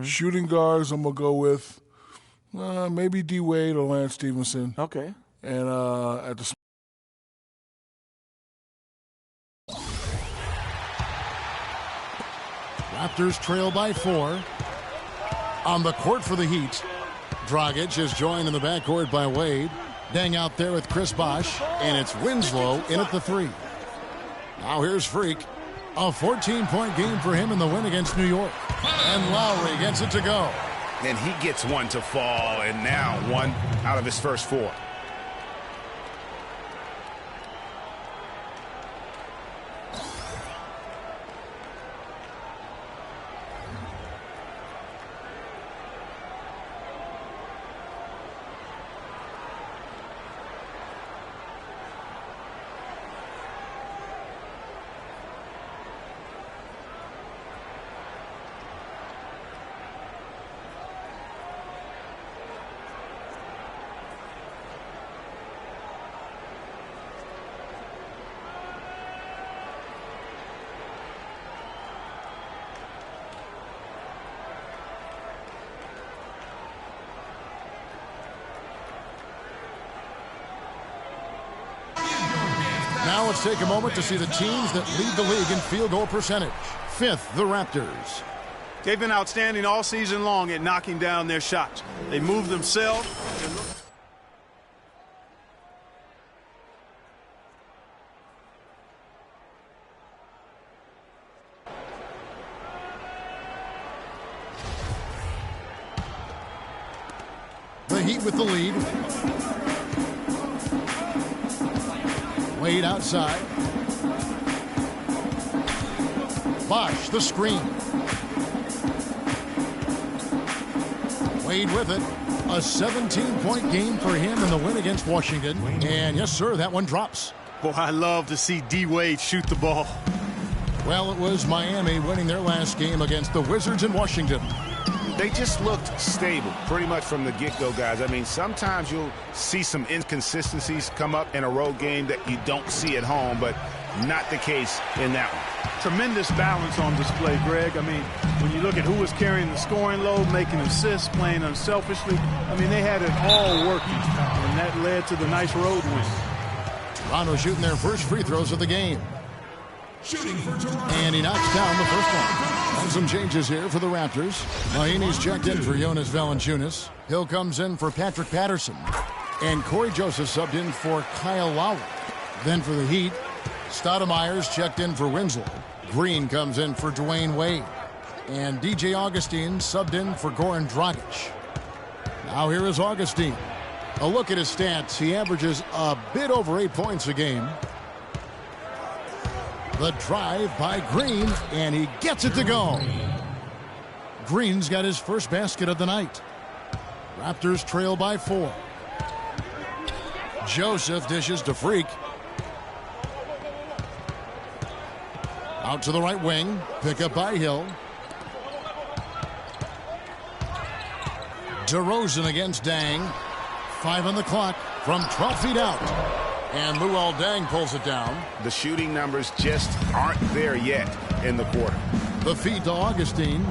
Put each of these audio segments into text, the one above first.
Shooting guards, I'm going to go with maybe D. Wade or Lance Stevenson. Okay. And at the Raptors trail by 4. On the court for the Heat, Dragic is joined in the backcourt by Wade. Dang out there with Chris Bosh, and it's Winslow in at the 3. Now here's Freak. A 14-point game for him in the win against New York. And Lowry gets it to go. And he gets one to fall, and now one out of his first 4. Now let's take a moment to see the teams that lead the league in field goal percentage. 5th, the Raptors. They've been outstanding all season long at knocking down their shots. They move themselves. The Heat with the lead. Wade outside. Bosh, the screen. Wade with it. A 17-point game for him in the win against Washington. And yes, sir, that one drops. Boy, I love to see D. Wade shoot the ball. Well, it was Miami winning their last game against the Wizards in Washington. They just looked stable pretty much from the get-go, guys. I mean, sometimes you'll see some inconsistencies come up in a road game that you don't see at home, but not the case in that one. Tremendous balance on display, Greg. I mean, when you look at who was carrying the scoring load, making assists, playing unselfishly, I mean, they had it all working, and that led to the nice road win. Toronto shooting their first free throws of the game. And he knocks down the first one. And some changes here for the Raptors. Mahinmi's checked in for Jonas Valanciunas. Hill comes in for Patrick Patterson. And Corey Joseph subbed in for Kyle Lowry. Then for the Heat, Stoudemire's checked in for Winslow. Green comes in for Dwayne Wade. And DJ Augustine subbed in for Goran Dragic. Now here is Augustine. A look at his stats. He averages a bit over 8 points a game. The drive by Green, and he gets it to go. Green's got his first basket of the night. Raptors trail by 4. Joseph dishes to Freak. Out to the right wing. Pick up by Hill. DeRozan against Dang. 5 on the clock from 12 feet out. And Luol Deng pulls it down. The shooting numbers just aren't there yet in the quarter. The feed to Augustine.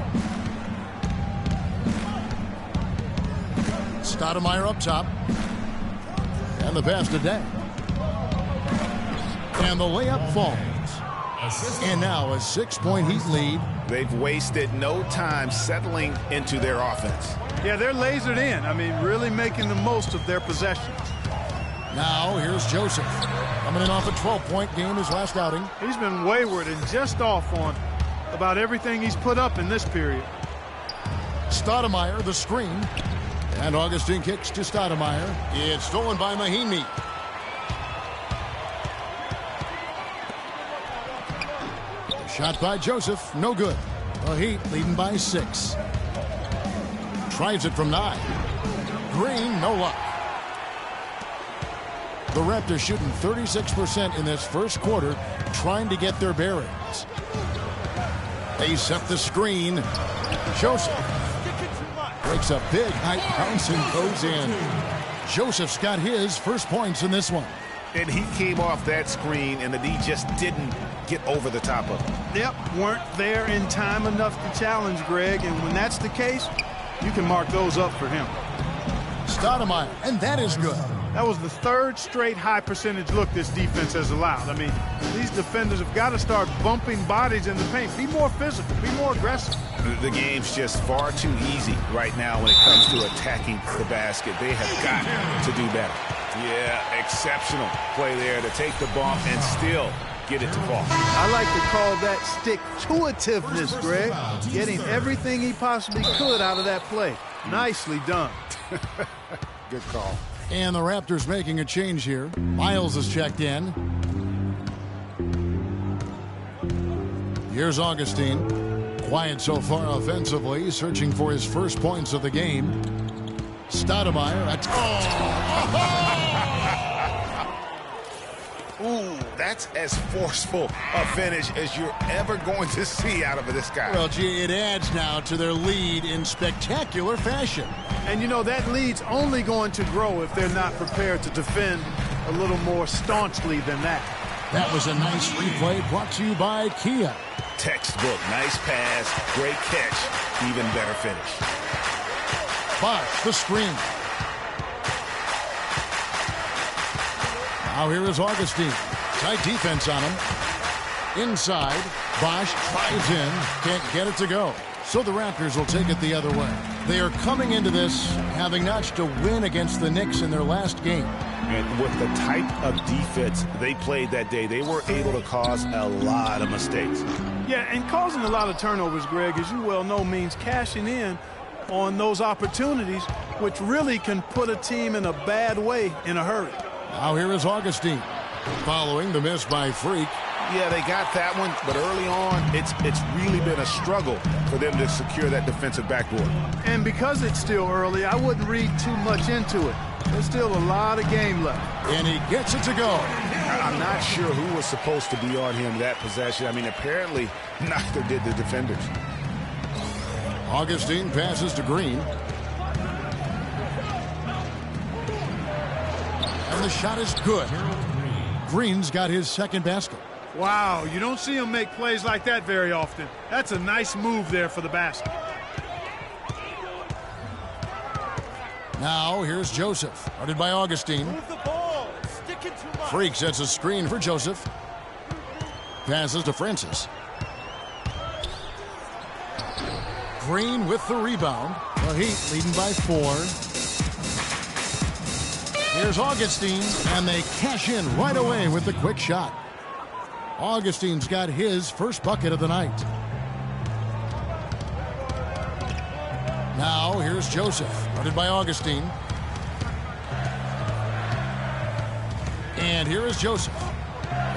Stoudemire up top. And the pass to Deng. And the layup falls. And now a 6-point Heat lead. They've wasted no time settling into their offense. Yeah, they're lasered in. I mean, really making the most of their possessions. Now here's Joseph. Coming in off a 12-point game his last outing. He's been wayward and just off on about everything he's put up in this period. Stoudemire, the screen. And Augustine kicks to Stoudemire. It's stolen by Mahinmi. Shot by Joseph, no good. The Heat leading by 6. Tries it from 9. Green, no luck. The Raptors shooting 36% in this first quarter, trying to get their bearings. They set the screen. Joseph breaks a big high bounce and goes in. Joseph's got his first points in this one. And he came off that screen, and the D just didn't get over the top of him. Yep, weren't there in time enough to challenge Greg, and when that's the case, you can mark those up for him. Stoudemire, and that is good. That was the third straight high percentage look this defense has allowed. I mean, these defenders have got to start bumping bodies in the paint. Be more physical, be more aggressive. The game's just far too easy right now when it comes to attacking the basket. They have got to do better. Yeah, exceptional play there to take the bump and still get it to fall. I like to call that stick-to-itiveness, Greg. Getting everything he possibly could out of that play. Nicely done. Good call. And the Raptors making a change here. Miles is checked in. Here's Augustine. Quiet so far offensively, searching for his first points of the game. Stoudemire. Ooh, that's as forceful a finish as you're ever going to see out of this guy. Well, gee, it adds now to their lead in spectacular fashion. And, you know, that lead's only going to grow if they're not prepared to defend a little more staunchly than that. That was a nice replay brought to you by Kia. Textbook. Nice pass. Great catch. Even better finish. Bosh, the screen. Now here is Augustine. Tight defense on him. Inside. Bosh drives in. Can't get it to go. So the Raptors will take it the other way. They are coming into this having notched a win against the Knicks in their last game. And with the type of defense they played that day, they were able to cause a lot of mistakes. Yeah, and causing a lot of turnovers, Greg, as you well know, means cashing in on those opportunities, which really can put a team in a bad way in a hurry. Now here is Augustine. Following the miss by Freak. Yeah, they got that one, but early on, it's really been a struggle for them to secure that defensive backboard. And because it's still early, I wouldn't read too much into it. There's still a lot of game left. And he gets it to go. I'm not sure who was supposed to be on him that possession. I mean, apparently, neither did the defenders. Augustine passes to Green. And the shot is good. Green's got his second basket. Wow, you don't see him make plays like that very often. That's a nice move there for the basket. Now here's Joseph, guarded by Augustine. Move the ball. Stick it too much. Freak sets a screen for Joseph. Passes to Francis. Green with the rebound. The Heat leading by 4. Here's Augustine, and they cash in right away with the quick shot. Augustine's got his first bucket of the night. Now here's Joseph, guarded by Augustine. And here is Joseph.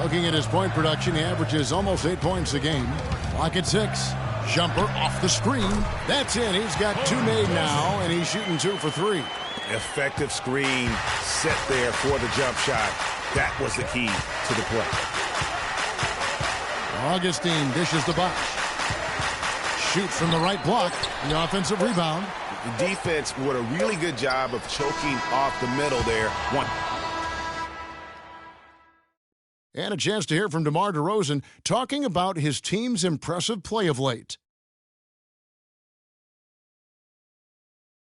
Looking at his point production, he averages almost 8 points a game. Clock at 6. Jumper off the screen. That's in. He's got 2 made now, and he's shooting 2 for 3. Effective screen set there for the jump shot. That was the key to the play. Augustine dishes the Bosh. Shoots from the right block. The offensive rebound. The defense did a really good job of choking off the middle there. And a chance to hear from DeMar DeRozan talking about his team's impressive play of late.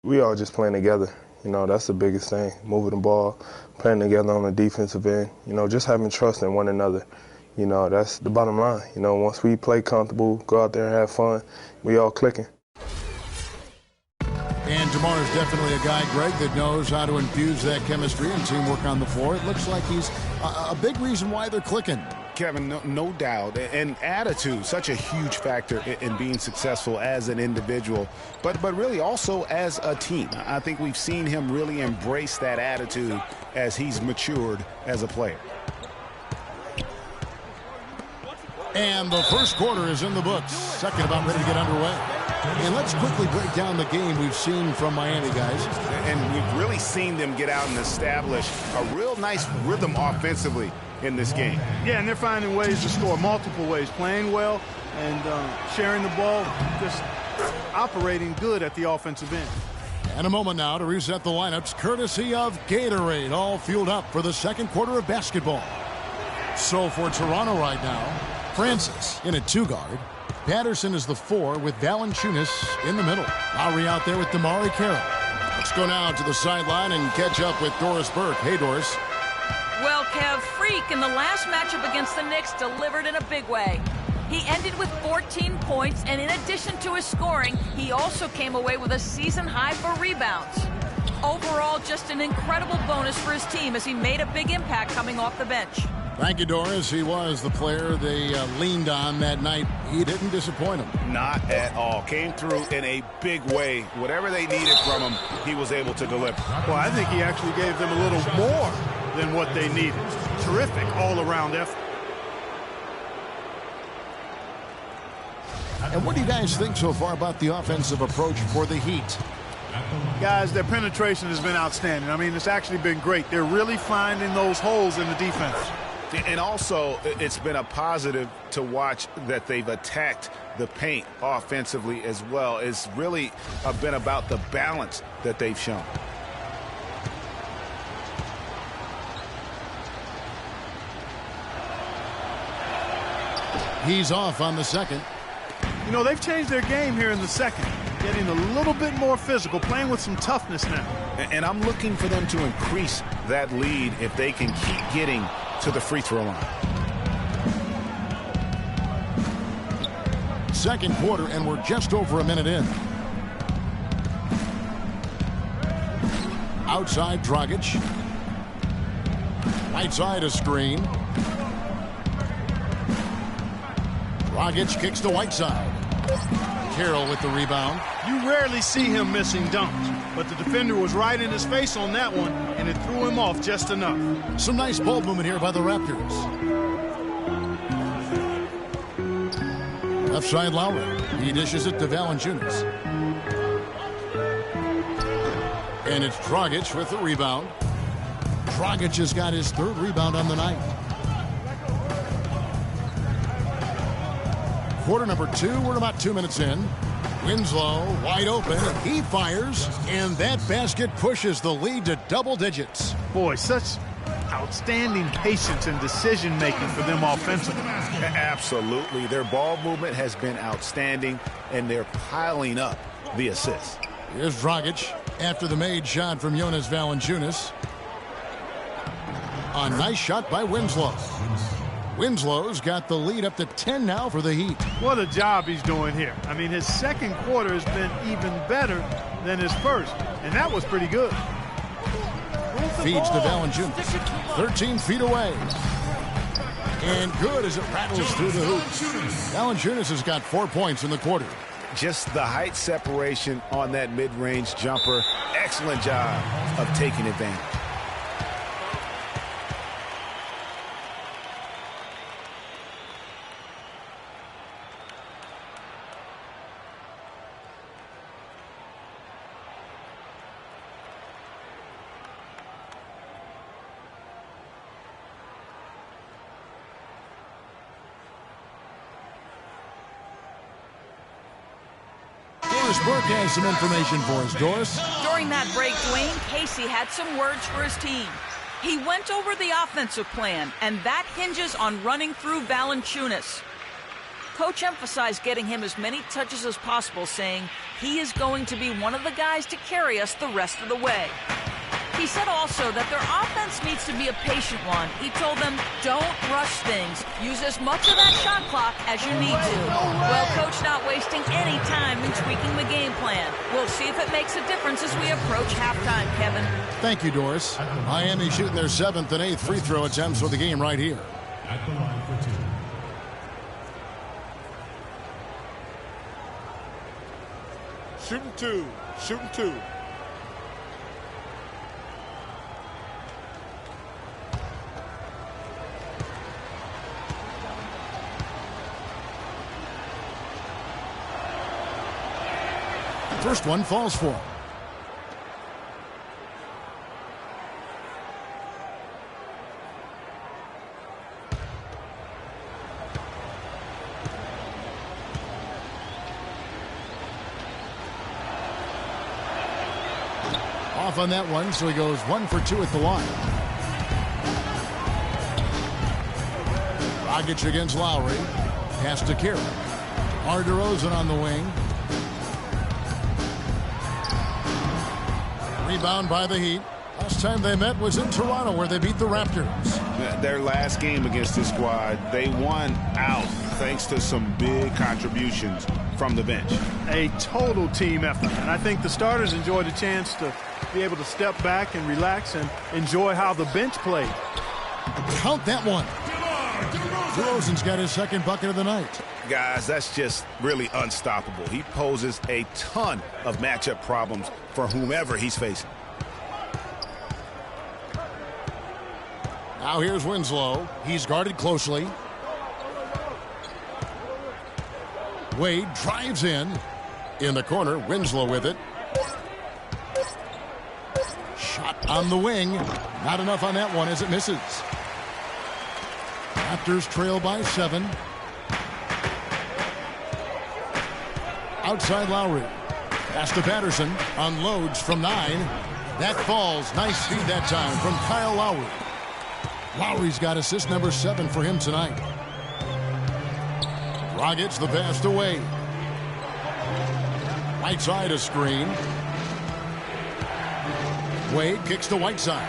We all just playing together. You know, that's the biggest thing. Moving the ball, playing together on the defensive end. You know, just having trust in one another. You know, that's the bottom line. You know, once we play comfortable, go out there and have fun, we all clicking. And DeMar is definitely a guy, Greg, that knows how to infuse that chemistry and teamwork on the floor. It looks like he's a big reason why they're clicking. Kevin, no doubt. And attitude, such a huge factor in being successful as an individual, but really also as a team. I think we've seen him really embrace that attitude as he's matured as a player. And the first quarter is in the books. Second about ready to get underway. And let's quickly break down the game we've seen from Miami, guys. And we've really seen them get out and establish a real nice rhythm offensively in this game. Yeah, and they're finding ways to score multiple ways, playing well and sharing the ball, just operating good at the offensive end. And a moment now to reset the lineups, courtesy of Gatorade, all fueled up for the second quarter of basketball. So for Toronto right now, Francis in a 2-guard. Patterson is the 4 with Valanciunas in the middle. Lowry out there with DeMar Carroll. Let's go now to the sideline and catch up with Doris Burke. Hey, Doris. Well, Kev, Freak in the last matchup against the Knicks delivered in a big way. He ended with 14 points, and in addition to his scoring, he also came away with a season high for rebounds. Overall, just an incredible bonus for his team as he made a big impact coming off the bench. Thank you, Doris. He was the player they leaned on that night. He didn't disappoint them. Not at all. Came through in a big way. Whatever they needed from him, he was able to deliver. Well, I think he actually gave them a little more than what they needed. Terrific all-around effort. And what do you guys think so far about the offensive approach for the Heat? Guys, their penetration has been outstanding. I mean, it's actually been great. They're really finding those holes in the defense. And also, it's been a positive to watch that they've attacked the paint offensively as well. It's really been about the balance that they've shown. He's off on the second. You know, they've changed their game here in the second, getting a little bit more physical, playing with some toughness now. And I'm looking for them to increase that lead if they can keep getting to the free throw line. Second quarter, and we're just over a minute in. Outside, Dragic. Right side, a screen. Dragic kicks to Whiteside. Carroll with the rebound. You rarely see him missing dunks, but the defender was right in his face on that one, and it threw him off just enough. Some nice ball movement here by the Raptors. Left side, Lowry. He dishes it to Valanciunas. And it's Dragic with the rebound. Dragic has got his 3rd rebound on the night. Quarter number 2, we're about 2 minutes in. Winslow wide open, he fires, and that basket pushes the lead to double digits. Boy, such outstanding patience and decision-making for them offensively. Absolutely. Their ball movement has been outstanding, and they're piling up the assists. Here's Dragic after the made shot from Jonas Valanciunas. A nice shot by Winslow. Winslow's got the lead up to 10 now for the Heat. What a job he's doing here. I mean, his second quarter has been even better than his first, and that was pretty good. Feeds to Valanciunas. 13 feet away. And good as it rattles through the hoop. Valanciunas has got 4 points in the quarter. Just the height separation on that mid-range jumper. Excellent job of taking advantage. Doris Burke has some information for us, Doris. During that break, Dwayne Casey had some words for his team. He went over the offensive plan, and that hinges on running through Valanciunas. Coach emphasized getting him as many touches as possible, saying he is going to be one of the guys to carry us the rest of the way. He said also that their offense needs to be a patient one. He told them, don't rush things. Use as much of that shot clock as you need to. Well, Coach not wasting any time in tweaking the game plan. We'll see if it makes a difference as we approach halftime, Kevin. Thank you, Doris. Miami shooting their 7th and 8th free throw attempts for the game right here. At the line for 2. Shooting 2. Shooting 2. First one falls for him. Off on that one, so he goes 1 for 2 at the line. Dragic against Lowry. Pass to Carroll. DeRozan on the wing. Rebound by the Heat. Last time they met was in Toronto, where they beat the Raptors. Their last game against this squad, they won out thanks to some big contributions from the bench. A total team effort. And I think the starters enjoyed a chance to be able to step back and relax and enjoy how the bench played. Count that one. DeRozan's got his second bucket of the night. Guys, that's just really unstoppable. He poses a ton of matchup problems for whomever he's facing. Now here's Winslow. He's guarded closely. Wade drives in. In the corner, Winslow with it. Shot on the wing. Not enough on that one as it misses. Raptors trail by 7. Outside Lowry. Pass to Patterson. Unloads from 9. That falls. Nice feed that time from Kyle Lowry. Lowry's got assist number 7 for him tonight. Dragic the pass to Wade. Whiteside a screen. Wade kicks to Whiteside.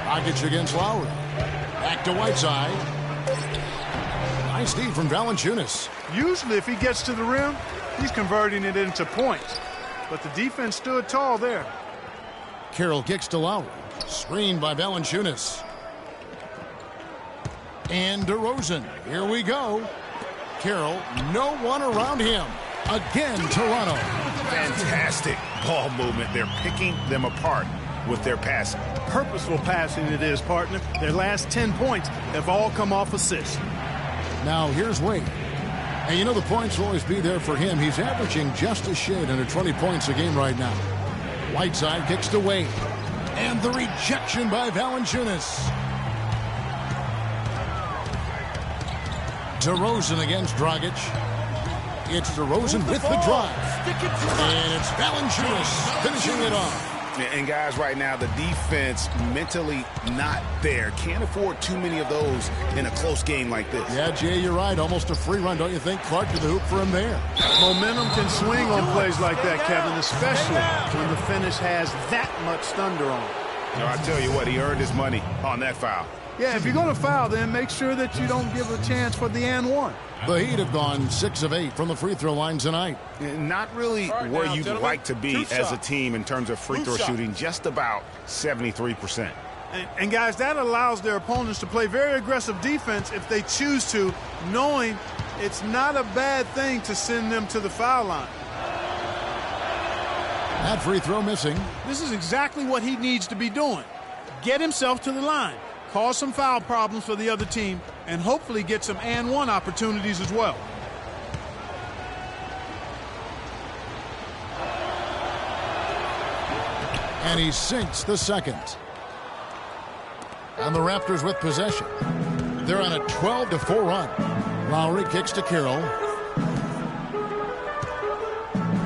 Dragic against Lowry. Back to Whiteside. Nice feed from Valanciunas. Usually if he gets to the rim, he's converting it into points. But the defense stood tall there. Carroll kicks to Lowry. Screened by Valanciunas. And DeRozan. Here we go. Carroll, no one around him. Again, Toronto. Fantastic ball movement. They're picking them apart with their passing. Purposeful passing it is, partner. Their last 10 points have all come off assists. Now here's Wade. And you know the points will always be there for him. He's averaging just a shade under 20 points a game right now. Whiteside kicks to Wade. And the rejection by Valanciunas. DeRozan against Dragic. It's DeRozan with the drive. And it's Valanciunas finishing it off. And guys, right now, the defense mentally not there. Can't afford too many of those in a close game like this. Yeah, Jay, you're right. Almost a free run, don't you think? Clark to the hoop for him there. Momentum can swing on plays like that, Kevin, especially when the finish has that much thunder on it. No, I tell you what, he earned his money on that foul. Yeah, if you're going to foul, then make sure that you don't give a chance for the and one. The Heat have gone 6 of 8 from the free throw line tonight. Not really where you'd like to be as a team in terms of free throw shooting, just about 73%. And guys, that allows their opponents to play very aggressive defense if they choose to, knowing it's not a bad thing to send them to the foul line. That free throw missing. This is exactly what he needs to be doing. Get himself to the line, cause some foul problems for the other team, and hopefully get some and one opportunities as well. And he sinks the second. And the Raptors with possession. They're on a 12-4 run. Lowry kicks to Carroll.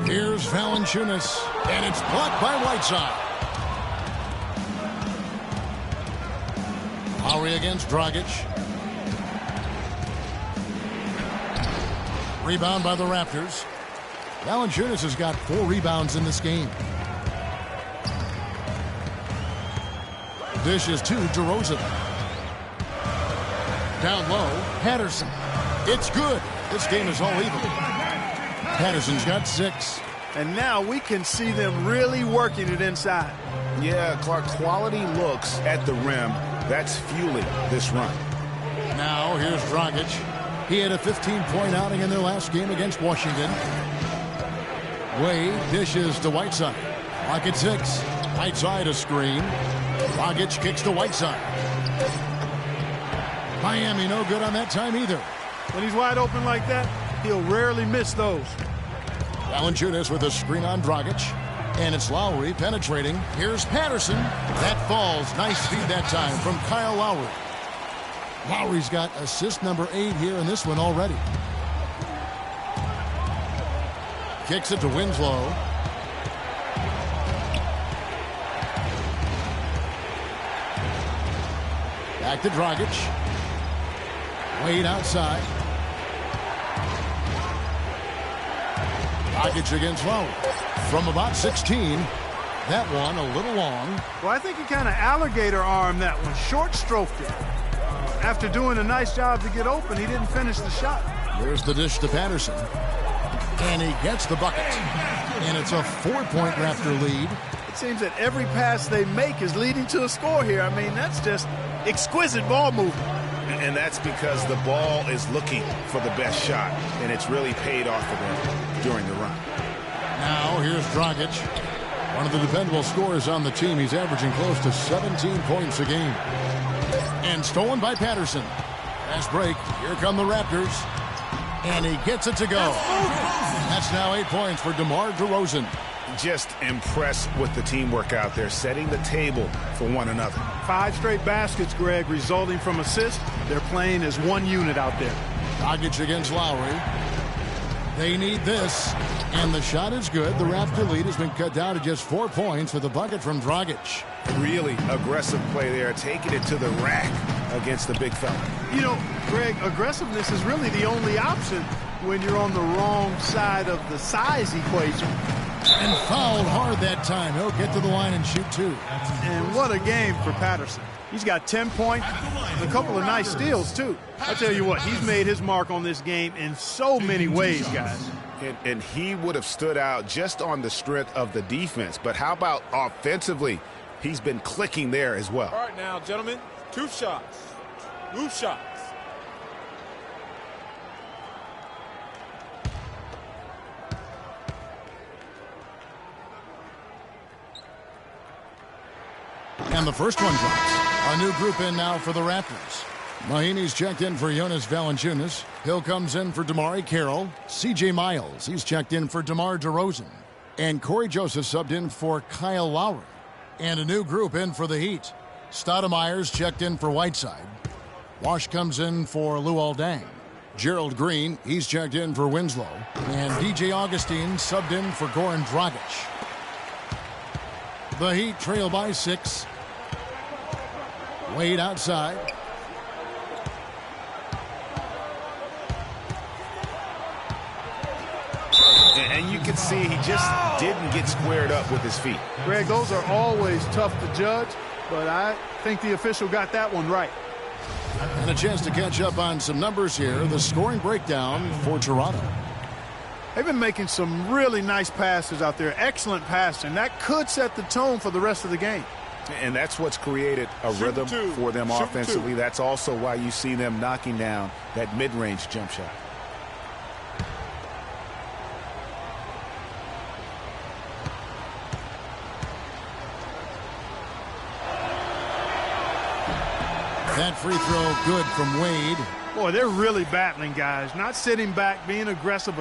Here's Valanciunas, and it's blocked by Whiteside. Lowry against Dragic. Rebound by the Raptors. Valanciunas has got 4 rebounds in this game. Dishes to DeRozan. Down low, Patterson. It's good. This game is all even. Patterson's got 6. And now we can see them really working it inside. Yeah, Clark, quality looks at the rim. That's fueling this run. Now here's Dragic. He had a 15-point outing in their last game against Washington. Wade dishes to Whiteside. Clock at 6. Whiteside a screen. Dragic kicks to Whiteside. Miami no good on that time either. When he's wide open like that, he'll rarely miss those. Valanciunas with a screen on Dragic. And it's Lowry penetrating. Here's Patterson. That falls. Nice feed that time from Kyle Lowry. Lowry's got assist number 8 here in this one already. Kicks it to Winslow. Back to Dragic. Wade outside. Dragic against Lowry. From about 16. That one a little long. Well, I think he kind of alligator armed that one. Short stroked it. After doing a nice job to get open, he didn't finish the shot. There's the dish to Patterson. And he gets the bucket. And it's a 4-point Raptor lead. It seems that every pass they make is leading to a score here. I mean, that's just exquisite ball movement. And that's because the ball is looking for the best shot, and it's really paid off for them during the run. Now here's Dragic, one of the dependable scorers on the team. He's averaging close to 17 points a game. And stolen by Patterson. Fast break. Here come the Raptors. And he gets it to go. That's now 8 points for DeMar DeRozan. Just impressed with the teamwork out there, setting the table for one another. 5 straight baskets, Greg, resulting from assists. They're playing as one unit out there. Dragic against Lowry. They need this. And the shot is good. The Raptor lead has been cut down to just 4 points with a bucket from Dragic. Really aggressive play there, taking it to the rack against the big fella. You know, Greg, aggressiveness is really the only option when you're on the wrong side of the size equation. And fouled hard that time. He'll get to the line and shoot 2. And what a game for Patterson. He's got 10 points and a couple of nice steals, too. I tell you what, he's made his mark on this game in so many ways, guys. And he would have stood out just on the strength of the defense. But how about offensively? He's been clicking there as well. All right now, gentlemen, 2 shots. Move shots. And the first one drops. A new group in now for the Raptors. Mahinmi's checked in for Jonas Valanciunas. Hill comes in for Damari Carroll. C.J. Miles, he's checked in for DeMar DeRozan. And Corey Joseph subbed in for Kyle Lowry. And a new group in for the Heat. Stoudemire's checked in for Whiteside. Wash comes in for Luol Deng. Gerald Green, he's checked in for Winslow. And DJ Augustine subbed in for Goran Dragic. The Heat trail by 6. Wade outside. And you can see he just didn't get squared up with his feet. Greg, those are always tough to judge, but I think the official got that one right. And a chance to catch up on some numbers here. The scoring breakdown for Toronto. They've been making some really nice passes out there. Excellent passing. That could set the tone for the rest of the game. And that's what's created a rhythm for them offensively. That's also why you see them knocking down that mid-range jump shot. That free throw good from Wade. Boy, they're really battling, guys. Not sitting back, being aggressive.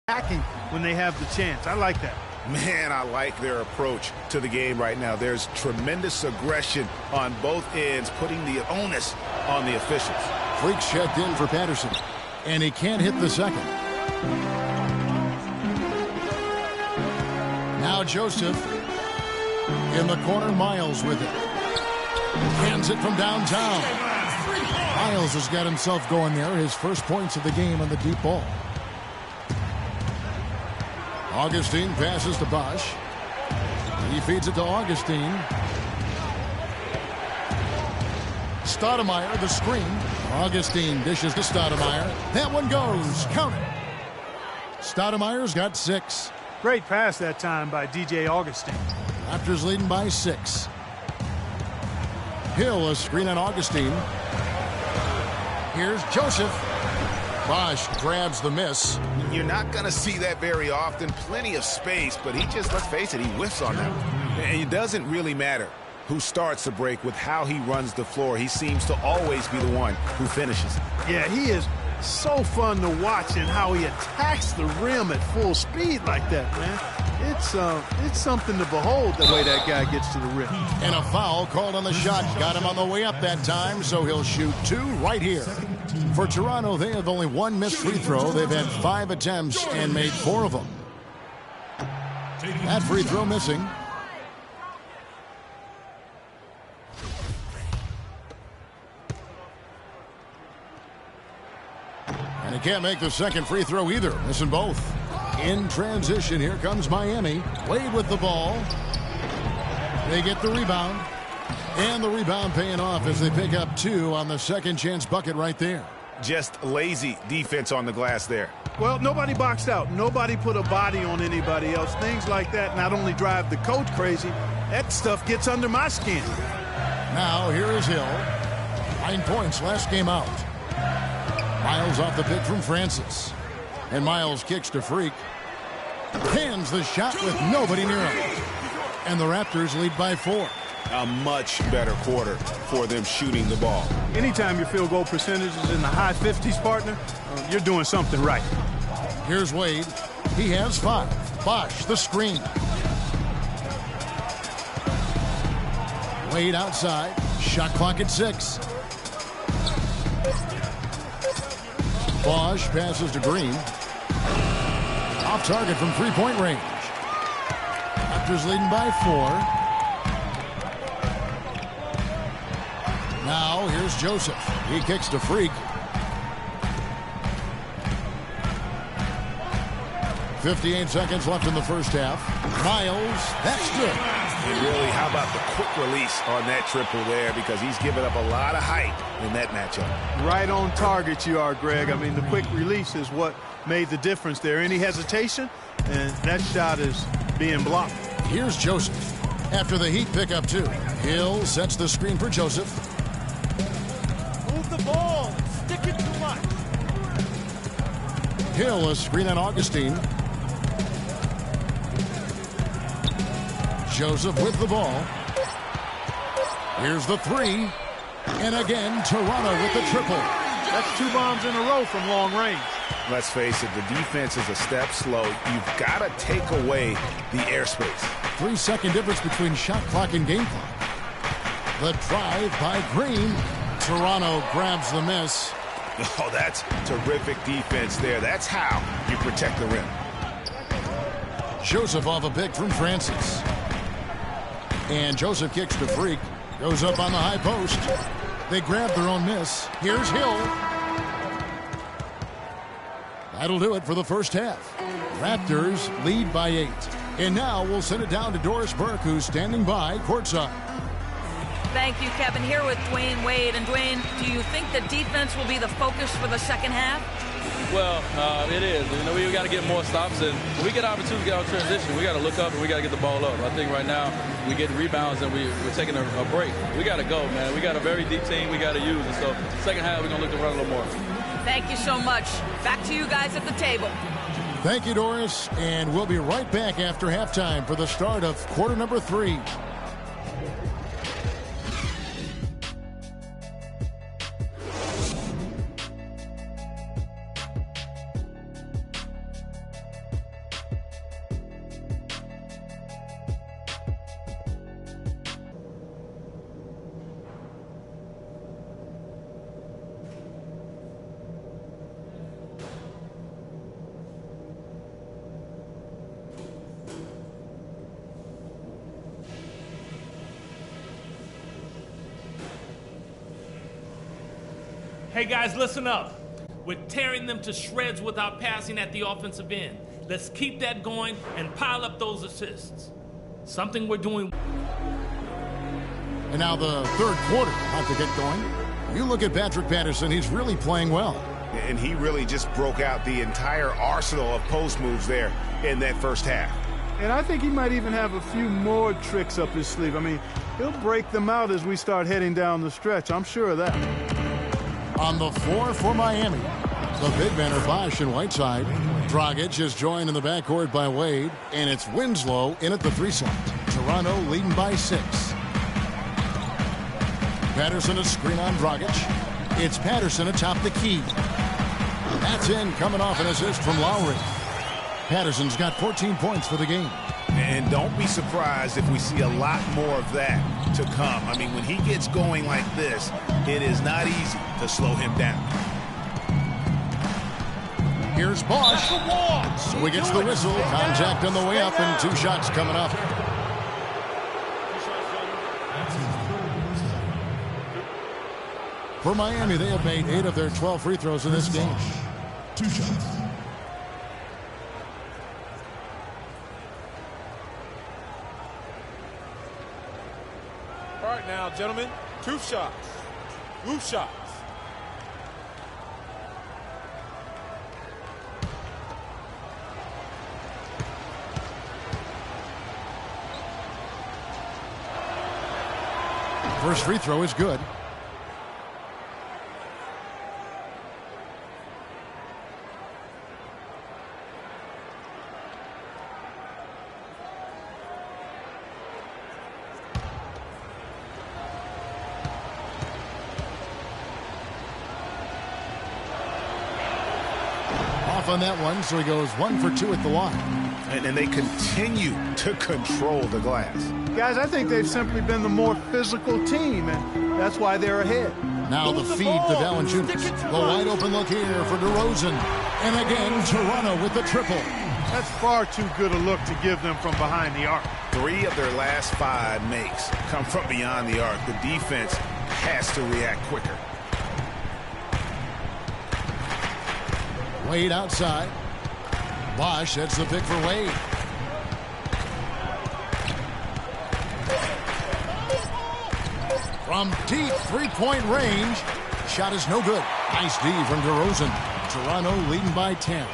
attacking when they have the chance. I like that. Man, I like their approach to the game right now. There's tremendous aggression on both ends, putting the onus on the officials. Freaks checked in for Patterson, and he can't hit the second. Now Joseph in the corner, Miles with it. Cans it from downtown. Miles has got himself going there, his first points of the game on the deep ball. Augustine passes to Bosch. He feeds it to Augustine. Stoudemire, the screen. Augustine dishes to Stoudemire. That one goes. Count it. Stoudemire's got 6. Great pass that time by DJ Augustine. Raptors leading by 6. Hill, a screen on Augustine. Here's Joseph. Bosch grabs the miss. You're not going to see that very often. Plenty of space, but he just, let's face it, he whiffs on them. And it doesn't really matter who starts the break with how he runs the floor. He seems to always be the one who finishes. Yeah, he is so fun to watch and how he attacks the rim at full speed like that, man. It's something to behold the way that guy gets to the rim. And a foul called on the shot. Got him on the way up that time, so he'll shoot 2 right here. For Toronto, they have only 1 missed free throw. They've had 5 attempts and made 4 of them. That free throw missing. And he can't make the second free throw either, missing both. In transition, here comes Miami. Wade with the ball. They get the rebound. And the rebound paying off as they pick up 2 on the second chance bucket right there. Just lazy defense on the glass there. Well, nobody boxed out. Nobody put a body on anybody else. Things like that not only drive the coach crazy, that stuff gets under my skin. Now, here is Hill. 9 points last game out. Miles off the pick from Francis. And Miles kicks to Freak. Hands the shot with nobody near him. And the Raptors lead by 4. A much better quarter for them shooting the ball. Anytime your field goal percentage is in the high 50s, partner, you're doing something right. Here's Wade. He has 5. Bosch, the screen. Wade outside. Shot clock at 6. Bosch passes to Green. Off target from three-point range. Raptors leading by 4. Now, here's Joseph. He kicks to Freak. 58 seconds left in the first half. Miles, that's good. And really, how about the quick release on that triple there, because he's given up a lot of height in that matchup. Right on target you are, Greg. I mean, the quick release is what made the difference there. Any hesitation, and that shot is being blocked. Here's Joseph. After the Heat pick up 2. Hill sets the screen for Joseph. Move the ball. Stick it too much. Hill, a screen on Augustine. Joseph with the ball. Here's the 3. And again, Toronto with the triple. That's 2 bombs in a row from long range. Let's face it, the defense is a step slow. You've got to take away the airspace. 3-second difference between shot clock and game clock. The drive by Green. Toronto grabs the miss. Oh, that's terrific defense there. That's how you protect the rim. Joseph off a pick from Francis. And Joseph kicks to Freak. Goes up on the high post. They grab their own miss. Here's Hill. That'll do it for the first half. Raptors lead by 8. And now we'll send it down to Doris Burke, who's standing by courtside. Thank you, Kevin. Here with Dwayne Wade. And Dwayne, do you think the defense will be the focus for the second half? Well, it is. You know, we got to get more stops, and when we get opportunity to get out transition, we got to look up and we got to get the ball up. I think right now we get rebounds and we're taking a break. We got to go, man. We got a very deep team we got to use, and so second half we're going to look to run a little more. Thank you so much. Back to you guys at the table. Thank you, Doris, and we'll be right back after halftime for the start of quarter number 3. Hey guys, listen up. We're tearing them to shreds with our passing at the offensive end. Let's keep that going and pile up those assists. Something we're doing. And now the third quarter about to get going. You look at Patrick Patterson, he's really playing well. And he really just broke out the entire arsenal of post moves there in that first half. And I think he might even have a few more tricks up his sleeve. I mean, he'll break them out as we start heading down the stretch. I'm sure of that. On the floor for Miami, the big men are Bosh and Whiteside. Dragic is joined in the backcourt by Wade, and it's Winslow in at the 3 slot. Toronto leading by 6. Patterson a screen on Dragic. It's Patterson atop the key. That's in, coming off an assist from Lowry. Patterson's got 14 points for the game. And don't be surprised if we see a lot more of that to come. I mean, when he gets going like this, it is not easy to slow him down. Here's Bosh. So he gets the whistle. Contact on the way up and 2 shots coming up. For Miami, they have made 8 of their 12 free throws in this game. 2 shots. All right now, gentlemen, 2 shots. Roof shots. First free throw is good. On that one, so he goes 1 for 2 at the line. And they continue to control the glass. Guys, I think they've simply been the more physical team, and that's why they're ahead. Now the feed to Valanciunas. The wide open look here for DeRozan. And again, Toronto with the triple. That's far too good a look to give them from behind the arc. 3 of their last 5 makes come from beyond the arc. The defense has to react quicker. Wade outside. Bosh sets the pick for Wade. From deep three-point range. Shot is no good. Nice D from DeRozan. Toronto leading by 10.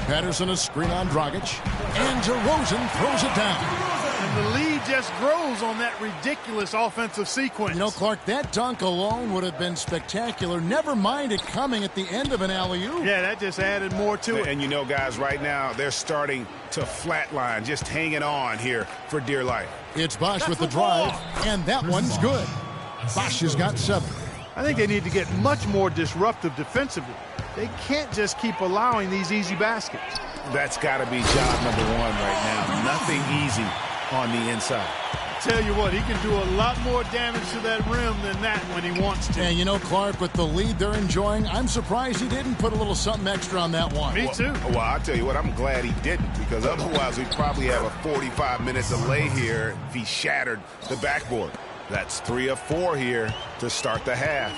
Patterson a screen on Dragic. And DeRozan throws it down. And the lead just grows on that ridiculous offensive sequence. You know, Clark, that dunk alone would have been spectacular. Never mind it coming at the end of an alley-oop. Yeah, that just added more to it. And you know, guys, right now, they're starting to flatline, just hanging on here for dear life. It's Bosh with the drive, and that one's good. Bosh has got 7. I think they need to get much more disruptive defensively. They can't just keep allowing these easy baskets. That's got to be job number 1 right now. Nothing easy on the inside. Tell you what, he can do a lot more damage to that rim than that when he wants to. And you know, Clark, with the lead they're enjoying, I'm surprised he didn't put a little something extra on that one. Me too. Well, I'll tell you what, I'm glad he didn't, because otherwise we'd probably have a 45-minute delay here if he shattered the backboard. That's 3 of 4 here to start the half.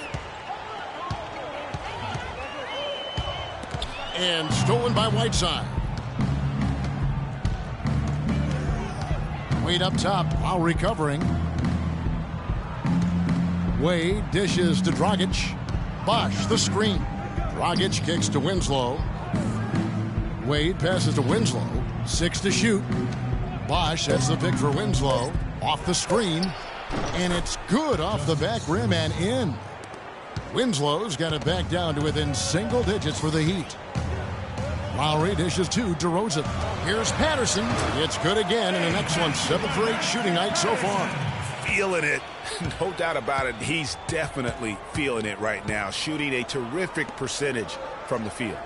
And stolen by Whiteside. Wade up top, while recovering. Wade dishes to Dragic. Bosh the screen. Dragic kicks to Winslow. Wade passes to Winslow. 6 to shoot. Bosh sets the pick for Winslow. Off the screen. And it's good off the back rim and in. Winslow's got it back down to within single digits for the Heat. Lowry dishes to DeRozan. Here's Patterson. It's good again, and an excellent 7 for 8 shooting night so far. Feeling it. No doubt about it. He's definitely feeling it right now. Shooting a terrific percentage from the field.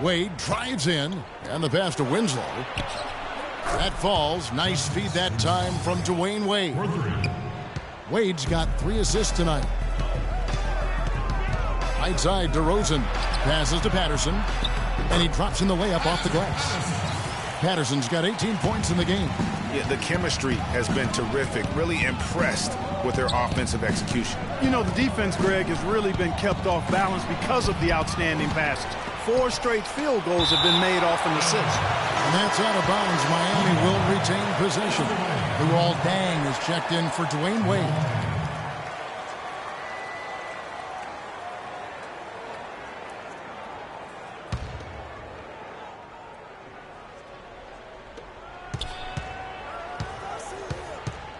Wade drives in, and the pass to Winslow. That falls. Nice feed that time from Dwayne Wade. Wade's got 3 assists tonight. Right side, DeRozan passes to Patterson, and he drops in the layup off the glass. Patterson's got 18 points in the game. Yeah, the chemistry has been terrific. Really impressed with their offensive execution. You know, the defense, Greg, has really been kept off balance because of the outstanding passes. 4 straight field goals have been made off an assist. And that's out of bounds. Miami will retain possession. Luol Deng is checked in for Dwayne Wade.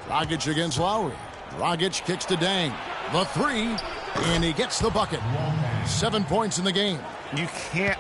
Dragic against Lowry. Dragic kicks to Deng. The 3, and he gets the bucket. 7 points in the game. You can't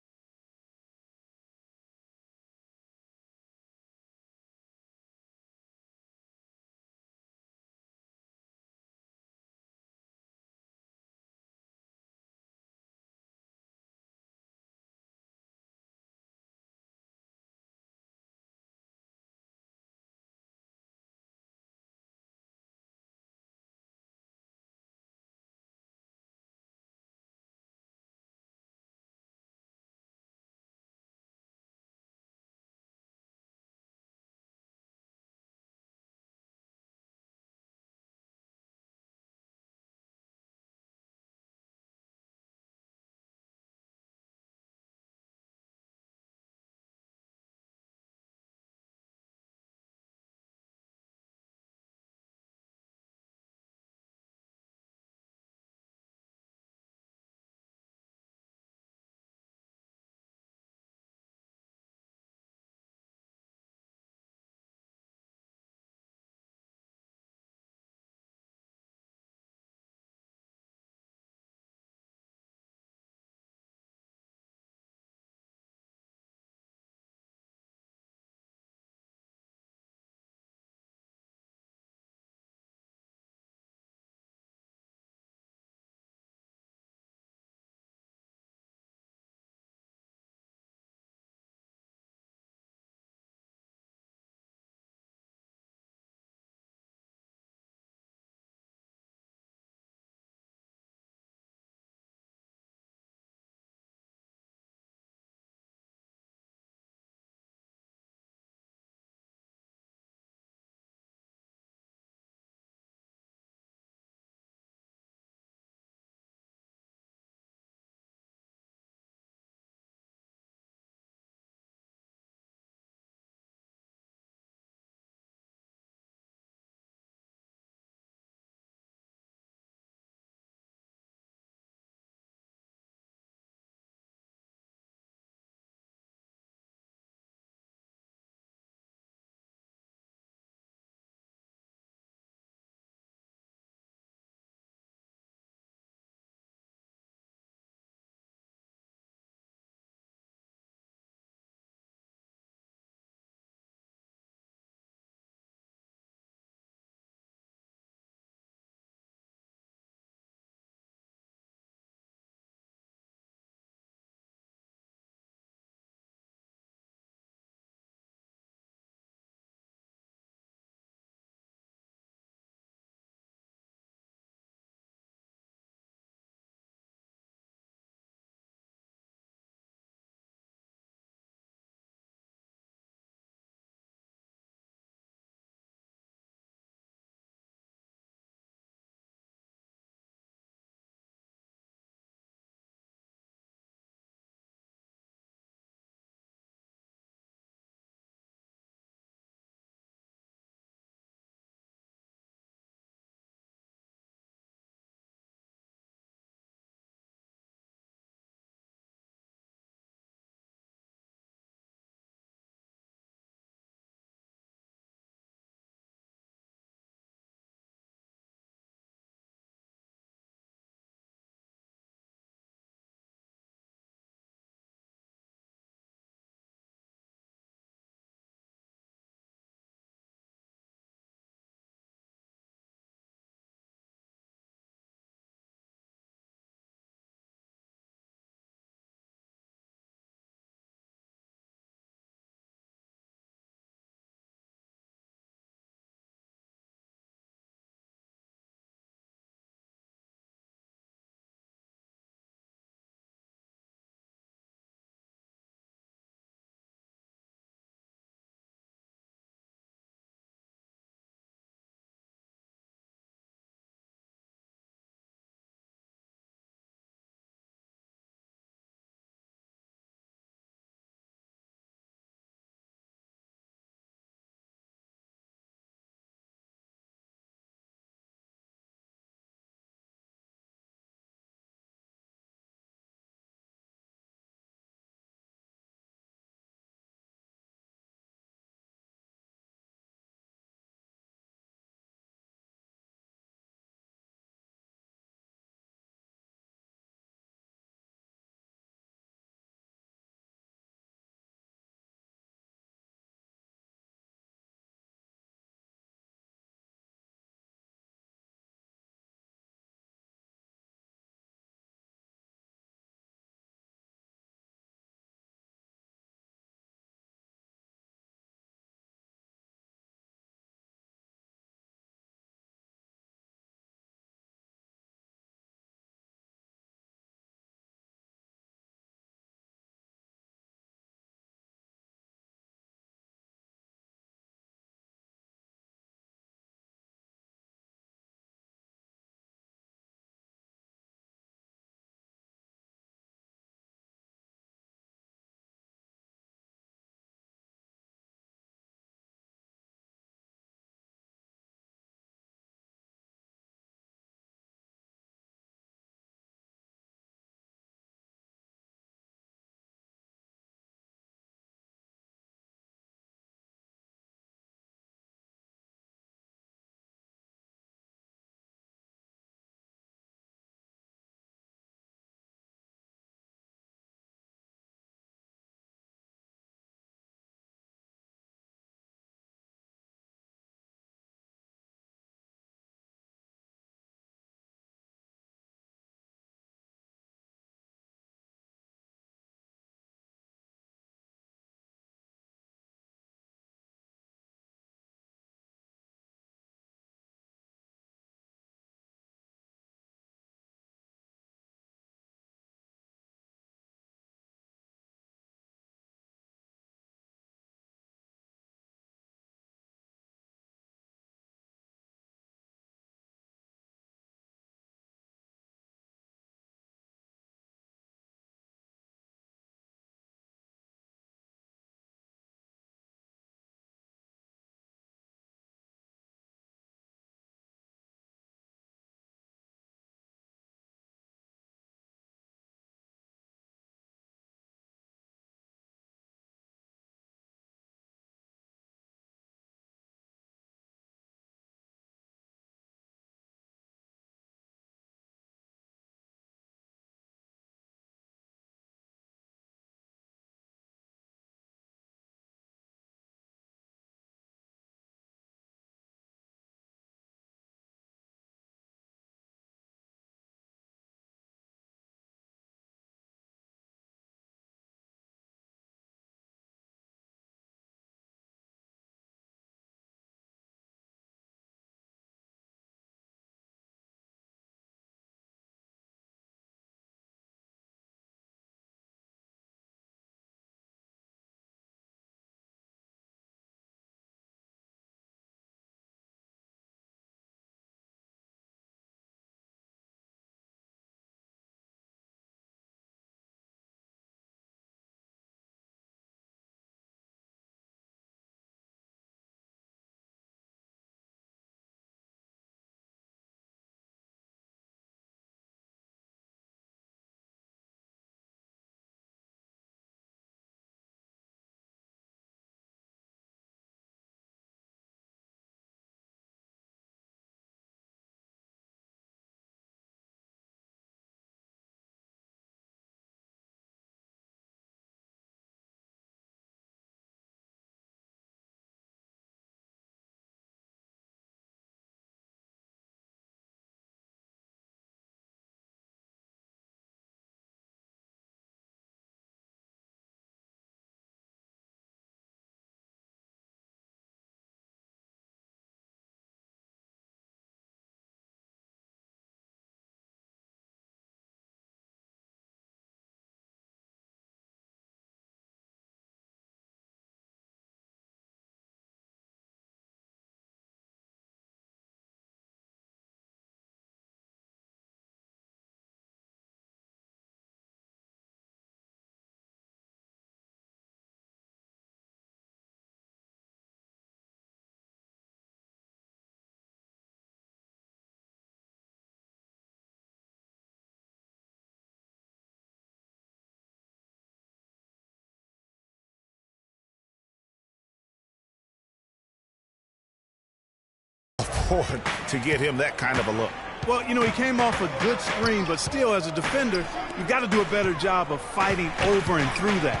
important to get him that kind of a look. Well, you know, he came off a good screen, but still, as a defender, you've got to do a better job of fighting over and through that.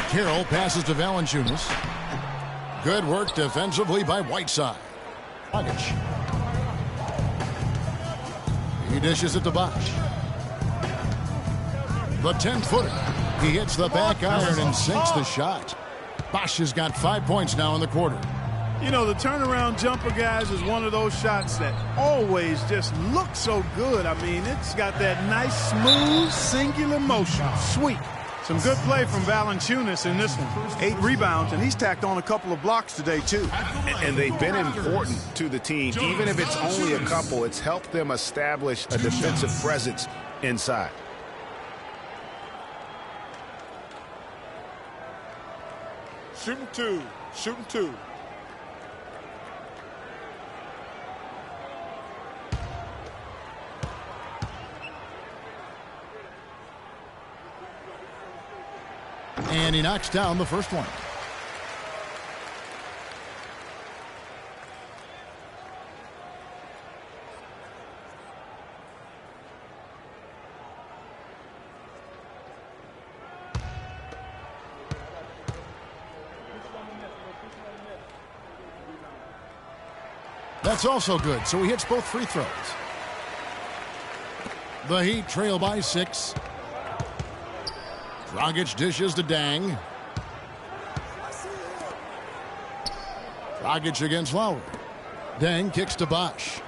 Carroll passes to Valanciunas. Good work defensively by Whiteside. Dragic. He dishes it to Bosh. The 10-footer. He hits the back iron and sinks the shot. Bosh has got 5 points now in the quarter. You know, the turnaround jumper, guys, is one of those shots that always just looks so good. I mean, it's got that nice, smooth, singular motion. Sweet. Some good play from Valanciunas in this one. 8 rebounds, and he's tacked on a couple of blocks today, too. And they've been important to the team. Even if it's only a couple, it's helped them establish a defensive presence inside. Shooting two. Shooting two. And he knocks down the first one. That's also good, so he hits both free throws. The Heat trail by 6. Dragic dishes to Dang. Dragic against Lowry. Dang kicks to Bosh.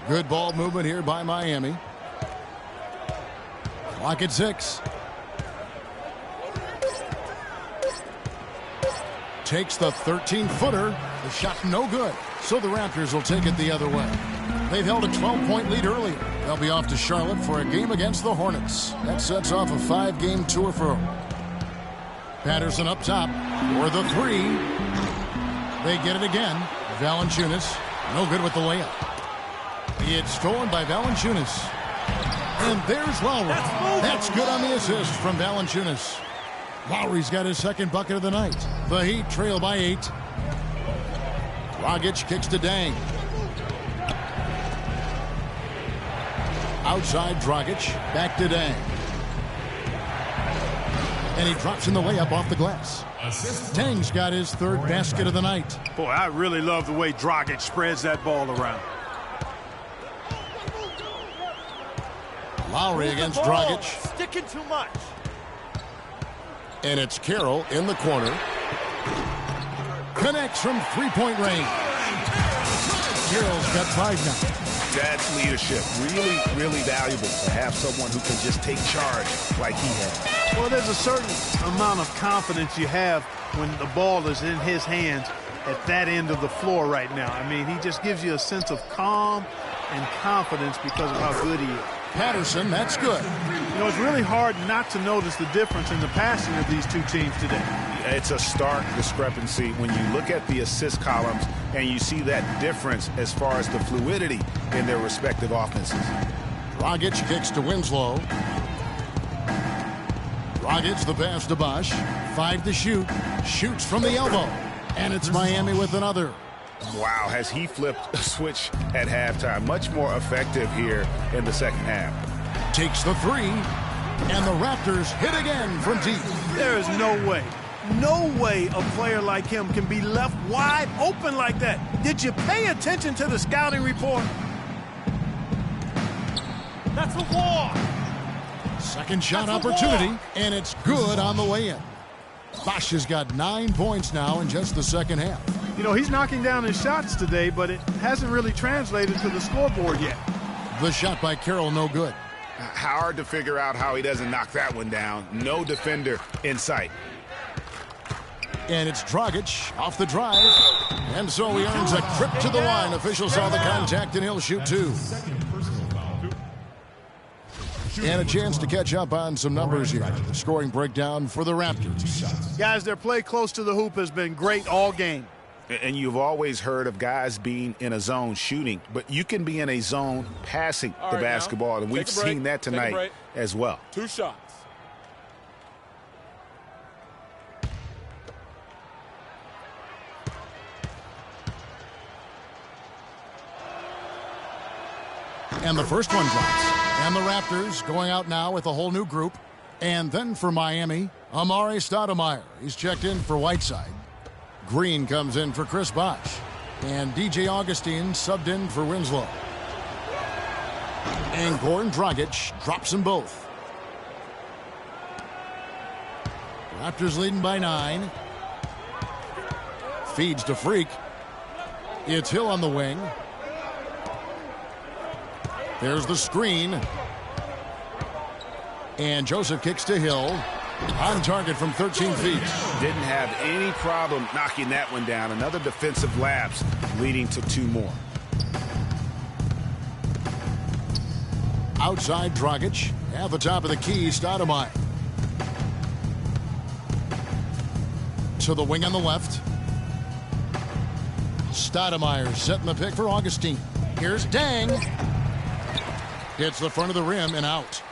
Good ball movement here by Miami. Clock at 6. Takes the 13-footer. The shot no good. So the Raptors will take it the other way. They've held a 12-point lead earlier. They'll be off to Charlotte for a game against the Hornets. That sets off a 5-game tour for them. Patterson up top for the 3. They get it again. Valanciunas, no good with the layup. It's stolen by Valanciunas. And there's Lowry. That's good on the assist from Valanciunas. Lowry's got his second bucket of the night. The Heat trail by 8. Dragic kicks to Dang. Outside Dragic, back to Dang. And he drops in the layup off the glass. Dang's got his third basket of the night. Boy, I really love the way Dragic spreads that ball around. Lowry against Dragic. Sticking too much. And it's Carroll in the corner. Connects from three-point range. Carroll's got 5 now. That's leadership. Really, really valuable to have someone who can just take charge like he has. Well, there's a certain amount of confidence you have when the ball is in his hands at that end of the floor right now. I mean, he just gives you a sense of calm and confidence because of how good he is. Patterson, that's good. You know, it's really hard not to notice the difference in the passing of these two teams today. It's a stark discrepancy when you look at the assist columns and you see that difference as far as the fluidity in their respective offenses. Dragic kicks to Winslow. Dragic the pass to Bosh. 5 to shoot. Shoots from the elbow. And it's Miami with another. Wow, has he flipped a switch at halftime. Much more effective here in the second half. Takes the 3. And the Raptors hit again from deep. There is no way a player like him can be left wide open like that. Did you pay attention to the scouting report? That's a walk. Second shot opportunity, and it's good on the way in. Bosh has got 9 points now in just the second half. You know, he's knocking down his shots today, but it hasn't really translated to the scoreboard yet. The shot by Carroll, no good. Hard to figure out how he doesn't knock that one down. No defender in sight. And it's Dragic off the drive. And so he earns a trip to the line. Officials saw the contact, and he'll shoot 2. And a chance to catch up on some numbers here. The scoring breakdown for the Raptors. Guys, their play close to the hoop has been great all game. And you've always heard of guys being in a zone shooting, but you can be in a zone passing the basketball, and we've seen that tonight as well. 2 shots. And the first one drops. And the Raptors going out now with a whole new group. And then for Miami, Amare Stoudemire. He's checked in for Whiteside. Green comes in for Chris Bosh. And DJ Augustine subbed in for Winslow. And Goran Dragic drops them both. Raptors leading by 9. Feeds to Freak. It's Hill on the wing. There's the screen. And Joseph kicks to Hill. On target from 13 feet. Didn't have any problem knocking that one down. Another defensive lapse leading to 2 more. Outside Dragic. At the top of the key, Stoudemire. To the wing on the left. Stoudemire setting the pick for Augustine. Here's Dang. Hits the front of the rim and out.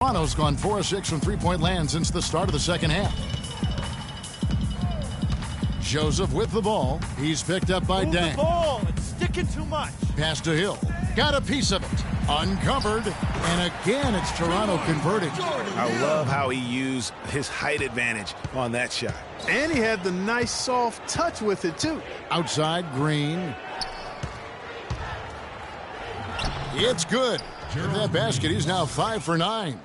Toronto's gone 4 of 6 from three-point land since the start of the second half. Joseph with the ball. He's picked up by Dang. The ball. It's sticking too much. Pass to Hill. Got a piece of it. Uncovered. And again, it's Toronto converting. I love how he used his height advantage on that shot. And he had the nice soft touch with it, too. Outside, Green. It's good. With that basket, he's now 5 for 9.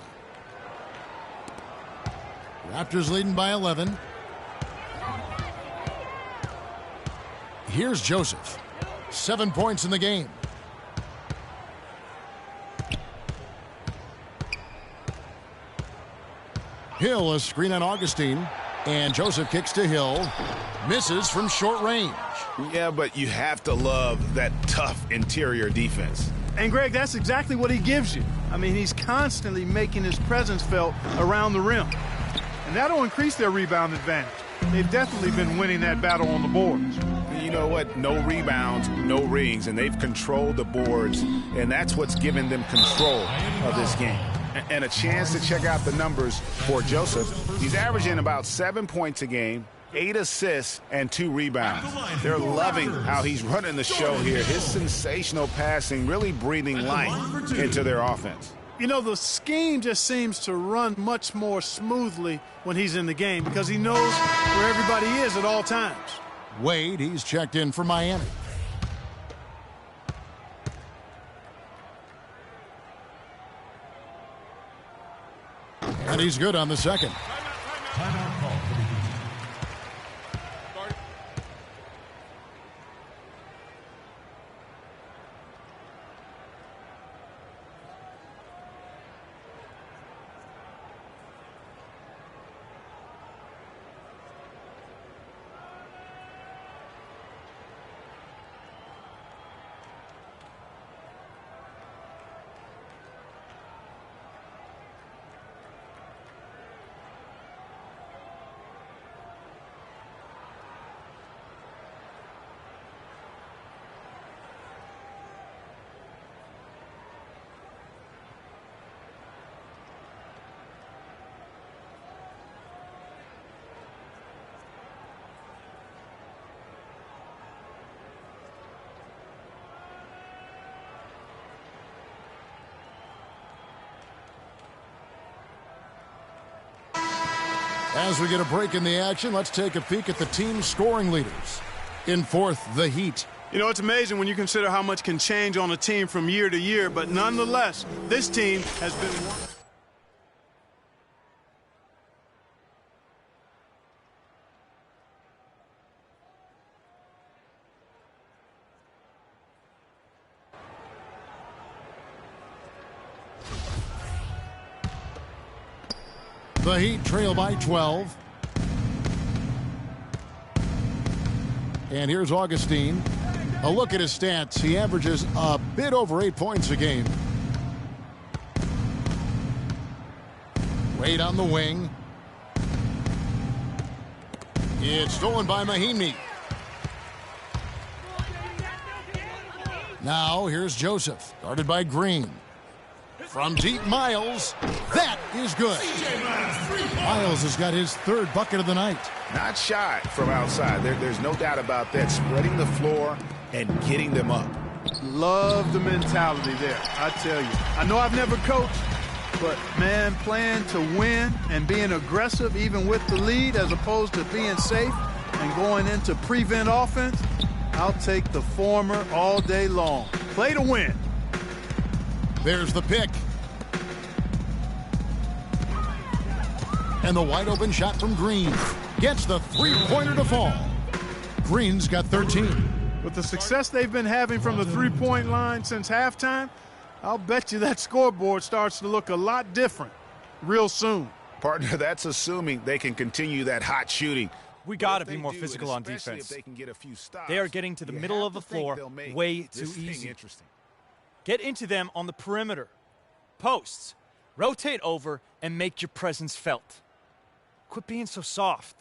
Raptors leading by 11. Here's Joseph. 7 points in the game. Hill, a screen on Augustine. And Joseph kicks to Hill. Misses from short range. Yeah, but you have to love that tough interior defense. And, Greg, that's exactly what he gives you. I mean, he's constantly making his presence felt around the rim. And that'll increase their rebound advantage. They've definitely been winning that battle on the boards. You know what? No rebounds, no rings, and they've controlled the boards, and that's what's given them control of this game. And a chance to check out the numbers for Joseph. He's averaging about 7 points a game, 8 assists, and 2 rebounds. They're loving how he's running the show here. His sensational passing really breathing life into their offense. You know, the scheme just seems to run much more smoothly when he's in the game because he knows where everybody is at all times. Wade, he's checked in for Miami. And he's good on the second. Timeout call. As we get a break in the action, let's take a peek at the team's scoring leaders. In fourth, the Heat. You know, it's amazing when you consider how much can change on a team from year to year, but nonetheless, this team has been one. The Heat trail by 12. And here's Augustine. A look at his stats. He averages a bit over 8 points a game. Wade on the wing. It's stolen by Mahinmi. Now here's Joseph, guarded by Green. From deep, Miles. That is good. Miles has got his third bucket of the night. Not shy from outside. There's no doubt about that. Spreading the floor and getting them up. Love the mentality there, I tell you. I know I've never coached, but, man, playing to win and being aggressive even with the lead as opposed to being safe and going into prevent offense, I'll take the former all day long. Play to win. There's the pick. And the wide open shot from Green. Gets the three-pointer to fall. Green's got 13. With the success they've been having from the three-point line since halftime, I'll bet you that scoreboard starts to look a lot different real soon. Partner, that's assuming they can continue that hot shooting. We got to be more physical on defense. They are getting to the middle of the floor way too easy. Get into them on the perimeter. Posts. Rotate over and make your presence felt. Quit being so soft.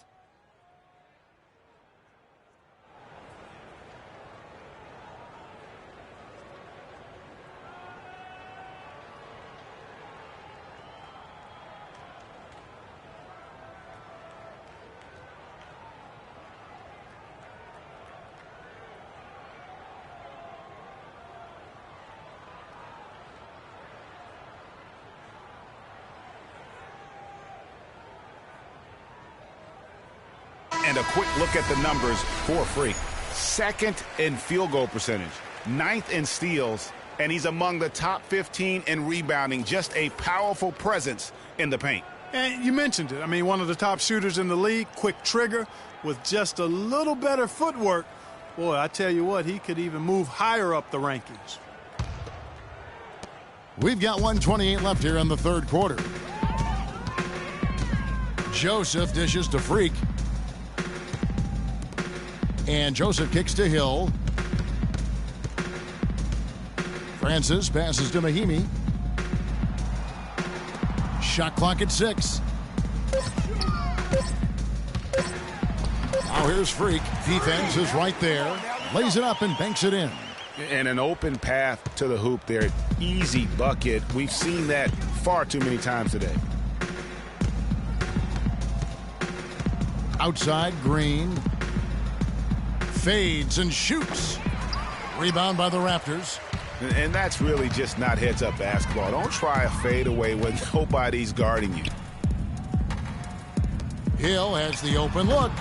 And a quick look at the numbers for Freak. Second in field goal percentage, 9th in steals, and he's among the top 15 in rebounding. Just a powerful presence in the paint. And you mentioned it. I mean, one of the top shooters in the league, quick trigger with just a little better footwork. Boy, I tell you what, he could even move higher up the rankings. We've got 1:28 left here in the third quarter. Joseph dishes to Freak. And Joseph kicks to Hill. Francis passes to Mahinmi. Shot clock at 6. Now here's Freak. Defense is right there. Lays it up and banks it in. And an open path to the hoop there. Easy bucket. We've seen that far too many times today. Outside, Green. Fades and shoots. Rebound by the Raptors. And that's really just not heads-up basketball. Don't try a fadeaway when nobody's guarding you. Hill has the open look.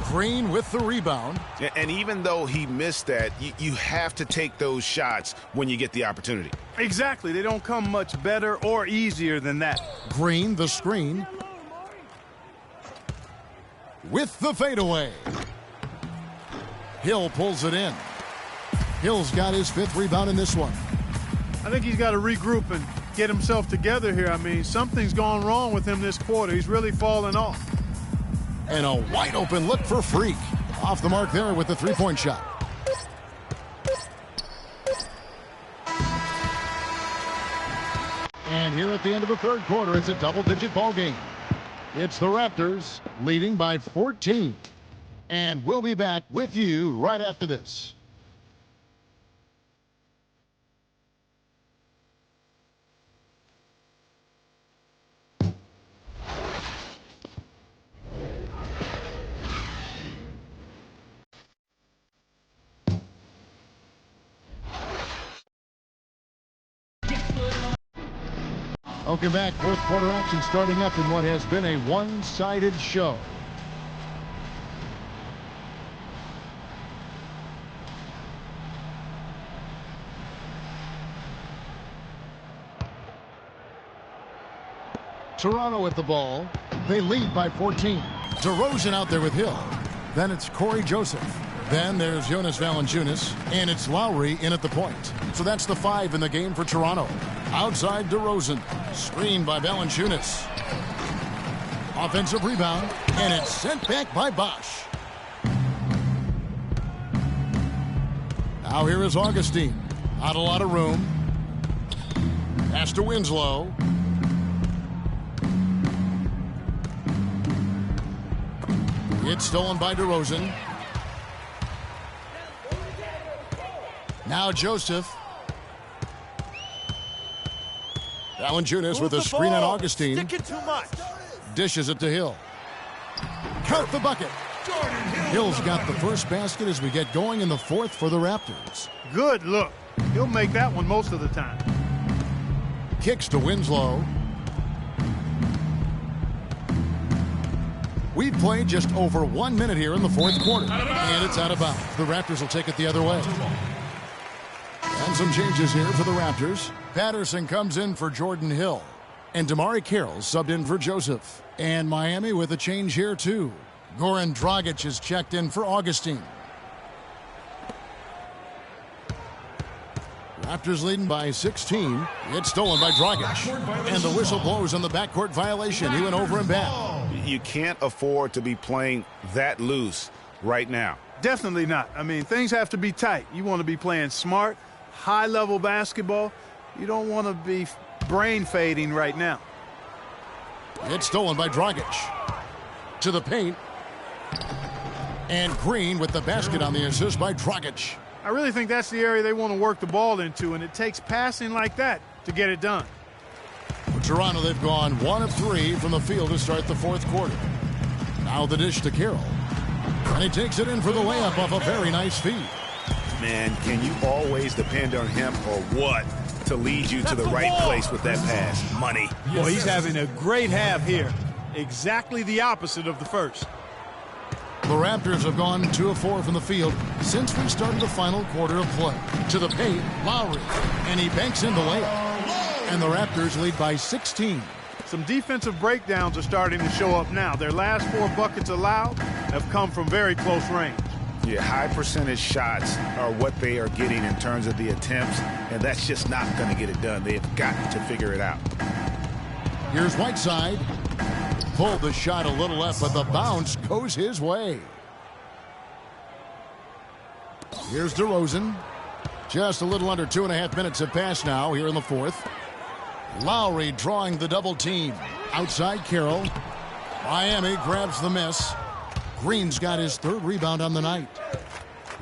Green with the rebound. And even though he missed that, you have to take those shots when you get the opportunity. Exactly. They don't come much better or easier than that. Green, the screen. With the fadeaway. Hill pulls it in. Hill's got his 5th rebound in this one. I think he's got to regroup and get himself together here. I mean, something's gone wrong with him this quarter. He's really fallen off. And a wide open look for Freak. Off the mark there with the three-point shot. And here at the end of the third quarter, it's a double-digit ball game. It's the Raptors leading by 14. And we'll be back with you right after this. Welcome back. Fourth quarter action starting up in what has been a one-sided show. Toronto with the ball. They lead by 14. DeRozan out there with Hill. Then it's Corey Joseph. Then there's Jonas Valanciunas, and it's Lowry in at the point. So that's the 5 in the game for Toronto. Outside DeRozan, screened by Valanciunas. Offensive rebound, and it's sent back by Bosch. Now here is Augustine. Not a lot of room. Pass to Winslow. It's stolen by DeRozan. Now Joseph. Valanciunas with a screen on Augustine. Sticking too much. Dishes it to Hill. Count the bucket. Hill's got the first basket as we get going in the 4th for the Raptors. Good look. He'll make that one most of the time. Kicks to Winslow. We've played just over 1 minute here in the 4th quarter. And it's out of bounds. The Raptors will take it the other way. And some changes here for the Raptors. Patterson comes in for Jordan Hill. And Damari Carroll subbed in for Joseph. And Miami with a change here too. Goran Dragic is checked in for Augustine. Raptors leading by 16. It's stolen by Dragic. And the whistle blows on the backcourt violation. He went over and back. You can't afford to be playing that loose right now. Definitely not. I mean, things have to be tight. You want to be playing smart, high-level basketball. You don't want to be brain fading right now. It's stolen by Dragic. To the paint. And Green with the basket on the assist by Dragic. I really think that's the area they want to work the ball into, and it takes passing like that to get it done. For Toronto, they've gone 1 of 3 from the field to start the 4th quarter. Now the dish to Carroll. And he takes it in for the layup off a very nice feed. Man, can you always depend on him or what to lead you to the right place with that pass? Money. Well, he's having a great half here. Exactly the opposite of the first. The Raptors have gone 2 of 4 from the field since we started the final quarter of play. To the paint, Lowry. And he banks in the layup. And the Raptors lead by 16. Some defensive breakdowns are starting to show up now. Their last 4 buckets allowed have come from very close range. Yeah, high percentage shots are what they are getting in terms of the attempts, and that's just not going to get it done. They've got to figure it out. Here's Whiteside. Pulled the shot a little left, but the bounce goes his way. Here's DeRozan. Just a little under 2.5 minutes have passed now here in the 4th. Lowry drawing the double team. Outside Carroll. Miami grabs the miss. Green's got his 3rd rebound on the night.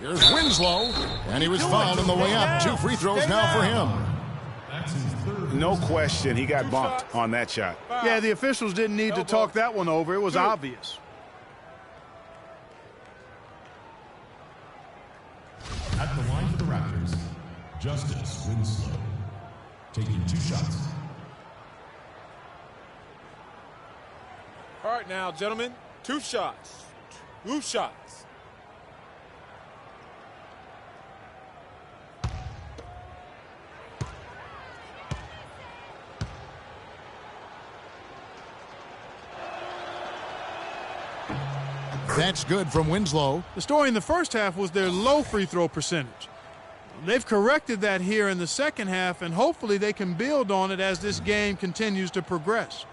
Here's Winslow. And he was fouled on the way up. 2 free throws now for him. No question he got bumped on that shot. Yeah, the officials didn't need to talk that one over. It was obvious. At the line for the Raptors, Justice Winslow, taking 2 shots. All right now, gentlemen, 2 shots. 2 shots. That's good from Winslow. The story in the first half was their low free throw percentage. They've corrected that here in the second half, and hopefully they can build on it as this game continues to progress.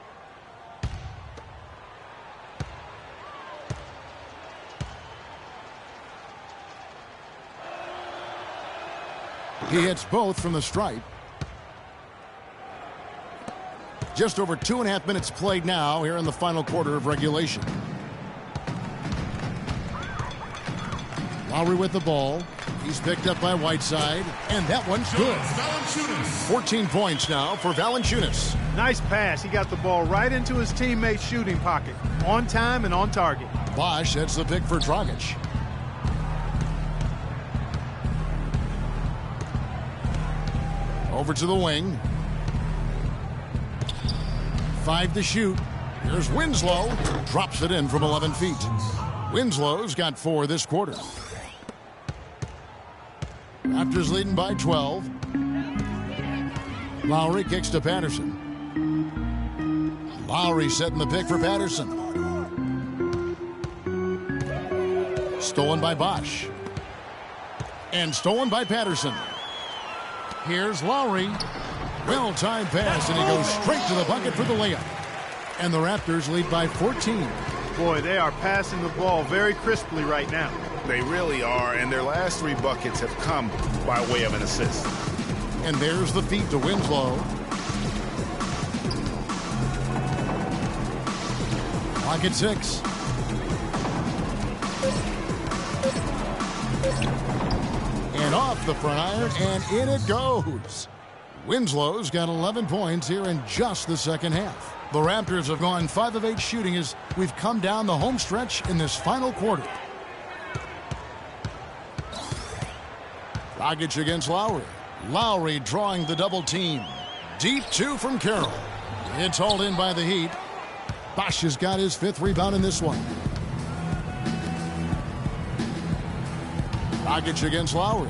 He hits both from the stripe. Just over 2.5 minutes played now here in the final quarter of regulation. Lowry with the ball. He's picked up by Whiteside, and that one's good. 14 points now for Valanciunas. Nice pass. He got the ball right into his teammate's shooting pocket. On time and on target. Bosch sets the pick for Dragic. Over to the wing. 5 to shoot. Here's Winslow. Drops it in from 11 feet. Winslow's got 4 this quarter. Raptors leading by 12. Lowry kicks to Patterson. Lowry setting the pick for Patterson. Stolen by Bosch. And stolen by Patterson. Here's Lowry. Well-timed pass, and he goes straight to the bucket for the layup. And the Raptors lead by 14. Boy, they are passing the ball very crisply right now. They really are, and their last 3 buckets have come by way of an assist. And there's the feed to Winslow. Clock at 6. And off the front iron, and in it goes. Winslow's got 11 points here in just the second half. The Raptors have gone 5 of 8 shooting as we've come down the home stretch in this final quarter. Dragic against Lowry. Lowry drawing the double team. Deep 2 from Carroll. It's hauled in by the Heat. Bosch has got his 5th rebound in this one. Dragic against Lowry.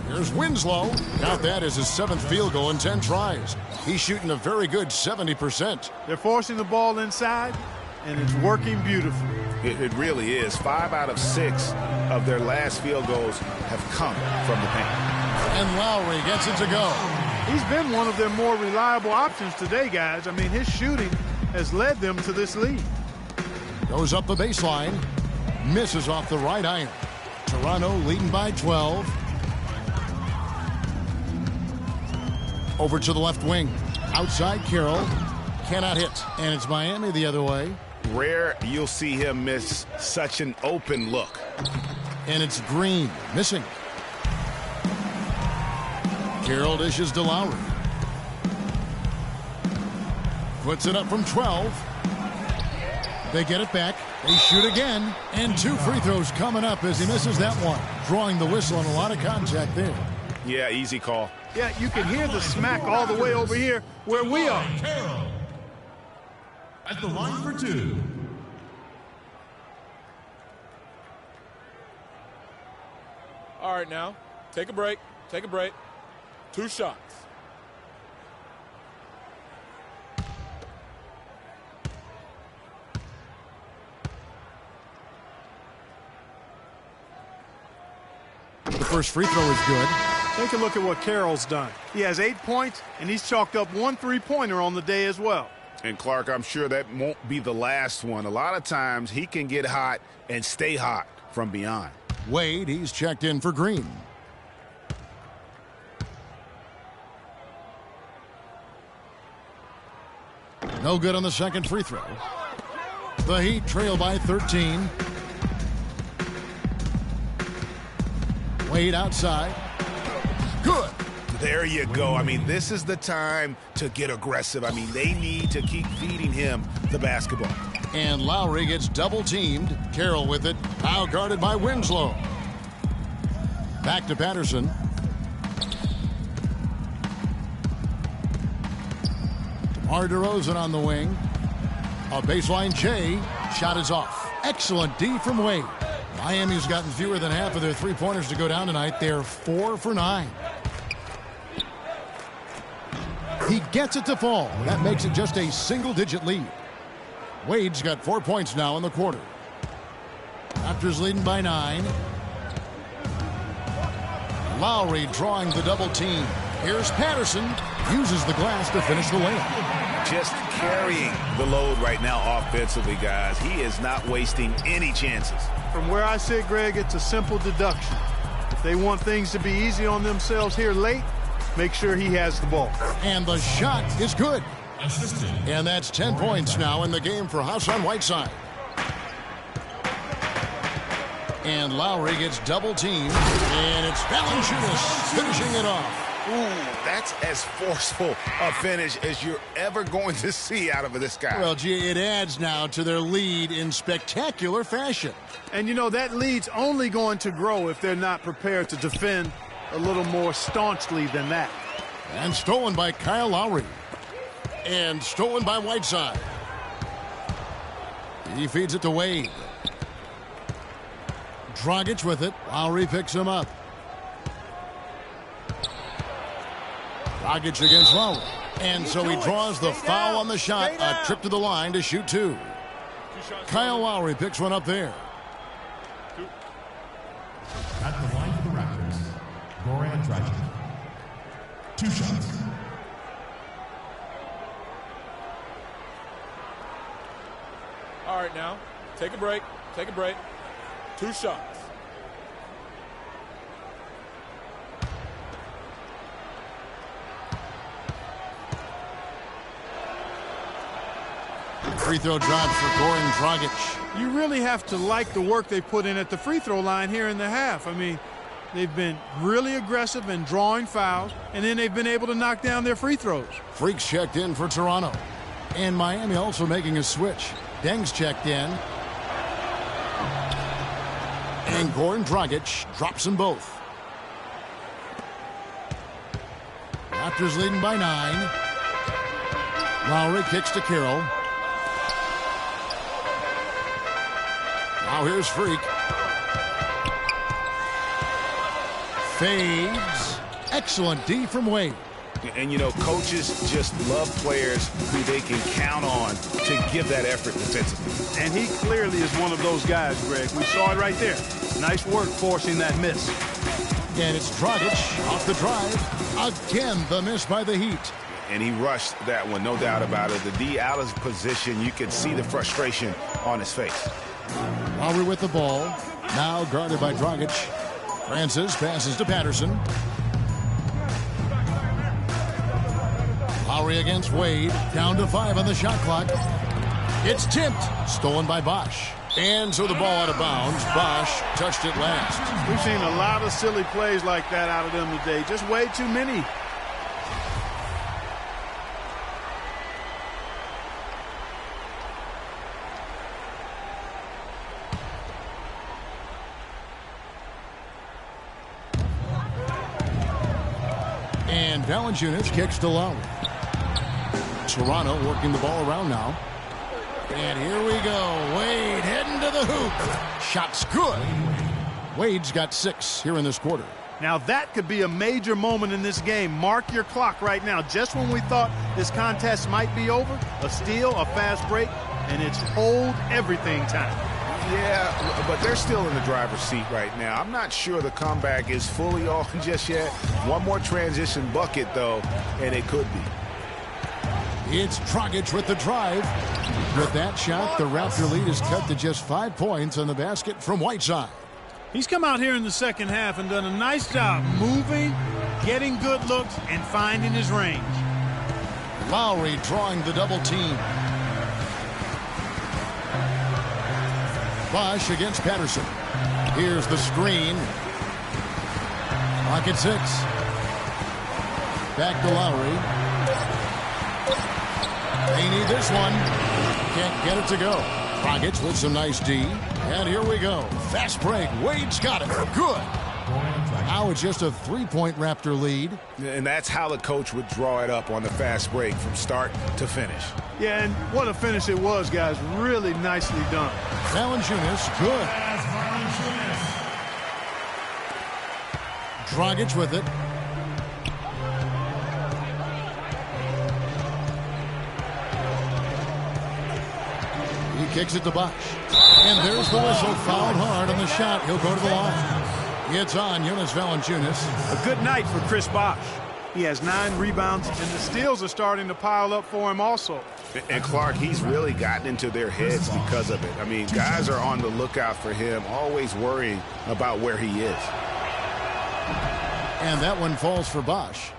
Here's Winslow. Got that as his 7th field goal in 10 tries. He's shooting a very good 70%. They're forcing the ball inside, and it's working beautifully. It really is. 5 out of 6 of their last field goals have come from the paint. And Lowry gets it to go. He's been one of their more reliable options today, guys. I mean, his shooting has led them to this lead. Goes up the baseline. Misses off the right iron. Toronto leading by 12. Over to the left wing. Outside Carroll. Cannot hit. And it's Miami the other way. Rare you'll see him miss such an open look. And it's Green. Missing. Carroll dishes to Lowry. Puts it up from 12. They get it back. They shoot again. And 2 free throws coming up as he misses that one. Drawing the whistle and a lot of contact there. Yeah, easy call. Yeah, you can hear the smack all the way over here where we are. Carroll at the line for 2. All right, now, take a break. Take a break. 2 shots. The first free throw is good. Take a look at what Carroll's done. He has 8 points, and he's chalked up 1 3-pointer on the day as well. And Clark, I'm sure that won't be the last one. A lot of times he can get hot and stay hot from beyond. Wade, he's checked in for Green. No good on the second free throw. The Heat trail by 13. Wade outside. Good. There you go. I mean, this is the time to get aggressive. I mean, they need to keep feeding him the basketball. And Lowry gets double teamed. Carroll with it. Now guarded by Winslow. Back to Patterson. DeMar DeRozan on the wing. A baseline J. Shot is off. Excellent D from Wade. Miami's gotten fewer than half of their three-pointers to go down tonight. They're 4 for 9. He gets it to fall. That makes it just a single-digit lead. Wade's got 4 points now in the quarter. Raptors leading by 9. Lowry drawing the double team. Here's Patterson. Uses the glass to finish the layup. Just carrying the load right now offensively, guys. He is not wasting any chances. From where I sit, Greg, it's a simple deduction. If they want things to be easy on themselves here late, make sure he has the ball. And the shot is good. Assistant. And that's 10 points now in the game for Hassan Whiteside. And Lowry gets double teamed. And it's Valanciunas finishing it off. Ooh, that's as forceful a finish as you're ever going to see out of this guy. Well, gee, it adds now to their lead in spectacular fashion. And, you know, that lead's only going to grow if they're not prepared to defend a little more staunchly than that. And stolen by Kyle Lowry. And stolen by Whiteside. He feeds it to Wade. Dragic with it. Lowry picks him up. Dragic against Lowry. And so he draws the foul on the shot. A trip to the line to shoot 2. Kyle Lowry picks one up there. At the line for the Raptors, Goran Dragic. 2 shots. All right, now, take a break. Take a break. 2 shots. Free throw drops for Goran Dragic. You really have to like the work they put in at the free throw line here in the half. I mean, they've been really aggressive in drawing fouls, and then they've been able to knock down their free throws. Freaks checked in for Toronto. And Miami also making a switch. Deng's checked in. And Goran Dragic drops them both. Raptors leading by 9. Lowry kicks to Carroll. Now here's Freak. Fades. Excellent D from Wade. And, you know, coaches just love players who they can count on to give that effort defensively. And he clearly is one of those guys, Greg. We saw it right there. Nice work forcing that miss. And it's Dragic off the drive. Again, the miss by the Heat. And he rushed that one, no doubt about it. The D out of position, you can see the frustration on his face. Lowry with the ball. Now guarded by Dragic. Francis passes to Patterson. Lowry against Wade. Down to 5 on the shot clock. It's tipped. Stolen by Bosch. And so the ball out of bounds. Bosch touched it last. We've seen a lot of silly plays like that out of them today. Just way too many. And Valanciunas kicks to Lowry. Toronto working the ball around now. And here we go. Wade heading to the hoop. Shot's good. Wade's got 6 here in this quarter. Now that could be a major moment in this game. Mark your clock right now. Just when we thought this contest might be over, a steal, a fast break, and it's hold everything time. Yeah, but they're still in the driver's seat right now. I'm not sure the comeback is fully on just yet. One more transition bucket, though, and it could be. It's Dragic with the drive. With that shot, the Raptor lead is cut to just 5 points on the basket from Whiteside. He's come out here in the second half and done a nice job moving, getting good looks, and finding his range. Lowry drawing the double team. Bosch against Patterson. Here's the screen. Pocket 6. Back to Lowry. They need this one. Can't get it to go. Dragic with some nice D. And here we go. Fast break. Wade's got it. Good. Now it's just a 3-point Raptor lead. And that's how the coach would draw it up on the fast break from start to finish. Yeah, and what a finish it was, guys. Really nicely done. Valanciunas, good. Dragic with it. He kicks it to Bosch. And there's the whistle. Fouled hard on the shot. He'll go to the line. It's on Jonas Valanciunas. A good night for Chris Bosch. He has 9 rebounds, and the steals are starting to pile up for him also. And Clark, he's really gotten into their heads because of it. I mean, guys are on the lookout for him, always worrying about where he is. And that one falls for Bosch.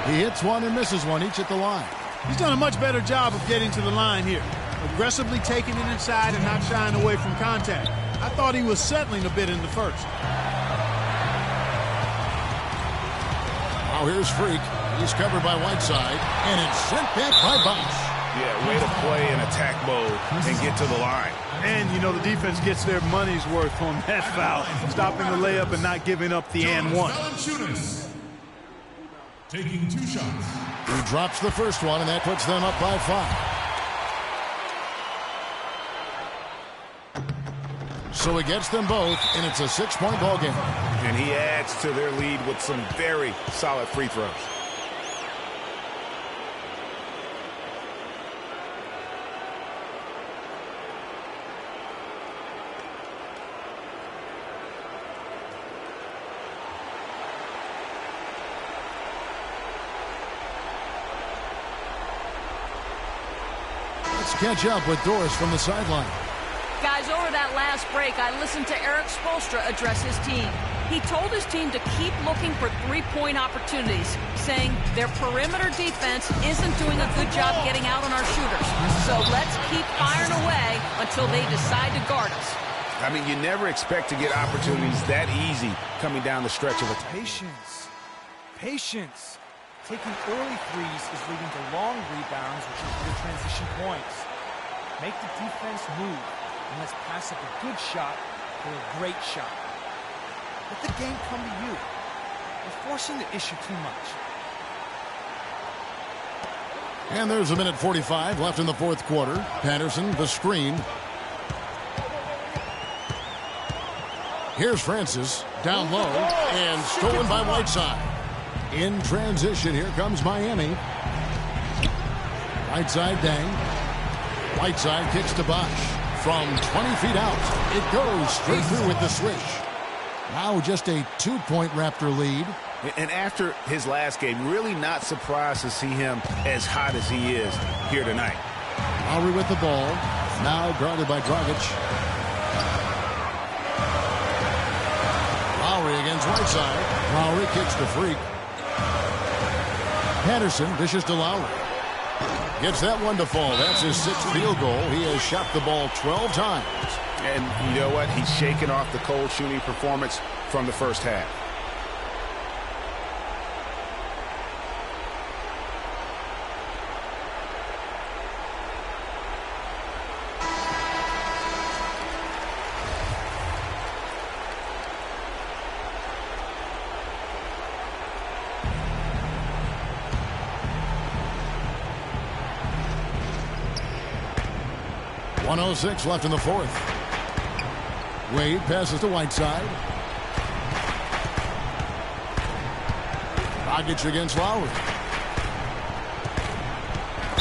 He hits one and misses one, each at the line. He's done a much better job of getting to the line here. Aggressively taking it inside and not shying away from contact. I thought he was settling a bit in the first. Now here's Freak. He's covered by Whiteside. And it's sent back by Bosch. Yeah, way to play in attack mode and get to the line. And, you know, the defense gets their money's worth on that foul. Stopping the layup and not giving up the and one. Taking 2 shots. He drops the first one, and that puts them up by 5. So he gets them both, and it's a 6-point ball game. And he adds to their lead with some very solid free throws. Let's catch up with Doris from the sideline. Guys, over that last break, I listened to Eric Spoelstra address his team. He told his team to keep looking for three-point opportunities, saying their perimeter defense isn't doing a good job getting out on our shooters. So let's keep firing away until they decide to guard us. I mean, you never expect to get opportunities that easy coming down the stretch of a Patience. Patience. Taking early threes is leading to long rebounds, which are good transition points. Make the defense move, and let's pass up a good shot for a great shot. Let the game come to you. You're forcing the issue too much. And there's a minute 45 left in the fourth quarter. Patterson, the screen. Here's Francis, down low, and stolen by Whiteside. In transition, here comes Miami. Right side, Dang. Whiteside kicks to Bosch. From 20 feet out, it goes straight through with the swish. Now just a 2-point Raptor lead. And after his last game, really not surprised to see him as hot as he is here tonight. Lowry with the ball. Now guarded by Dragic. Lowry against Whiteside. Lowry kicks to Freak. Patterson dishes to Lowry. Gets that one to fall. That's his 6th field goal. He has shot the ball 12 times. And you know what? He's shaking off the cold shooting performance from the first half. .106 left in the fourth. Wade passes to Whiteside. Dragic against Lowry.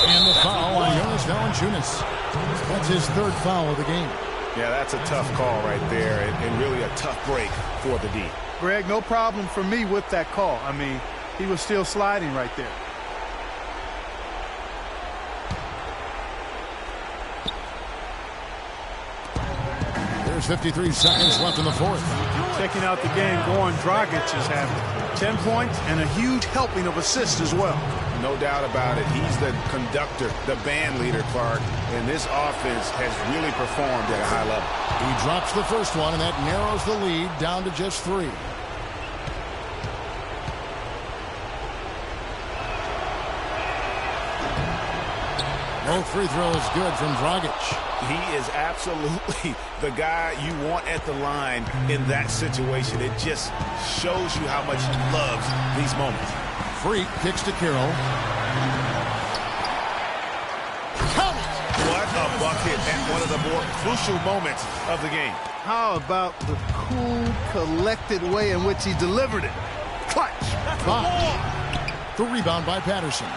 And the foul on Jonas Valanciunas. That's his 3rd foul of the game. Yeah, that's a tough call right there, and really a tough break for the D. Greg, no problem for me with that call. I mean, he was still sliding right there. There's 53 seconds left in the fourth. Checking out the game, Goran Dragic is having 10 points and a huge helping of assists as well. No doubt about it. He's the conductor, the band leader, Clark, and this offense has really performed at a high level. He drops the first one, and that narrows the lead down to just 3. Both free throws good from Dragic. He is absolutely the guy you want at the line in that situation. It just shows you how much he loves these moments. Freak kicks to Carroll. Count it! What a bucket at one of the more crucial moments of the game. How about the cool, collected way in which he delivered it? Clutch! The rebound by Patterson.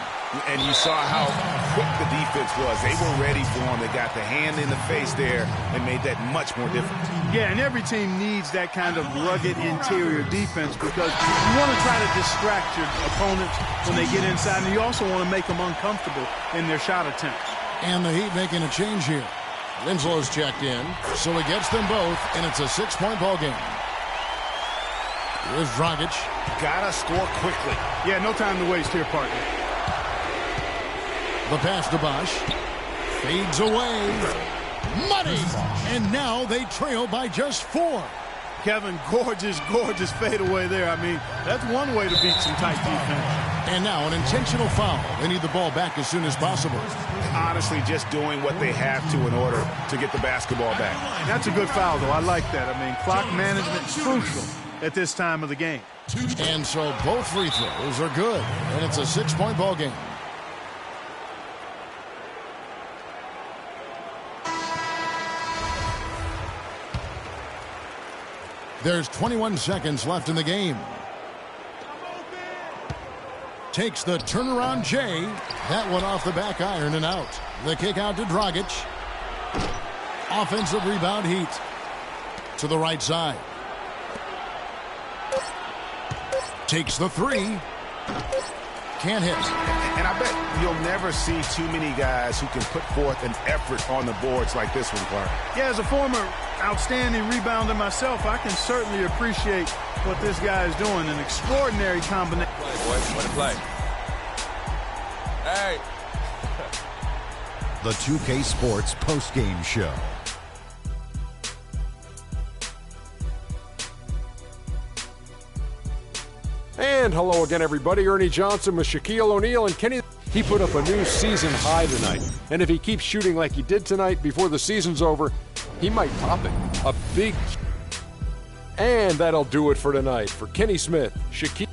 And you saw how quick the defense was. They were ready for him. They got the hand in the face there and made that much more difficult. Yeah, and every team needs that kind of rugged interior defense because you want to try to distract your opponents when they get inside, and you also want to make them uncomfortable in their shot attempts. And the Heat making a change here. Winslow's checked in, so he gets them both, and it's a 6-point ball game. Here's Dragic. Gotta score quickly. Yeah, no time to waste here, partner. The pass to Bosch. Fades away. Money! And now they trail by just 4. Kevin, gorgeous fadeaway there. I mean, that's one way to beat some tight defense. And now an intentional foul. They need the ball back as soon as possible. Honestly, just doing what they have to in order to get the basketball back. That's a good foul, though. I like that. I mean, clock management is crucial at this time of the game. And so both free throws are good. And it's a 6-point ball game. There's 21 seconds left in the game. Takes the turnaround J. That one off the back iron and out. The kick out to Dragic. Offensive rebound Heat. To the right side. Takes the three. Can't hit. And I bet you'll never see too many guys who can put forth an effort on the boards like this one, Clark. Yeah, as a former outstanding rebounder myself, I can certainly appreciate what this guy is doing. An extraordinary combination. Play, boy. Way to play. Hey. The 2K Sports postgame show. And hello again, everybody. Ernie Johnson with Shaquille O'Neal and Kenny. He put up a new season high tonight. And if he keeps shooting like he did tonight before the season's over, he might top it. A big. And that'll do it for tonight. For Kenny Smith, Shaquille.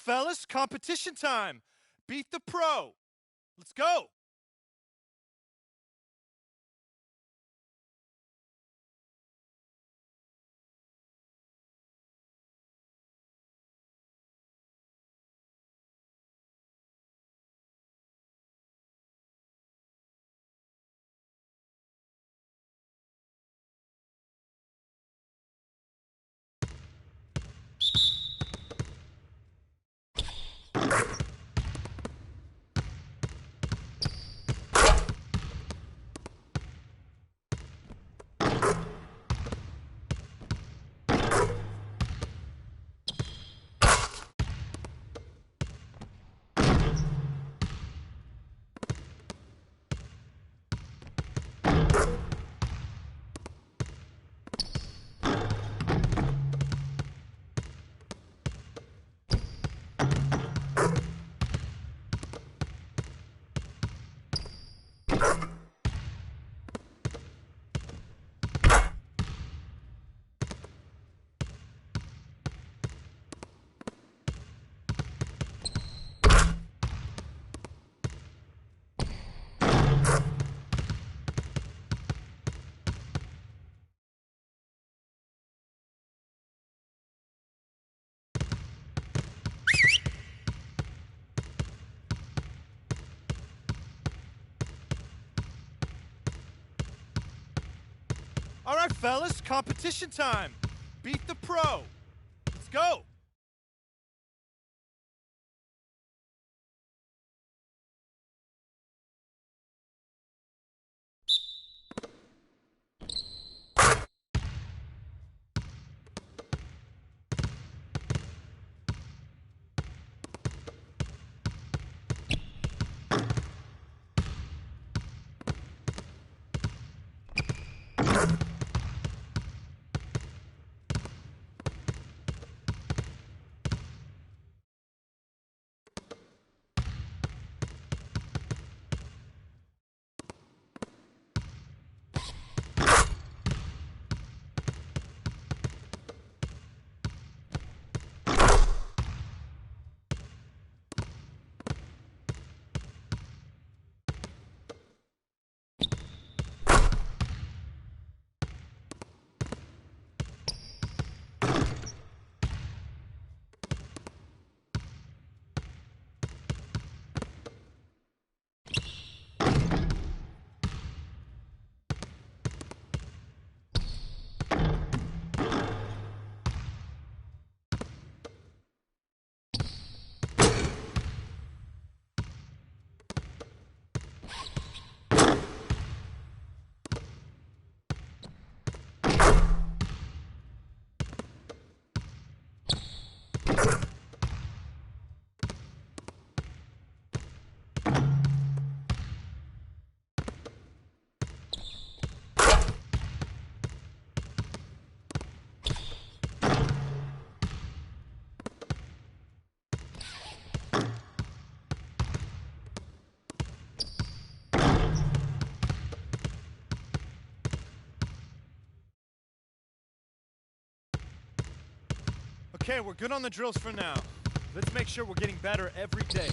fellas, competition time. Beat the pro. Let's go. All right, fellas, competition time. Beat the pro. Let's go. Okay, we're good on the drills for now. Let's make sure we're getting better every day.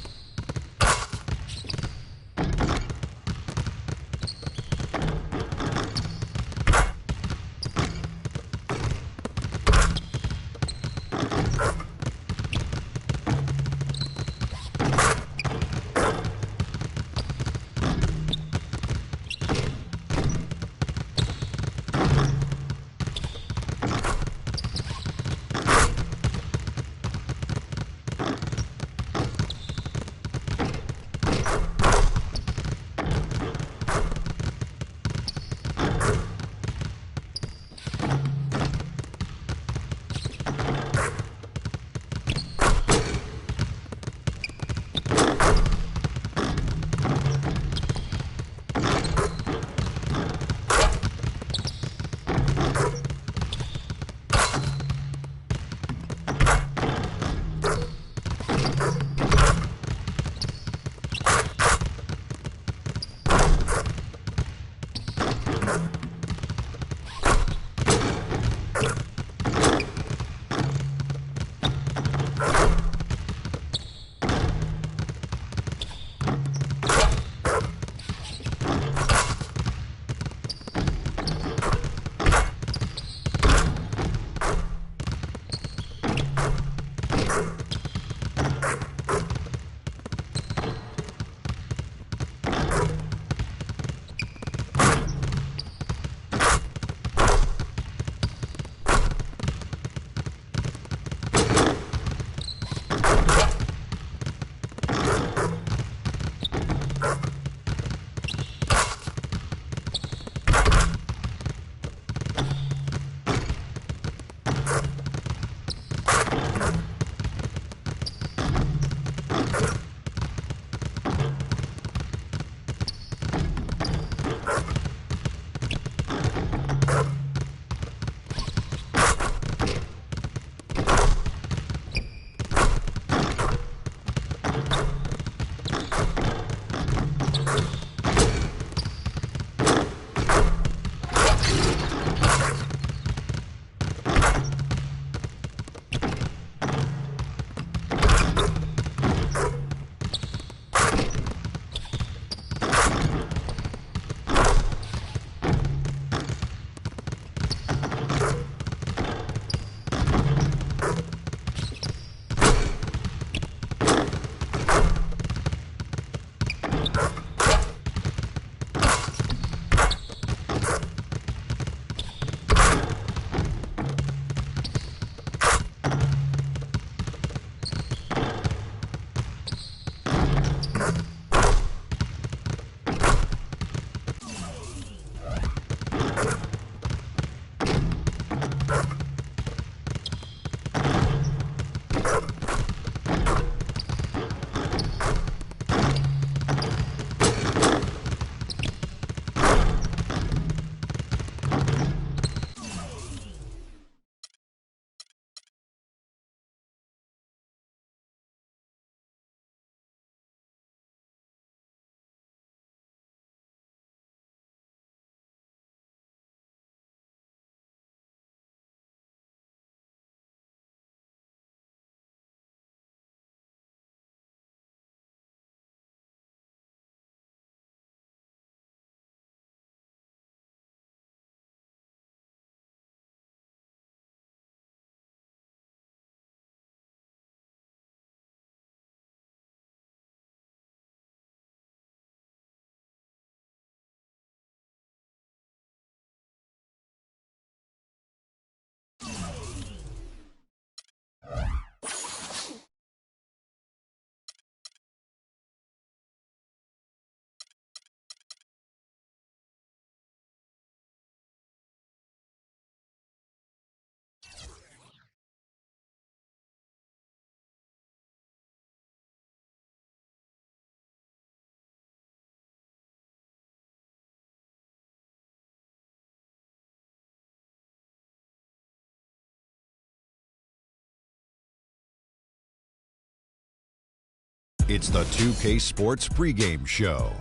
It's the 2K Sports pregame show.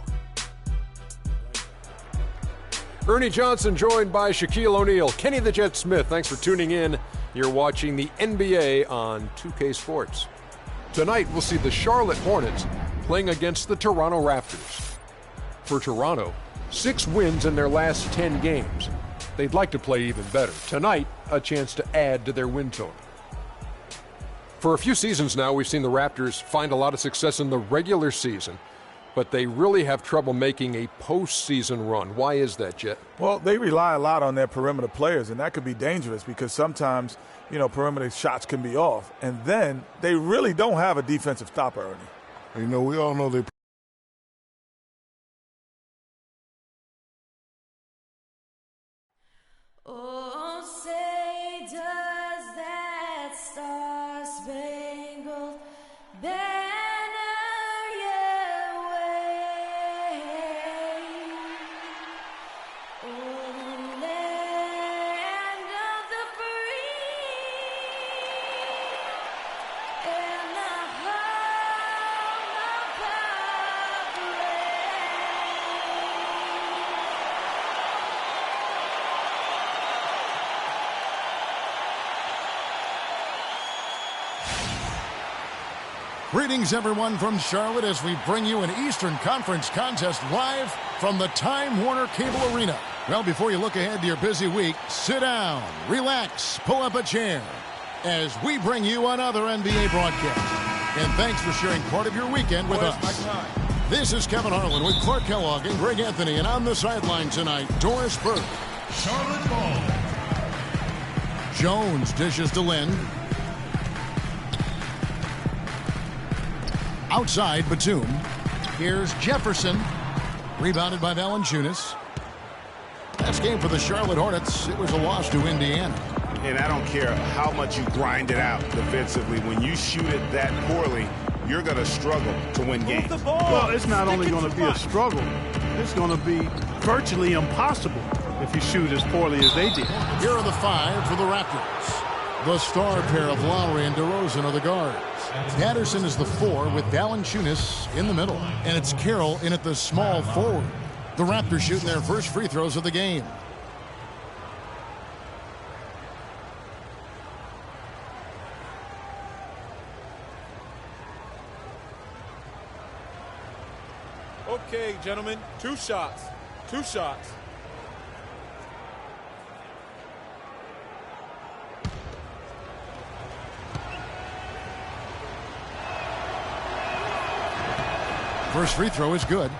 Ernie Johnson joined by Shaquille O'Neal. Kenny the Jet Smith, thanks for tuning in. You're watching the NBA on 2K Sports. Tonight, we'll see the Charlotte Hornets playing against the Toronto Raptors. For Toronto, 6 wins in their last 10 games. They'd like to play even better. Tonight, a chance to add to their win total. For a few seasons now, we've seen the Raptors find a lot of success in the regular season, but they really have trouble making a postseason run. Why is that, Jet? Well, they rely a lot on their perimeter players, and that could be dangerous because sometimes, perimeter shots can be off. And then they really don't have a defensive stopper, Ernie. We all know they Greetings, everyone, from Charlotte as we bring you an Eastern Conference contest live from the Time Warner Cable Arena. Well, before you look ahead to your busy week, sit down, relax, pull up a chair as we bring you another NBA broadcast. And thanks for sharing part of your weekend with us. This is Kevin Harlan with Clark Kellogg and Greg Anthony, and on the sideline tonight, Doris Burke. Charlotte ball. Jones dishes to Lind. Outside, Batum. Here's Jefferson. Rebounded by Valanciunas. Last game for the Charlotte Hornets, it was a loss to Indiana. And I don't care how much you grind it out defensively. When you shoot it that poorly, you're going to struggle to win games. Well, it's not only going to be a struggle. It's going to be virtually impossible if you shoot as poorly as they did. Here are the 5 for the Raptors. The star pair of Lowry and DeRozan are the guards. Patterson is the 4 with Valanciunas in the middle. And it's Carroll in at the small forward. The Raptors shooting their first free throws of the game. Okay, gentlemen, 2 shots. 2 shots. First free throw is good.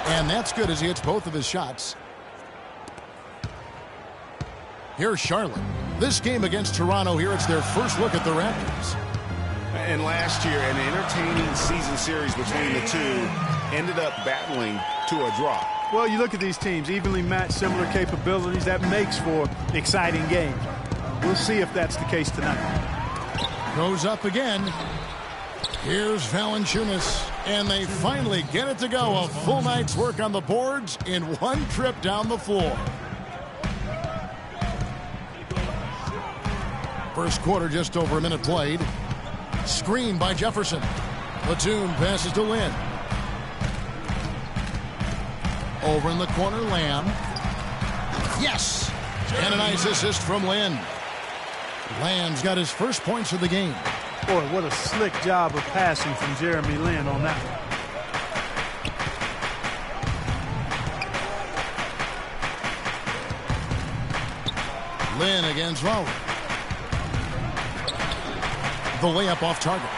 And that's good as he hits both of his shots. Here's Charlotte. This game against Toronto here, it's their first look at the Raptors. And last year, an entertaining season series between the two ended up battling to a draw. Well, you look at these teams, evenly matched, similar capabilities. That makes for exciting games. We'll see if that's the case tonight. Goes up again. Here's Valanciunas. And they finally get it to go. A full night's work on the boards in one trip down the floor. First quarter, just over a minute played. Screen by Jefferson. Batum passes to Lynn. Over in the corner, Lamb. Yes! And a nice assist from Lynn. Lamb's got his first points of the game. Boy, what a slick job of passing from Jeremy Lin on that one. Lin against Lowry. The layup off target.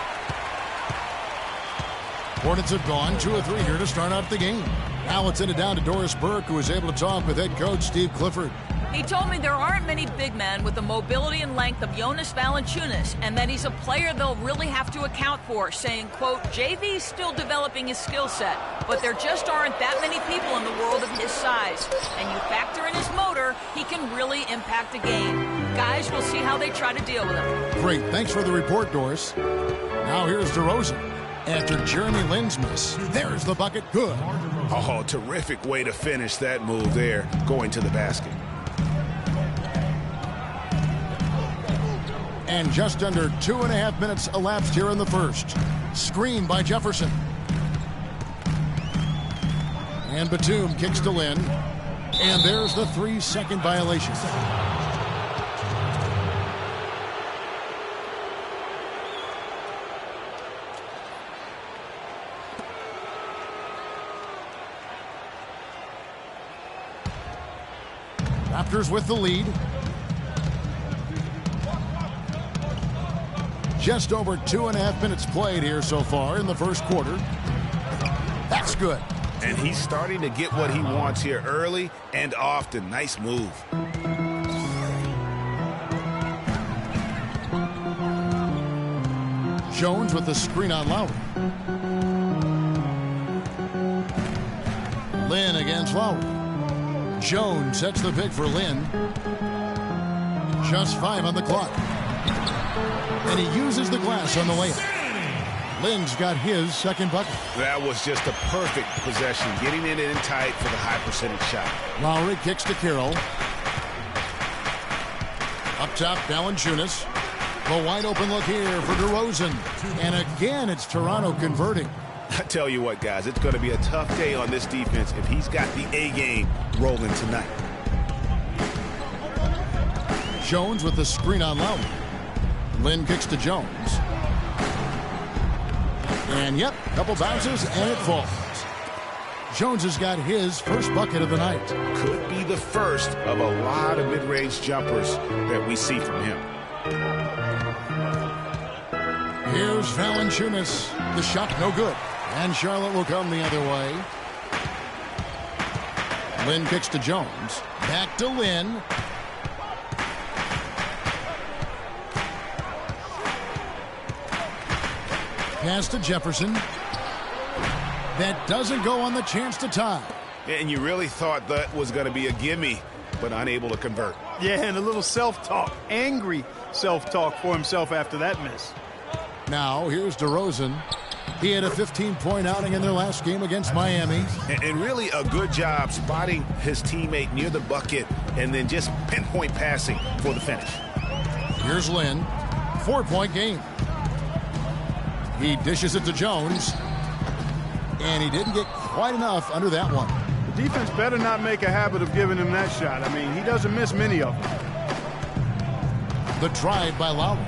Hornets have gone 2 of 3 here to start out the game. Now it's in it down to Doris Burke, who is able to talk with head coach Steve Clifford. He told me there aren't many big men with the mobility and length of Jonas Valanciunas, and that he's a player they'll really have to account for, saying, quote, JV's still developing his skill set, but there just aren't that many people in the world of his size. And you factor in his motor, he can really impact a game. Guys, we'll see how they try to deal with him. Great. Thanks for the report, Doris. Now here's DeRozan. After Jeremy Lin's miss, there's the bucket. Good. Oh, terrific way to finish that move there, going to the basket. And just under 2.5 minutes elapsed here in the first. Screen by Jefferson. And Batum kicks to Lin. And there's the 3-second violation. Raptors with the lead. Just over 2.5 minutes played here so far in the first quarter. That's good. And he's starting to get what he wants here early and often. Nice move. Jones with the screen on Lowry. Lin against Lowry. Jones sets the pick for Lin. Just 5 on the clock. And he uses the glass on the layup. Lin's got his second bucket. That was just a perfect possession, getting it in tight for the high percentage shot. Lowry kicks to Carroll. Up top, Valanciunas. The wide open look here for DeRozan. And again, it's Toronto converting. I tell you what, guys, it's going to be a tough day on this defense if he's got the A game rolling tonight. Jones with the screen on Lowry. Lin kicks to Jones. And yep, couple bounces and it falls. Jones has got his first bucket of the night. Could be the first of a lot of mid-range jumpers that we see from him. Here's Valanciunas. The shot no good. And Charlotte will come the other way. Lin kicks to Jones. Back to Lin. Pass to Jefferson. That doesn't go on the chance to tie. And you really thought that was going to be a gimme, but unable to convert. Yeah, and a little self-talk. Angry self-talk for himself after that miss. Now, here's DeRozan. He had a 15-point outing in their last game against Miami. And really a good job spotting his teammate near the bucket and then just pinpoint passing for the finish. Here's Lin. 4-point game. He dishes it to Jones. And he didn't get quite enough under that one. The defense better not make a habit of giving him that shot. I mean, he doesn't miss many of them. The drive by Lowry.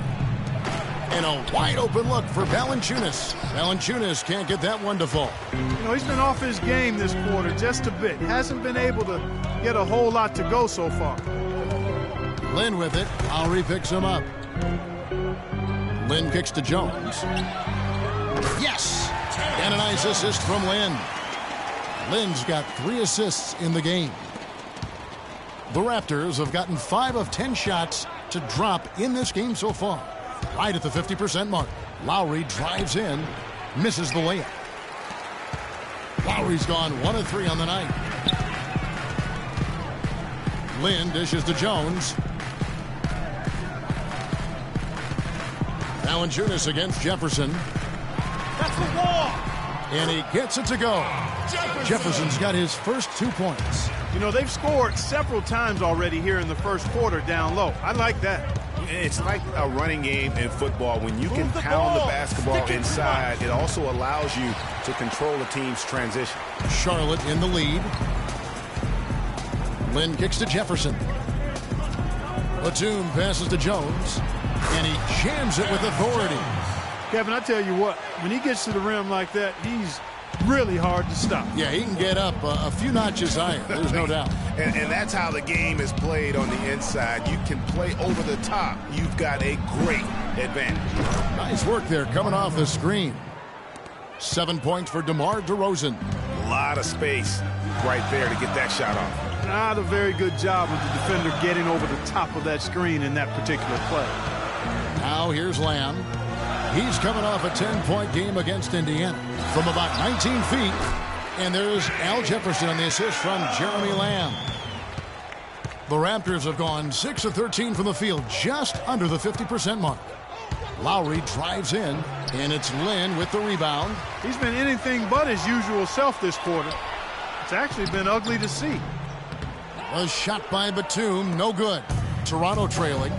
And a wide open look for Valanciunas. Valanciunas can't get that one to fall. You know, he's been off his game this quarter just a bit. Hasn't been able to get a whole lot to go so far. Lynn with it. Lowry picks him up. Lynn kicks to Jones. Yes! And a nice assist from Lynn. Lynn's got 3 assists in the game. The Raptors have gotten 5 of 10 shots to drop in this game so far. Right at the 50% mark. Lowry drives in, misses the layup. Lowry's gone 1 of 3 on the night. Lynn dishes to Jones. Valanciunas against Jefferson. That's the wall. And he gets it to go. Jefferson's got his first 2 points. You know, they've scored several times already here in the first quarter down low. I like that. It's like a running game in football. When you can pound the basketball inside, it also allows you to control the team's transition. Charlotte in the lead. Lynn kicks to Jefferson. Batum passes to Jones. And he jams it with authority. Kevin, I tell you what, when he gets to the rim like that, he's really hard to stop. Yeah, he can get up a few notches higher. There's no doubt. And that's how the game is played on the inside. You can play over the top. You've got a great advantage. Nice work there coming off the screen. 7 points for DeMar DeRozan. A lot of space right there to get that shot off. Not a very good job of the defender getting over the top of that screen in that particular play. Now here's Lamb. He's coming off a 10-point game against Indiana from about 19 feet. And there's Al Jefferson on the assist from Jeremy Lamb. The Raptors have gone 6 of 13 from the field, just under the 50% mark. Lowry drives in, and it's Lynn with the rebound. He's been anything but his usual self this quarter. It's actually been ugly to see. A shot by Batum, no good. Toronto trailing.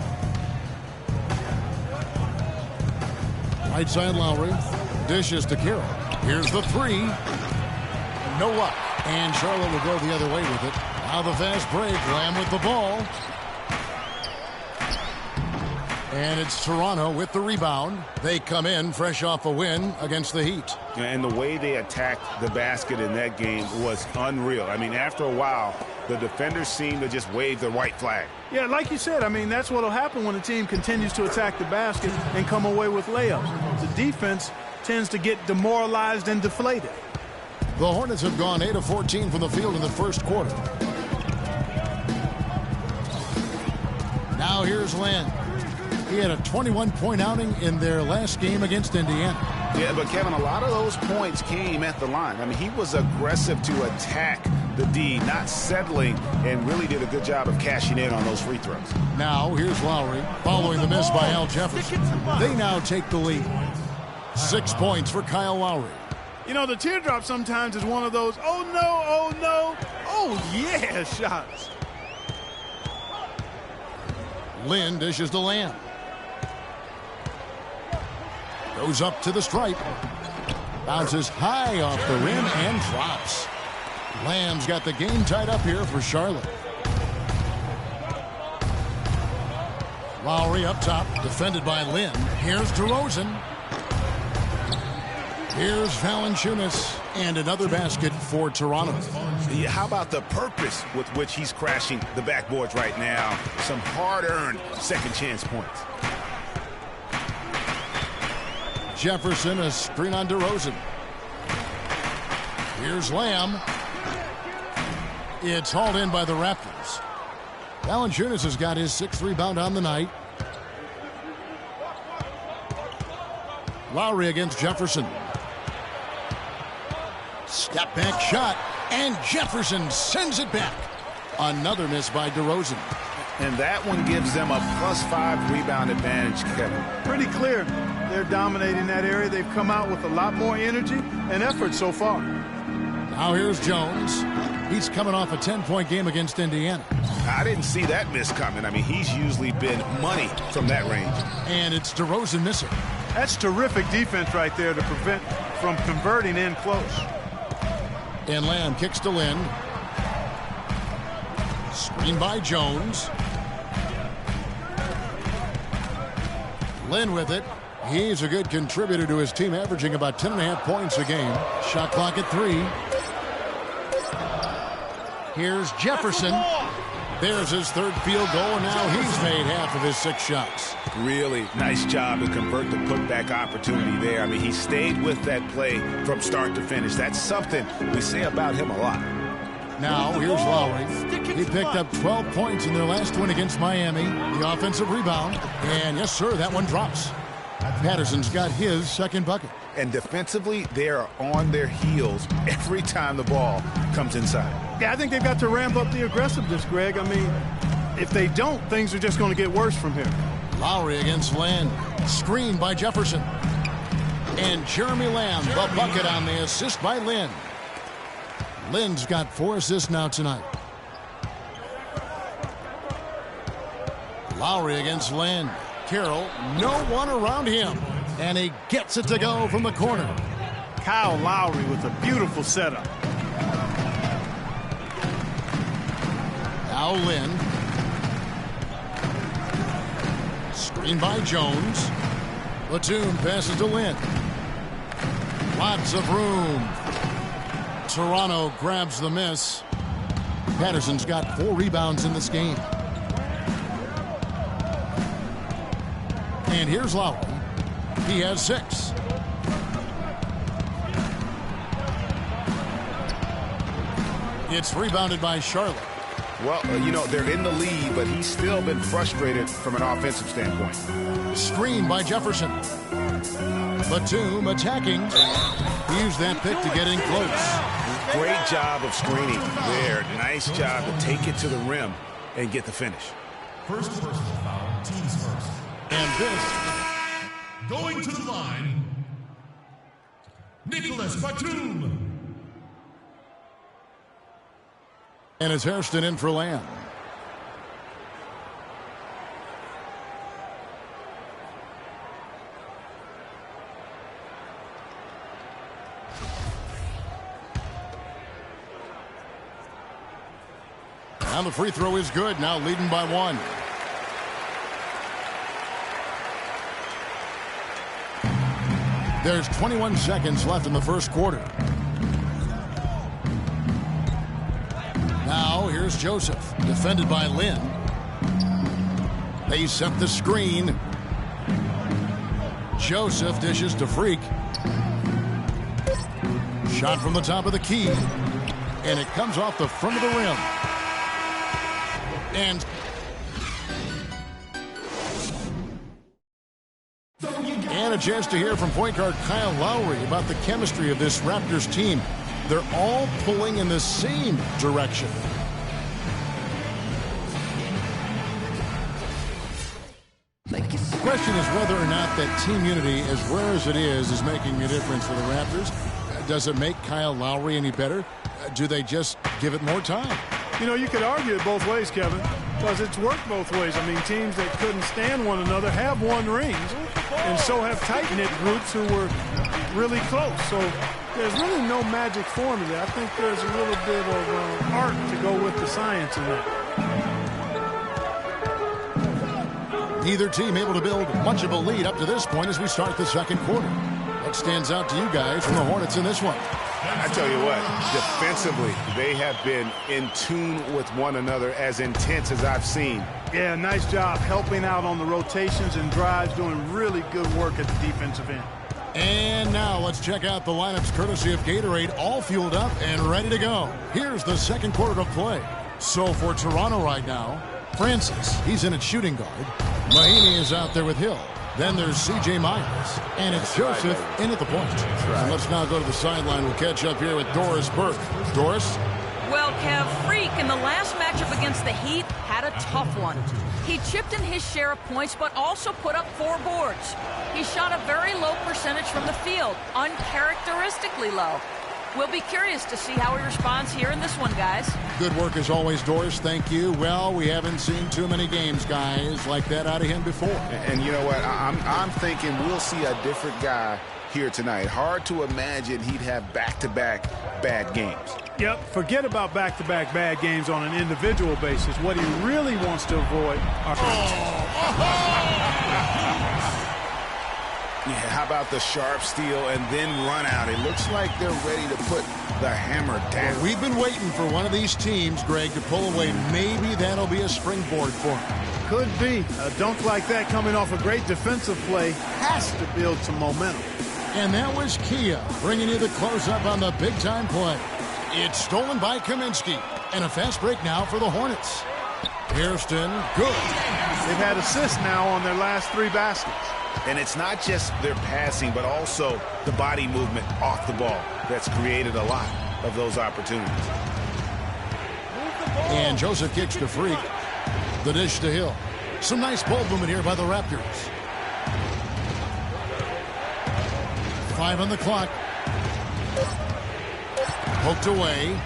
Right side Lowry. Dishes to Carroll. Here's the 3. No luck. And Charlotte will go the other way with it. Now the fast break. Lamb with the ball. And it's Toronto with the rebound. They come in fresh off a win against the Heat. And the way they attacked the basket in that game was unreal. I mean, after a while, the defenders seemed to just wave the white flag. Yeah, like you said, I mean, that's what will happen when a team continues to attack the basket and come away with layups. The defense tends to get demoralized and deflated. The Hornets have gone 8 of 14 from the field in the first quarter. Now here's Lynn. He had a 21-point outing in their last game against Indiana. Yeah, but Kevin, a lot of those points came at the line. I mean, he was aggressive to attack the D, not settling, and really did a good job of cashing in on those free throws. Now, here's Lowry, following the miss by Al Jefferson. They now take the lead. 6 points for Kyle Lowry. You know, the teardrop sometimes is one of those, oh no, oh no, oh yeah shots. Lynn dishes to Lamb. Goes up to the stripe. Bounces high off the rim and drops. Lamb's got the game tied up here for Charlotte. Lowry up top, defended by Lynn. Here's DeRozan. Here's Valanciunas. And another basket for Toronto. Yeah, how about the purpose with which he's crashing the backboards right now? Some hard-earned second chance points. Jefferson, a screen on DeRozan. Here's Lamb. It's hauled in by the Raptors. Valanciunas has got his 6th rebound on the night. Lowry against Jefferson. Step back shot, and Jefferson sends it back. Another miss by DeRozan. And that one gives them a +5 rebound advantage, Kevin. Pretty clear. They're dominating that area. They've come out with a lot more energy and effort so far. Now here's Jones. He's coming off a 10-point game against Indiana. I didn't see that miss coming. I mean, he's usually been money from that range. And it's DeRozan missing. That's terrific defense right there to prevent from converting in close. And Lamb kicks to Lynn. Screen by Jones. Lynn with it. He's a good contributor to his team, averaging about 10.5 points a game. Shot clock at 3. Here's Jefferson. There's his third field goal, and now he's made half of his 6 shots. Really nice job to convert the putback opportunity there. I mean, he stayed with that play from start to finish. That's something we say about him a lot. Now, here's Lowry. He picked up 12 points in their last win against Miami. The offensive rebound. And yes, sir, that one drops. Patterson's got his second bucket. And defensively, they are on their heels every time the ball comes inside. Yeah, I think they've got to ramp up the aggressiveness, Greg. I mean, if they don't, things are just going to get worse from here. Lowry against Lynn. Screened by Jefferson. And Jeremy Lamb, the bucket on the assist by Lynn. Lynn's got 4 assists now tonight. Lowry against Lynn. Carroll, no one around him. And he gets it to go from the corner. Kyle Lowry with a beautiful setup. Now Lynn. Screen by Jones. Batum passes to Lynn. Lots of room. Toronto grabs the miss. Patterson's got 4 rebounds in this game. And here's Lowry. He has 6. It's rebounded by Charlotte. Well, you know, they're in the lead, but he's still been frustrated from an offensive standpoint. Screen by Jefferson. Batum attacking. Use that pick to get in close. Great job of screening there. Nice job to take it to the rim and get the finish. First personal foul, teams first. And this, going to the line, Nicholas Batum. and it's Hairston in for Lamb. And the free throw is good, now leading by 1. There's 21 seconds left in the first quarter. Now here's Joseph, defended by Lynn. They set the screen. Joseph dishes to Freak. Shot from the top of the key. And it comes off the front of the rim. And a chance to hear from point guard Kyle Lowry about the chemistry of this Raptors team. They're all pulling in the same direction. The question is whether or not that team unity, as rare as it is making a difference for the Raptors. Does it make Kyle Lowry any better? Do they just give it more time? You know, you could argue it both ways, Kevin, because it's worked both ways. I mean, teams that couldn't stand one another have won rings, and so have tight-knit groups who were really close. So there's really no magic formula. I think there's a little bit of art to go with the science in that. Neither team able to build much of a lead up to this point as we start the second quarter. What stands out to you guys from the Hornets in this one? I tell you what, defensively, they have been in tune with one another, as intense as I've seen. Yeah, nice job helping out on the rotations and drives, doing really good work at the defensive end. And now let's check out the lineups courtesy of Gatorade, all fueled up and ready to go. Here's the second quarter of play. So for Toronto right now, Francis, he's in at shooting guard. Mahinmi is out there with Hill. Then there's C.J. Myers, and it's Joseph in at the point. And let's now go to the sideline. We'll catch up here with Doris Burke. Doris? Well, Kev, Freak in the last matchup against the Heat had a tough one. He chipped in his share of points, but also put up 4 boards. He shot a very low percentage from the field, uncharacteristically low. We'll be curious to see how he responds here in this one, guys. Good work as always, Doris. Thank you. Well, we haven't seen too many games, guys, like that out of him before. And you know what? I'm thinking we'll see a different guy here tonight. Hard to imagine he'd have back-to-back bad games. Yep, forget about back-to-back bad games on an individual basis. What he really wants to avoid are... Yeah, how about the sharp steal and then run out? It looks like they're ready to put the hammer down. Well, we've been waiting for one of these teams, Greg, to pull away. Maybe that'll be a springboard for them. Could be. A dunk like that coming off a great defensive play has to build some momentum. And that was Kia bringing you the close-up on the big-time play. It's stolen by Kaminsky. And a fast break now for the Hornets. Hairston, good. They've had assists now on their last 3 baskets. And it's not just their passing, but also the body movement off the ball that's created a lot of those opportunities. And Joseph kicks to Freak. The dish to Hill. Some nice ball movement here by the Raptors. 5 on the clock. Poked away.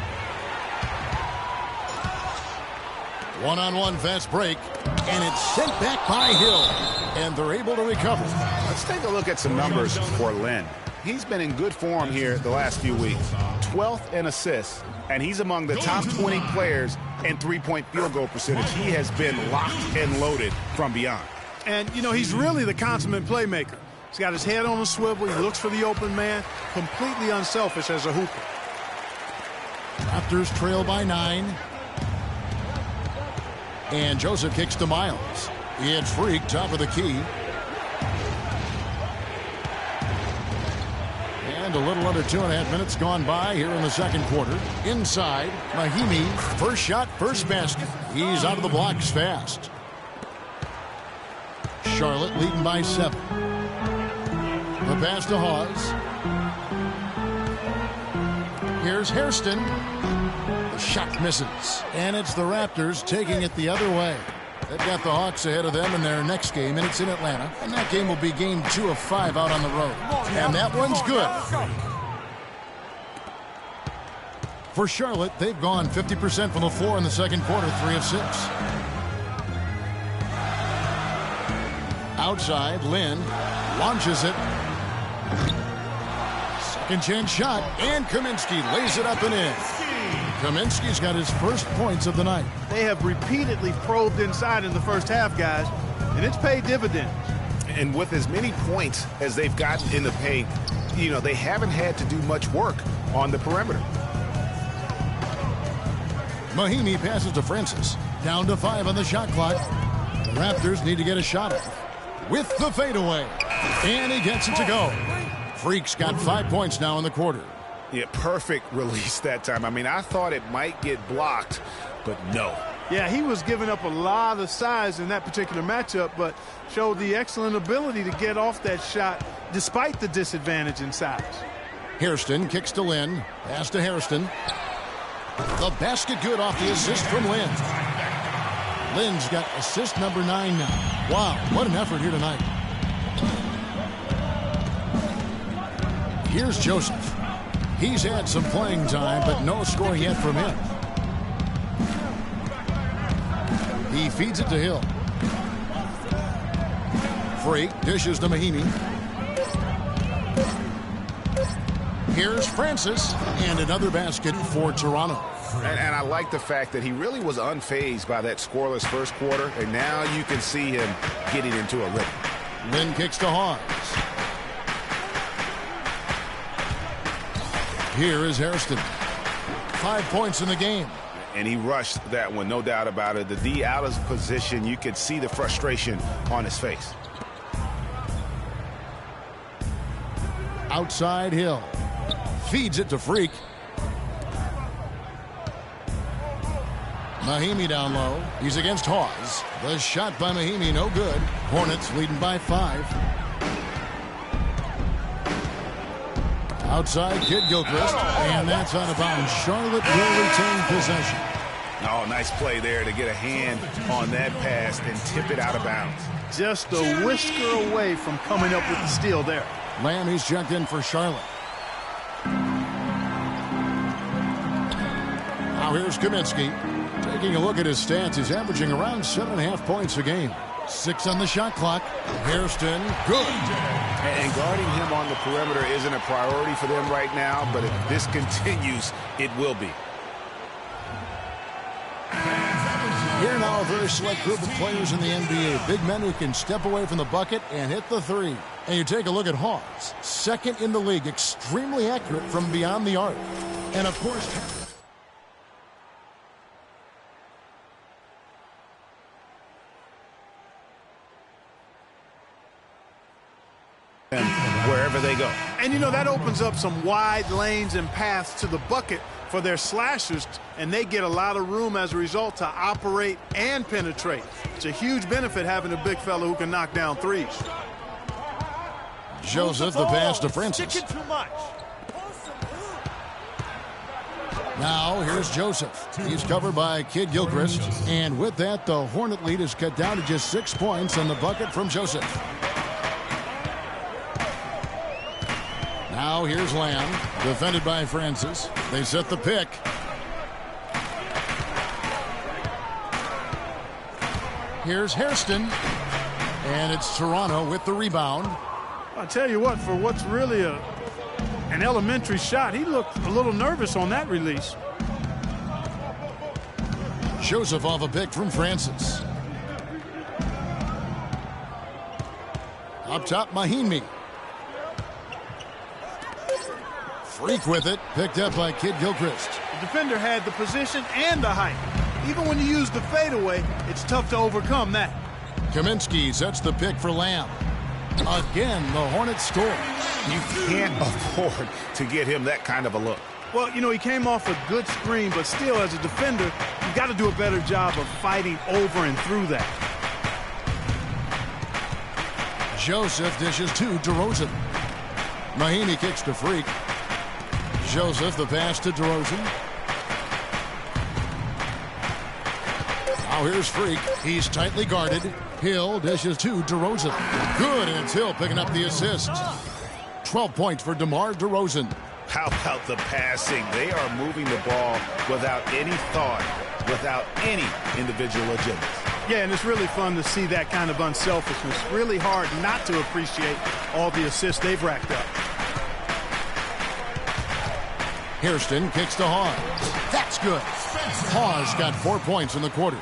One-on-one fast break. And it's sent back by Hill. And they're able to recover. Let's take a look at some numbers for Len. He's been in good form here the last few weeks. 12th in assists. And he's among the top 20 players in three-point field goal percentage. He has been locked and loaded from beyond. And, you know, he's really the consummate playmaker. He's got his head on a swivel. He looks for the open man. Completely unselfish as a hooper. Raptors trail by 9. And Joseph kicks to Miles. It's Freak, top of the key. And a little under 2.5 minutes gone by here in the second quarter. Inside, Mahimi, first shot, first basket. He's out of the blocks fast. Charlotte leading by 7. The pass to Hawes. Here's Hairston. The shot misses. And it's the Raptors taking it the other way. They've got the Hawks ahead of them in their next game, and it's in Atlanta. And that game will be game 2 of 5 out on the road. And that one's good. For Charlotte, they've gone 50% from the floor in the second quarter, 3 of 6. Outside, Lynn launches it. Second chance shot, and Kaminsky lays it up and in. Kaminsky's got his first points of the night. They have repeatedly probed inside in the first half, guys, and it's paid dividends. And with as many points as they've gotten in the paint, you know, they haven't had to do much work on the perimeter. Mahimi passes to Francis. Down to 5 on the shot clock. The Raptors need to get a shot off. With the fadeaway. And he gets it to go. Freak's got 5 points now in the quarter. Yeah, perfect release that time. I mean, I thought it might get blocked, but no. Yeah, he was giving up a lot of size in that particular matchup, but showed the excellent ability to get off that shot despite the disadvantage in size. Hairston kicks to Lynn. Pass to Hairston. The basket good off the assist from Lynn. Lynn's got assist number 9 now. Wow, what an effort here tonight. Here's Joseph. He's had some playing time, but no scoring yet from him. He feeds it to Hill. Freak dishes to Mahimi. Here's Francis, and another basket for Toronto. And I like the fact that he really was unfazed by that scoreless first quarter, and now you can see him getting into a rhythm. Lynn kicks to Hawes. Here is Hairston. 5 points in the game. And he rushed that one, no doubt about it. The D out of position, you could see the frustration on his face. Outside Hill. Feeds it to Freak. Mahimi down low. He's against Hawes. The shot by Mahimi, no good. Hornets leading by 5. Outside, Kid Gilchrist, and that's out of bounds. Charlotte will retain possession. Oh, nice play there to get a hand on that pass and tip it out of bounds. Just a whisker away from coming up with the steal there. Lamb, he's checked in for Charlotte. Now here's Kaminsky. Taking a look at his stats, he's averaging around 7.5 points a game. 6 on the shot clock. Hairston, good. And guarding him on the perimeter isn't a priority for them right now, but if this continues, it will be. Here now, a very select group of players in the NBA. Big men who can step away from the bucket and hit the three. And you take a look at Hawes, second in the league, extremely accurate from beyond the arc. And of course, wherever they go. And you know, that opens up some wide lanes and paths to the bucket for their slashers, and they get a lot of room as a result to operate and penetrate. It's a huge benefit having a big fellow who can knock down threes. Joseph, the pass to Francis. Too much. Now here's Joseph. He's covered by Kid Gilchrist. And with that, the Hornet lead is cut down to just 6 points on the bucket from Joseph. Now here's Lamb, defended by Francis. They set the pick. Here's Hairston. And it's Toronto with the rebound. I'll tell you what, for what's really an elementary shot, he looked a little nervous on that release. Joseph off a pick from Francis. Up top, Mahinmi. Freak with it, picked up by Kid Gilchrist. The defender had the position and the height. Even when you use the fadeaway, it's tough to overcome that. Kaminsky sets the pick for Lamb. Again, the Hornets score. You can't afford to get him that kind of a look. Well, you know, he came off a good screen, but still, as a defender, you've got to do a better job of fighting over and through that. Joseph dishes to DeRozan. Mahinmi kicks to Freak. Joseph, the pass to DeRozan. Now here's Freak. He's tightly guarded. Hill dishes to DeRozan. Good, and it's Hill picking up the assist. 12 points for DeMar DeRozan. How about the passing? They are moving the ball without any thought, without any individual agenda. Yeah, and it's really fun to see that kind of unselfishness. Really hard not to appreciate all the assists they've racked up. Hairston kicks to Hawes. That's good. Hawes got 4 points in the quarter.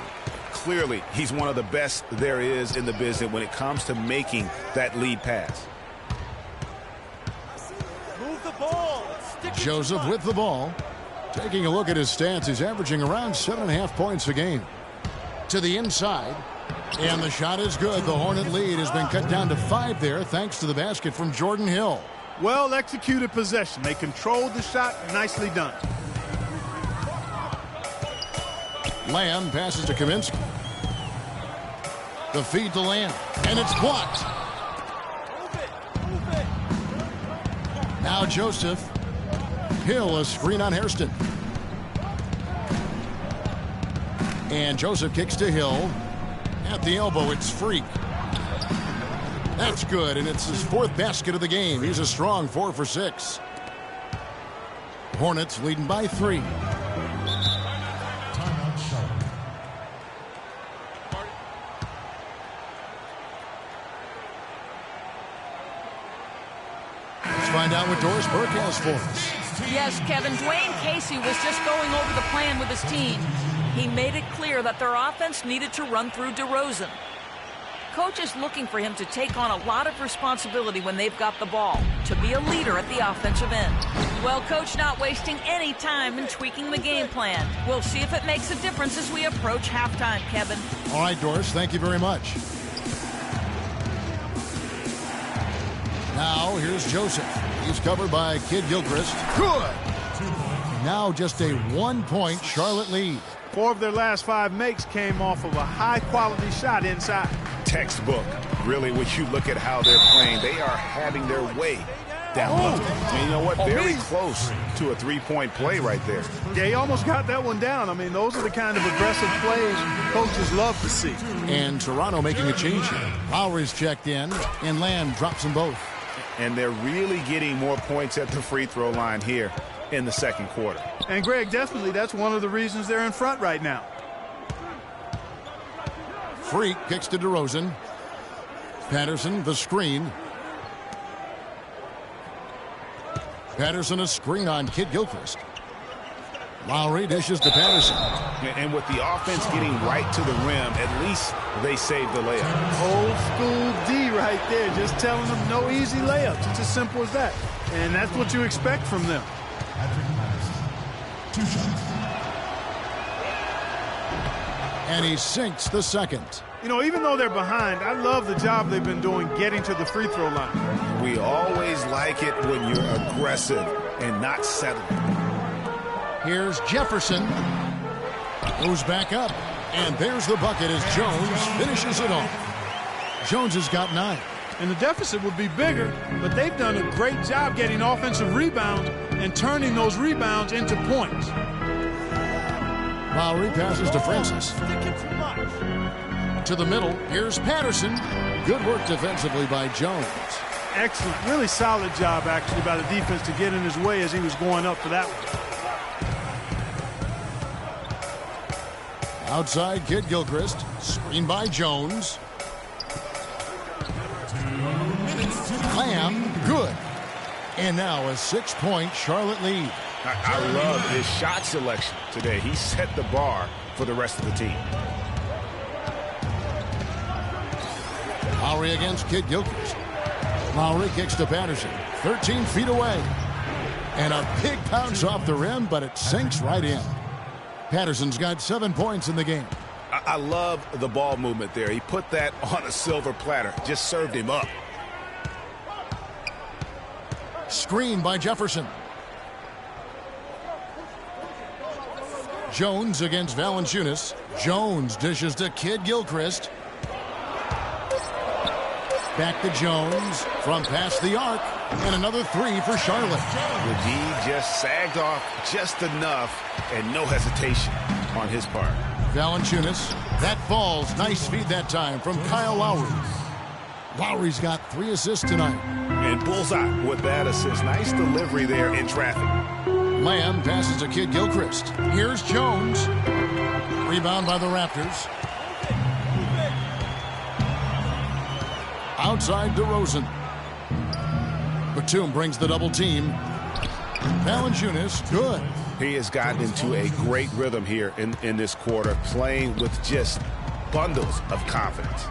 Clearly, he's one of the best there is in the business when it comes to making that lead pass. Move the ball. Joseph with the ball. Taking a look at his stats, he's averaging around 7.5 points a game. To the inside, and the shot is good. The Hornet lead has been cut down to 5 there thanks to the basket from Jordan Hill. Well executed possession. They controlled the shot. Nicely done. Lamb passes to Kaminsky. The feed to Lamb, and it's blocked. Now Joseph. Hill, a screen on Hairston. And Joseph kicks to Hill. At the elbow, it's Freak. That's good, and it's his 4th basket of the game. He's a strong 4 for 6. Hornets leading by 3. Let's find out what Doris Burke has for us. Yes, Kevin, Dwayne Casey was just going over the plan with his team. He made it clear that their offense needed to run through DeRozan. Coach is looking for him to take on a lot of responsibility when they've got the ball, to be a leader at the offensive end. Well, Coach not wasting any time in tweaking the game plan. We'll see if it makes a difference as we approach halftime, Kevin. All right, Doris, thank you very much. Now, here's Joseph. He's covered by Kid Gilchrist. Good! Now just a 1-point Charlotte lead. 4 of their last 5 makes came off of a high-quality shot inside. Textbook. Really, when you look at how they're playing, they are having their way down low. And you know what? Very close to a 3-point play right there. Yeah, he almost got that one down. I mean, those are the kind of aggressive plays coaches love to see. And Toronto making a change here. Lowry's checked in, and Lamb drops them both. And they're really getting more points at the free throw line here in the second quarter. And, Greg, definitely that's one of the reasons they're in front right now. Freak kicks to DeRozan. Patterson, the screen. Patterson, a screen on Kid Gilchrist. Lowry dishes to Patterson. And with the offense getting right to the rim, at least they saved the layup. Old school D right there, just telling them no easy layups. It's as simple as that. And that's what you expect from them. Two shots. And he sinks the second. You know, even though they're behind, I love the job they've been doing getting to the free throw line. We always like it when you're aggressive and not settling. Here's Jefferson. Goes back up. And there's the bucket as Jones finishes it off. Jones has got 9. And the deficit would be bigger, but they've done a great job getting offensive rebounds and turning those rebounds into points. Lowry passes to Francis. To the middle. Here's Patterson. Good work defensively by Jones. Excellent. Really solid job, actually, by the defense to get in his way as he was going up for that one. Outside, Kid Gilchrist. Screen by Jones. Lamb, good. And now a 6-point Charlotte lead. I love his shot selection today. He set the bar for the rest of the team. Lowry against Kid Gilchrist. Lowry kicks to Patterson. 13 feet away. And a big bounce off the rim, but it sinks right in. Patterson's got 7 points in the game. I love the ball movement there. He put that on a silver platter. Just served him up. Screen by Jefferson. Jones against Valanciunas. Jones dishes to Kid Gilchrist. Back to Jones from past the arc. And another 3 for Charlotte. The D just sagged off just enough and no hesitation on his part. Valanciunas. That falls. Nice feed that time from Kyle Lowry. Lowry's got 3 assists tonight. And bullseye with that assist. Nice delivery there in traffic. Lamb passes to Kid Gilchrist. Here's Jones. Rebound by the Raptors. Outside DeRozan. Batum brings the double team. Valanciunas, good. He has gotten into a great rhythm here in this quarter, playing with just bundles of confidence.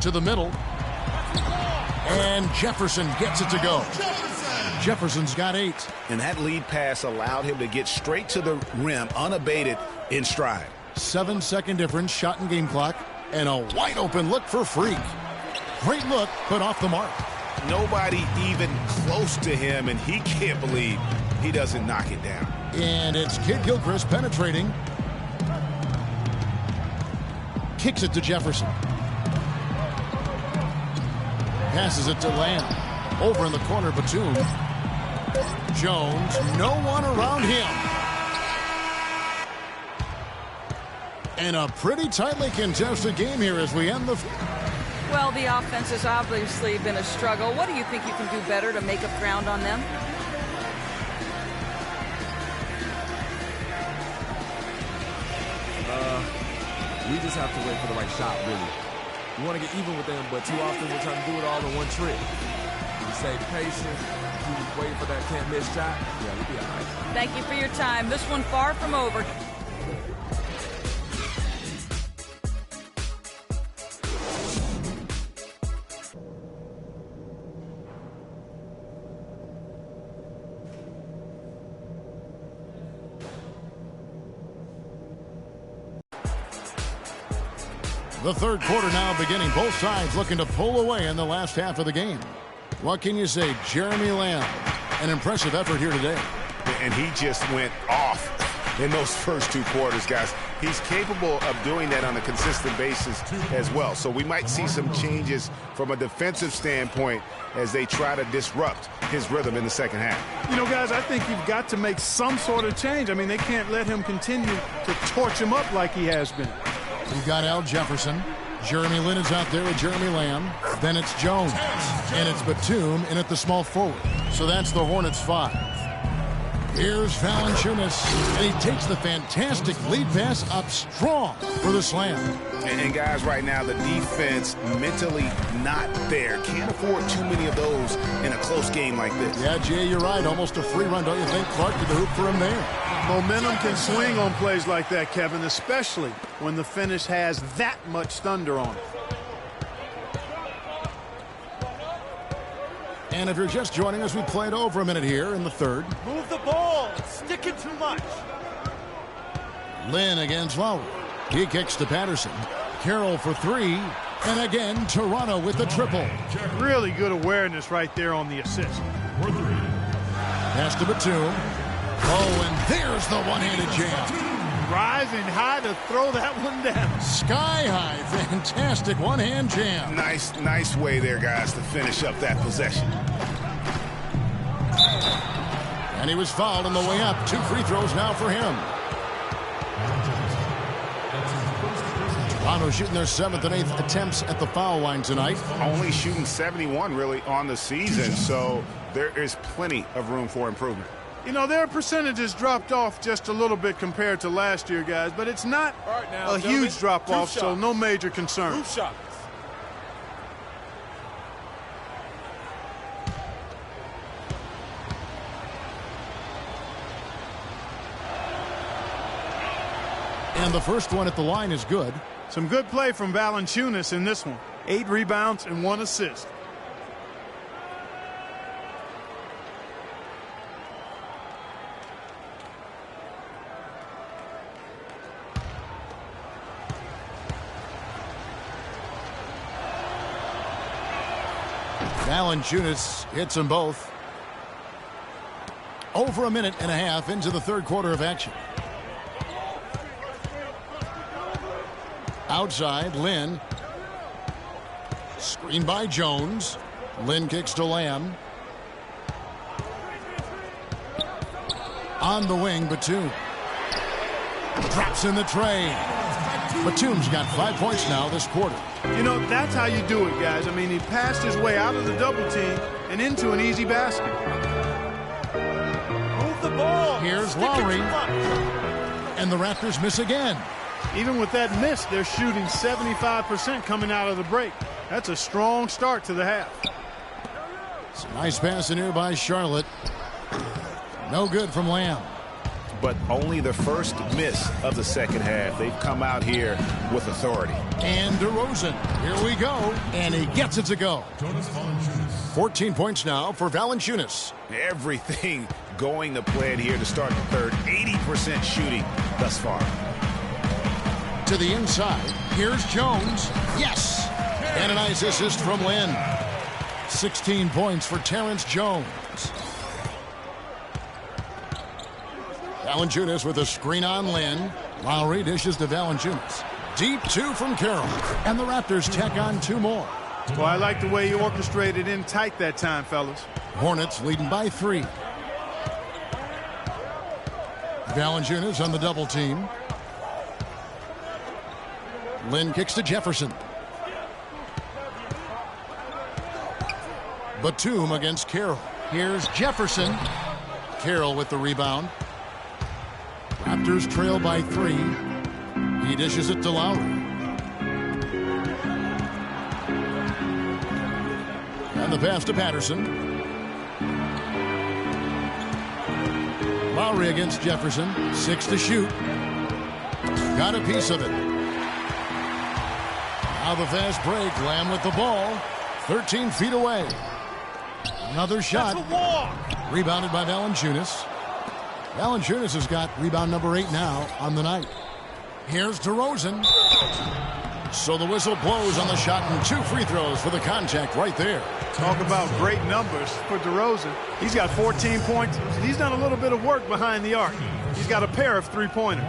To the middle. And Jefferson gets it to go. Jefferson's got 8. And that lead pass allowed him to get straight to the rim, unabated, in stride. 7-second difference, shot and game clock, and a wide open look for Freak. Great look, but off the mark. Nobody even close to him, and he can't believe he doesn't knock it down. And it's Kid Gilchrist penetrating. Kicks it to Jefferson. Passes it to Lamb. Over in the corner, Batum. Jones, no one around him. And a pretty tightly contested game here as we end the... Well, the offense has obviously been a struggle. What do you think you can do better to make up ground on them? We just have to wait for the right shot, really. We want to get even with them, but too often we're trying to do it all in one trick. We stay patient, keep waiting for that can't miss shot. Yeah, we'll be all right. Thank you for your time. This one far from over. The third quarter now beginning. Both sides looking to pull away in the last half of the game. What can you say? Jeremy Lamb, an impressive effort here today. And he just went off in those first 2 quarters, guys. He's capable of doing that on a consistent basis as well. So we might see some changes from a defensive standpoint as they try to disrupt his rhythm in the second half. You know, guys, I think you've got to make some sort of change. I mean, they can't let him continue to torch him up like he has been. We've got Al Jefferson. Jeremy Lin is out there with Jeremy Lamb. Then it's Jones. And it's Batum in at the small forward. So that's the Hornets 5. Here's Valanciunas, and he takes the fantastic lead pass up strong for the slam. And guys, right now, the defense mentally not there. Can't afford too many of those in a close game like this. Yeah, Jay, you're right. Almost a free run, don't you think? Clark to the hoop for him there. Momentum can swing on plays like that, Kevin, especially when the finish has that much thunder on it. And if you're just joining us, we played over a minute here in the third. Move the ball. It's sticking too much. Lynn against Lowry. He kicks to Patterson. Carroll for three. And again, Toronto with the triple. Really good awareness right there on the assist. Pass to Batum. Oh, and there's the one-handed jam. Rising high to throw that one down. Sky high. Fantastic one-hand jam. Nice way there, guys, to finish up that possession. And he was fouled on the way up. 2 free throws now for him. Toronto shooting their 7th and 8th attempts at the foul line tonight. Only shooting 71 really on the season, so there is plenty of room for improvement. You know, their percentages dropped off just a little bit compared to last year, guys, but it's not a huge drop-off, so no major concern. 2 shots. And the first one at the line is good. Some good play from Valanciunas in this one. 8 rebounds and 1 assist. Valanciunas hits them both. Over a minute and a half into the third quarter of action. Outside, Lynn. Screen by Jones. Lynn kicks to Lamb. On the wing, Batum. Drops in the tray. Batum's got 5 points now this quarter. You know, that's how you do it, guys. I mean, he passed his way out of the double team and into an easy basket. Move the ball. Here's Lowry. And the Raptors miss again. Even with that miss, they're shooting 75% coming out of the break. That's a strong start to the half. It's a nice pass in here by Charlotte. No good from Lamb. But only the first miss of the second half. They've come out here with authority. And DeRozan. Here we go. And he gets it to go. 14 points now for Valanciunas. Everything going to plan here to start the third. 80% shooting thus far. To the inside. Here's Jones. Yes. And a nice assist from Lynn. 16 points for Terrence Jones. Valanciunas with a screen on Lynn. Lowry dishes to Valanciunas. Deep 2 from Carroll. And the Raptors tack on 2 more. Well, I like the way he orchestrated in tight that time, fellas. Hornets leading by 3. Valanciunas on the double team. Lynn kicks to Jefferson. Batum against Carroll. Here's Jefferson. Carroll with the rebound. Raptors trail by 3. He dishes it to Lowry. And the pass to Patterson. Lowry against Jefferson. 6 to shoot. Got a piece of it. Now the fast break. Lamb with the ball. 13 feet away. Another shot. That's a walk. Rebounded by Valanciunas. Valanciunas has got rebound number 8 now on the night. Here's DeRozan. So the whistle blows on the shot and 2 free throws for the contact right there. Talk about great numbers for DeRozan. He's got 14 points, and he's done a little bit of work behind the arc. He's got a pair of 3-pointers.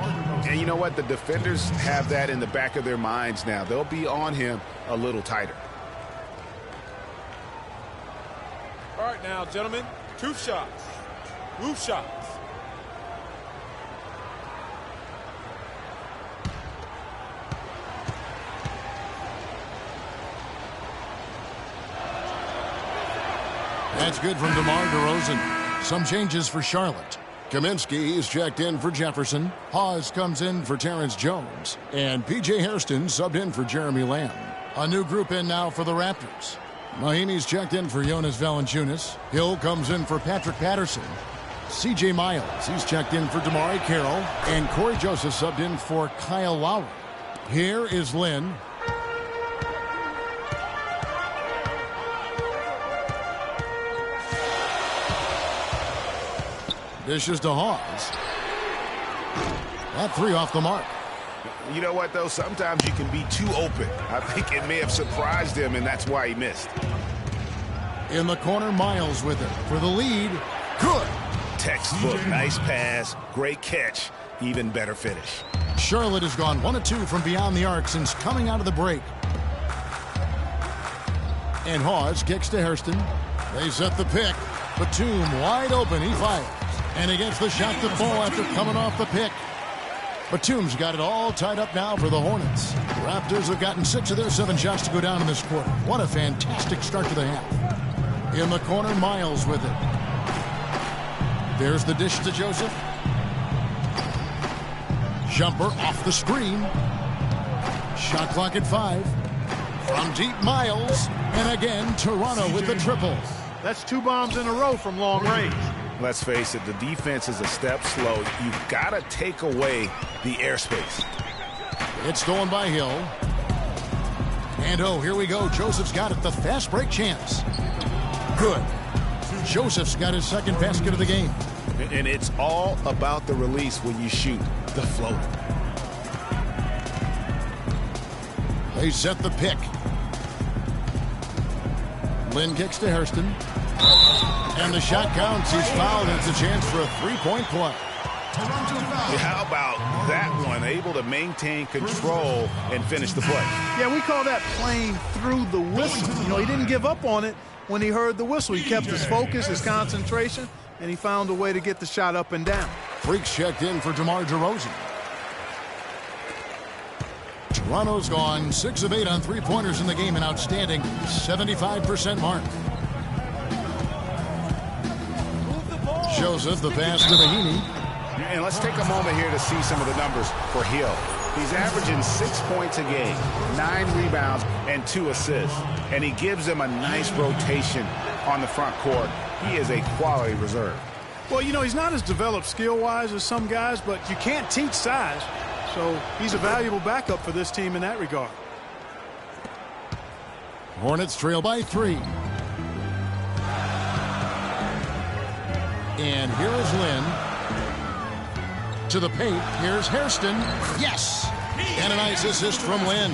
And you know what? The defenders have that in the back of their minds now. They'll be on him a little tighter. All right, now, gentlemen, 2 shots. Roof shots. That's good from DeMar DeRozan. Some changes for Charlotte. Kaminsky is checked in for Jefferson. Hawes comes in for Terrence Jones. And P.J. Hairston subbed in for Jeremy Lamb. A new group in now for the Raptors. Mahinmi's checked in for Jonas Valanciunas. Hill comes in for Patrick Patterson. C.J. Miles, he's checked in for Damari Carroll. And Corey Joseph subbed in for Kyle Lowry. Here is Lynn. Dishes to Hawes. That three off the mark. You know what, though? Sometimes you can be too open. I think it may have surprised him, and that's why he missed. In the corner, Miles with it for the lead. Good. Textbook. Nice pass. Great catch. Even better finish. Charlotte has gone 1 of 2 from beyond the arc since coming out of the break. And Hawes kicks to Hairston. They set the pick. Batum wide open. He fires. And he gets the shot to fall after coming off the pick. Batum's got it all tied up now for the Hornets. Raptors have gotten 6 of their 7 shots to go down in this quarter. What a fantastic start to the half. In the corner, Miles with it. There's the dish to Joseph. Jumper off the screen. Shot clock at 5. From deep, Miles. And again, Toronto with the triple. That's 2 bombs in a row from long range. Let's face it, the defense is a step slow. You've got to take away the airspace. It's stolen by Hill. And oh, here we go. Joseph's got it. The fast break chance. Good. Joseph's got his second basket of the game. And it's all about the release when you shoot the floater. They set the pick. Lynn kicks to Hairston. And the shot counts. He's fouled, and it's a chance for a three-point play. How about that one? Able to maintain control and finish the play. Yeah, we call that playing through the whistle. You know, he didn't give up on it when he heard the whistle. He kept his focus, his concentration, and he found a way to get the shot up and down. Freaks checked in for DeMar DeRozan. Toronto's gone 6 of 8 on three-pointers in the game, an outstanding 75% mark. Joseph, the pass to Mahinmi. And let's take a moment here to see some of the numbers for Hill. He's averaging 6 points a game, 9 rebounds, and 2 assists. And he gives them a nice rotation on the front court. He is a quality reserve. Well, you know, he's not as developed skill-wise as some guys, but you can't teach size. So he's a valuable backup for this team in that regard. Hornets trail by 3. And here is Lynn. To the paint. Here's Hairston. Yes! And a nice assist from Lynn.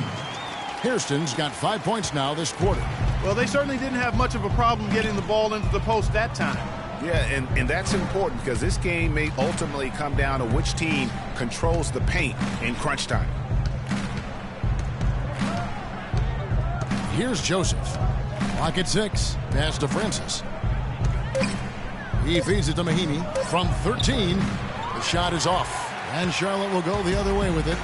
Hairston's got 5 points now this quarter. Well, they certainly didn't have much of a problem getting the ball into the post that time. Yeah, and that's important because this game may ultimately come down to which team controls the paint in crunch time. Here's Joseph. Clock at 6. Pass to Francis. He feeds it to Mahinmi from 13. The shot is off. And Charlotte will go the other way with it.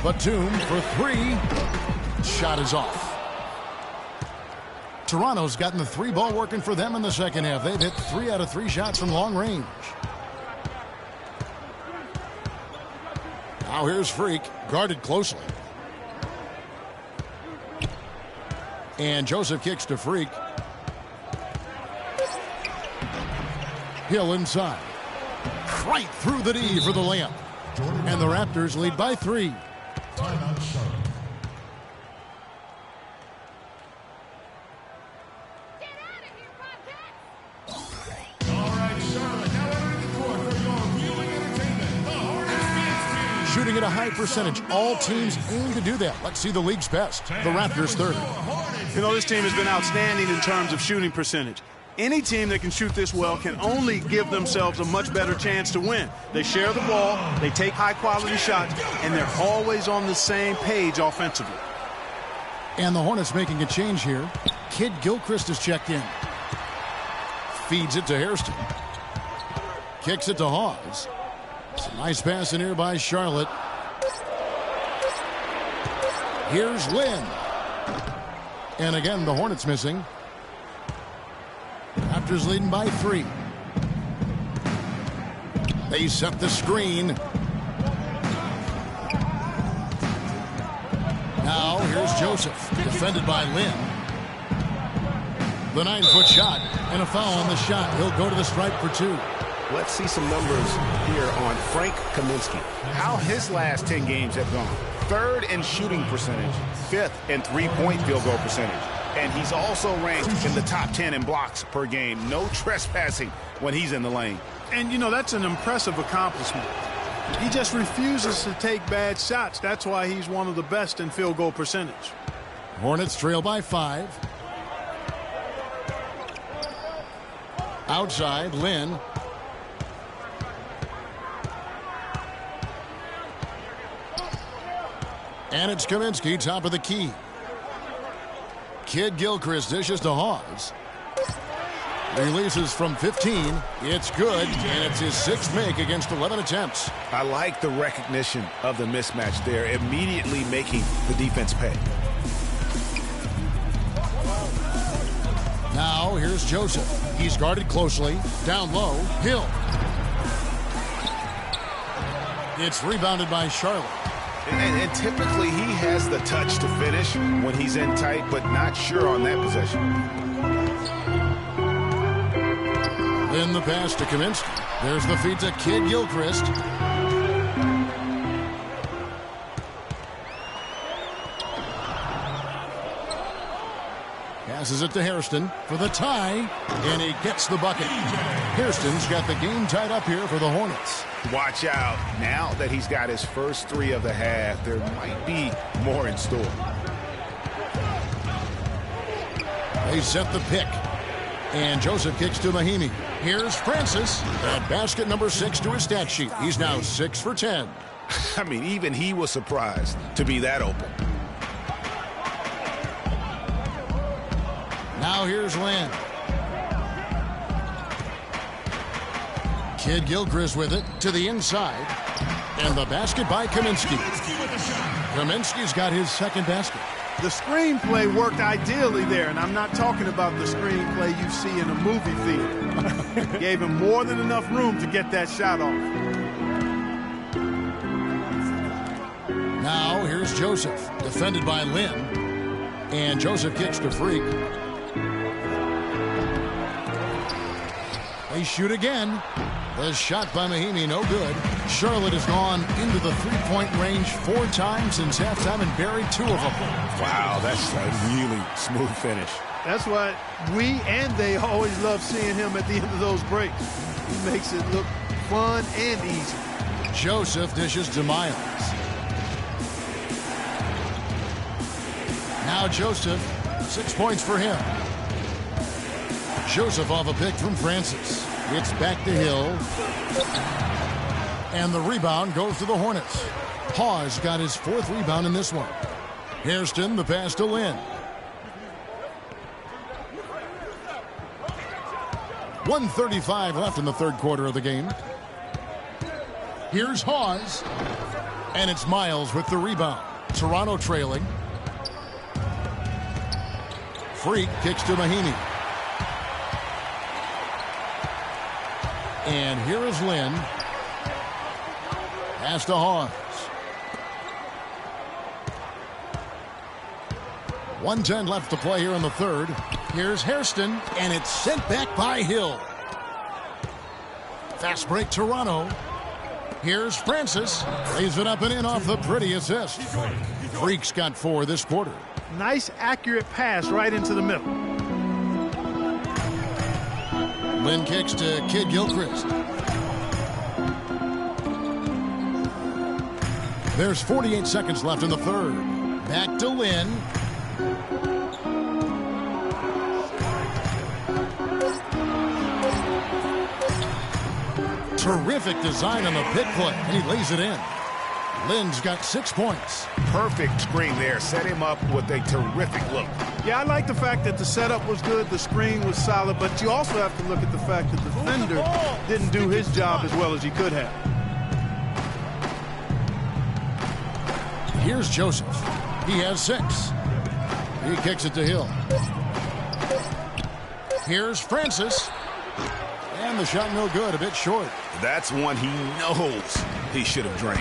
Batum for 3. Shot is off. Toronto's gotten the 3-ball working for them in the second half. They've hit 3 out of 3 shots from long range. Now here's Freak, guarded closely. And Joseph kicks to Freak. Hill inside. Right through the D for the layup. And the Raptors lead by 3. Shooting at a high percentage. All teams aim to do that. Let's see the league's best. The Raptors third. You know, this team has been outstanding in terms of shooting percentage. Any team that can shoot this well can only give themselves a much better chance to win. They share the ball, they take high-quality shots, and they're always on the same page offensively. And the Hornets making a change here. Kid Gilchrist is checked in. Feeds it to Hairston. Kicks it to Hawes. It's a nice pass in here by Charlotte. Here's Lynn. And again, the Hornets missing. Raptors leading by 3. They set the screen. Now here's Joseph, defended by Lynn. The 9-foot shot, and a foul on the shot. He'll go to the stripe for 2. Let's see some numbers here on Frank Kaminsky. How his last 10 games have gone. 3rd in shooting percentage, 5th in three-point field goal percentage. And he's also ranked in the top 10 in blocks per game. No trespassing when he's in the lane. And, you know, that's an impressive accomplishment. He just refuses to take bad shots. That's why he's one of the best in field goal percentage. Hornets trail by 5. Outside, Lynn. And it's Kaminsky, top of the key. Kid Gilchrist dishes to Hawes. Releases from 15. It's good, and it's his 6th make against 11 attempts. I like the recognition of the mismatch there, immediately making the defense pay. Now here's Joseph. He's guarded closely. Down low, Hill. It's rebounded by Charlotte. And typically he has the touch to finish when he's in tight, but not sure on that possession. Then the pass to Kaminsky. There's the feed to Kid Gilchrist. Passes it to Hairston for the tie, and he gets the bucket. Hairston's got the game tied up here for the Hornets. Watch out. Now that he's got his first 3 of the half, there might be more in store. They set the pick. And Joseph kicks to Mahimi. Here's Francis. At basket number 6 to his stat sheet. He's now 6 for 10. I mean, even he was surprised to be that open. Now here's Lynn. Kid Gilchrist with it to the inside. And the basket by Kaminsky. Kaminsky's got his 2nd basket. The screenplay worked ideally there, and I'm not talking about the screenplay you see in a movie theater. Gave him more than enough room to get that shot off. Now here's Joseph, defended by Lynn. And Joseph kicks to Freak. They shoot again. The shot by Mahimi, no good. Charlotte has gone into the 3-point range 4 times since halftime and buried 2 of them. Wow, that's a really smooth finish. That's why we and they always love seeing him at the end of those breaks. He makes it look fun and easy. Joseph dishes to Miles. Now Joseph, 6 points for him. Joseph off a pick from Francis. It's back to Hill. And the rebound goes to the Hornets. Hawes got his 4th rebound in this one. Hairston, the pass to Lynn. 1:35 left in the 3rd quarter of the game. Here's Hawes. And it's Miles with the rebound. Toronto trailing. Freak kicks to Mahimi. And here is Lynn. Pass to Hawes. 1:10 left to play here in the 3rd. Here's Hairston, and it's sent back by Hill. Fast break Toronto. Here's Francis. Lays it up and in off the pretty assist. Freak's got 4 this quarter. Nice, accurate pass right into the middle. Lynn kicks to Kid Gilchrist. There's 48 seconds left in the 3rd. Back to Lynn. Terrific design on the pick play, and he lays it in. Lynn's got 6 points. Perfect screen there. Set him up with a terrific look. Yeah, I like the fact that the setup was good, the screen was solid, but you also have to look at the fact that the defender didn't do his job as well as he could have. Here's Joseph. He has 6. He kicks it to Hill. Here's Francis. And the shot no good, a bit short. That's one he knows he should have drained.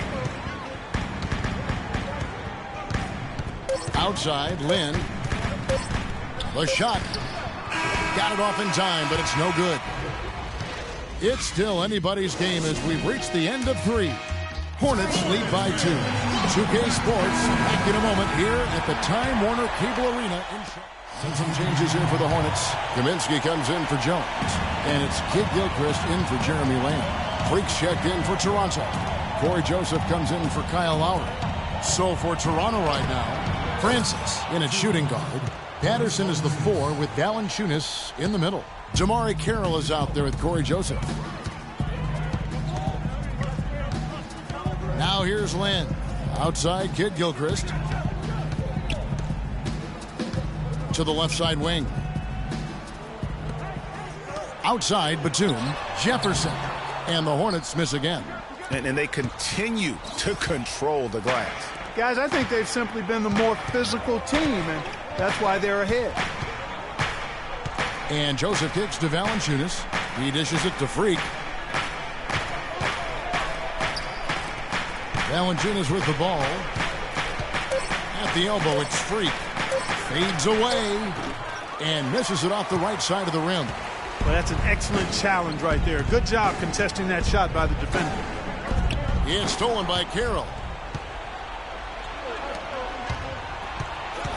Outside, Lynn. The shot. Got it off in time, but it's no good. It's still anybody's game as we've reached the end of 3. Hornets lead by 2. 2K Sports back in a moment here at the Time Warner Cable Arena. Some changes here for the Hornets. Kaminsky comes in for Jones. And it's Kid Gilchrist in for Jeremy Lamb. Freaks checked in for Toronto. Corey Joseph comes in for Kyle Lowry. So for Toronto right now, Francis in at shooting guard. Patterson is the 4 with Valanciunas in the middle. Jamari Carroll is out there with Corey Joseph. Now here's Lynn. Outside, Kid Gilchrist. To the left side wing. Outside, Batum. Jefferson. And the Hornets miss again. And they continue to control the glass. Guys, I think they've simply been the more physical team, and that's why they're ahead. And Joseph kicks to Valanciunas. He dishes it to Freak. Valanciunas with the ball. At the elbow, it's Freak. Fades away. And misses it off the right side of the rim. Well, that's an excellent challenge right there. Good job contesting that shot by the defender. It's stolen by Carroll.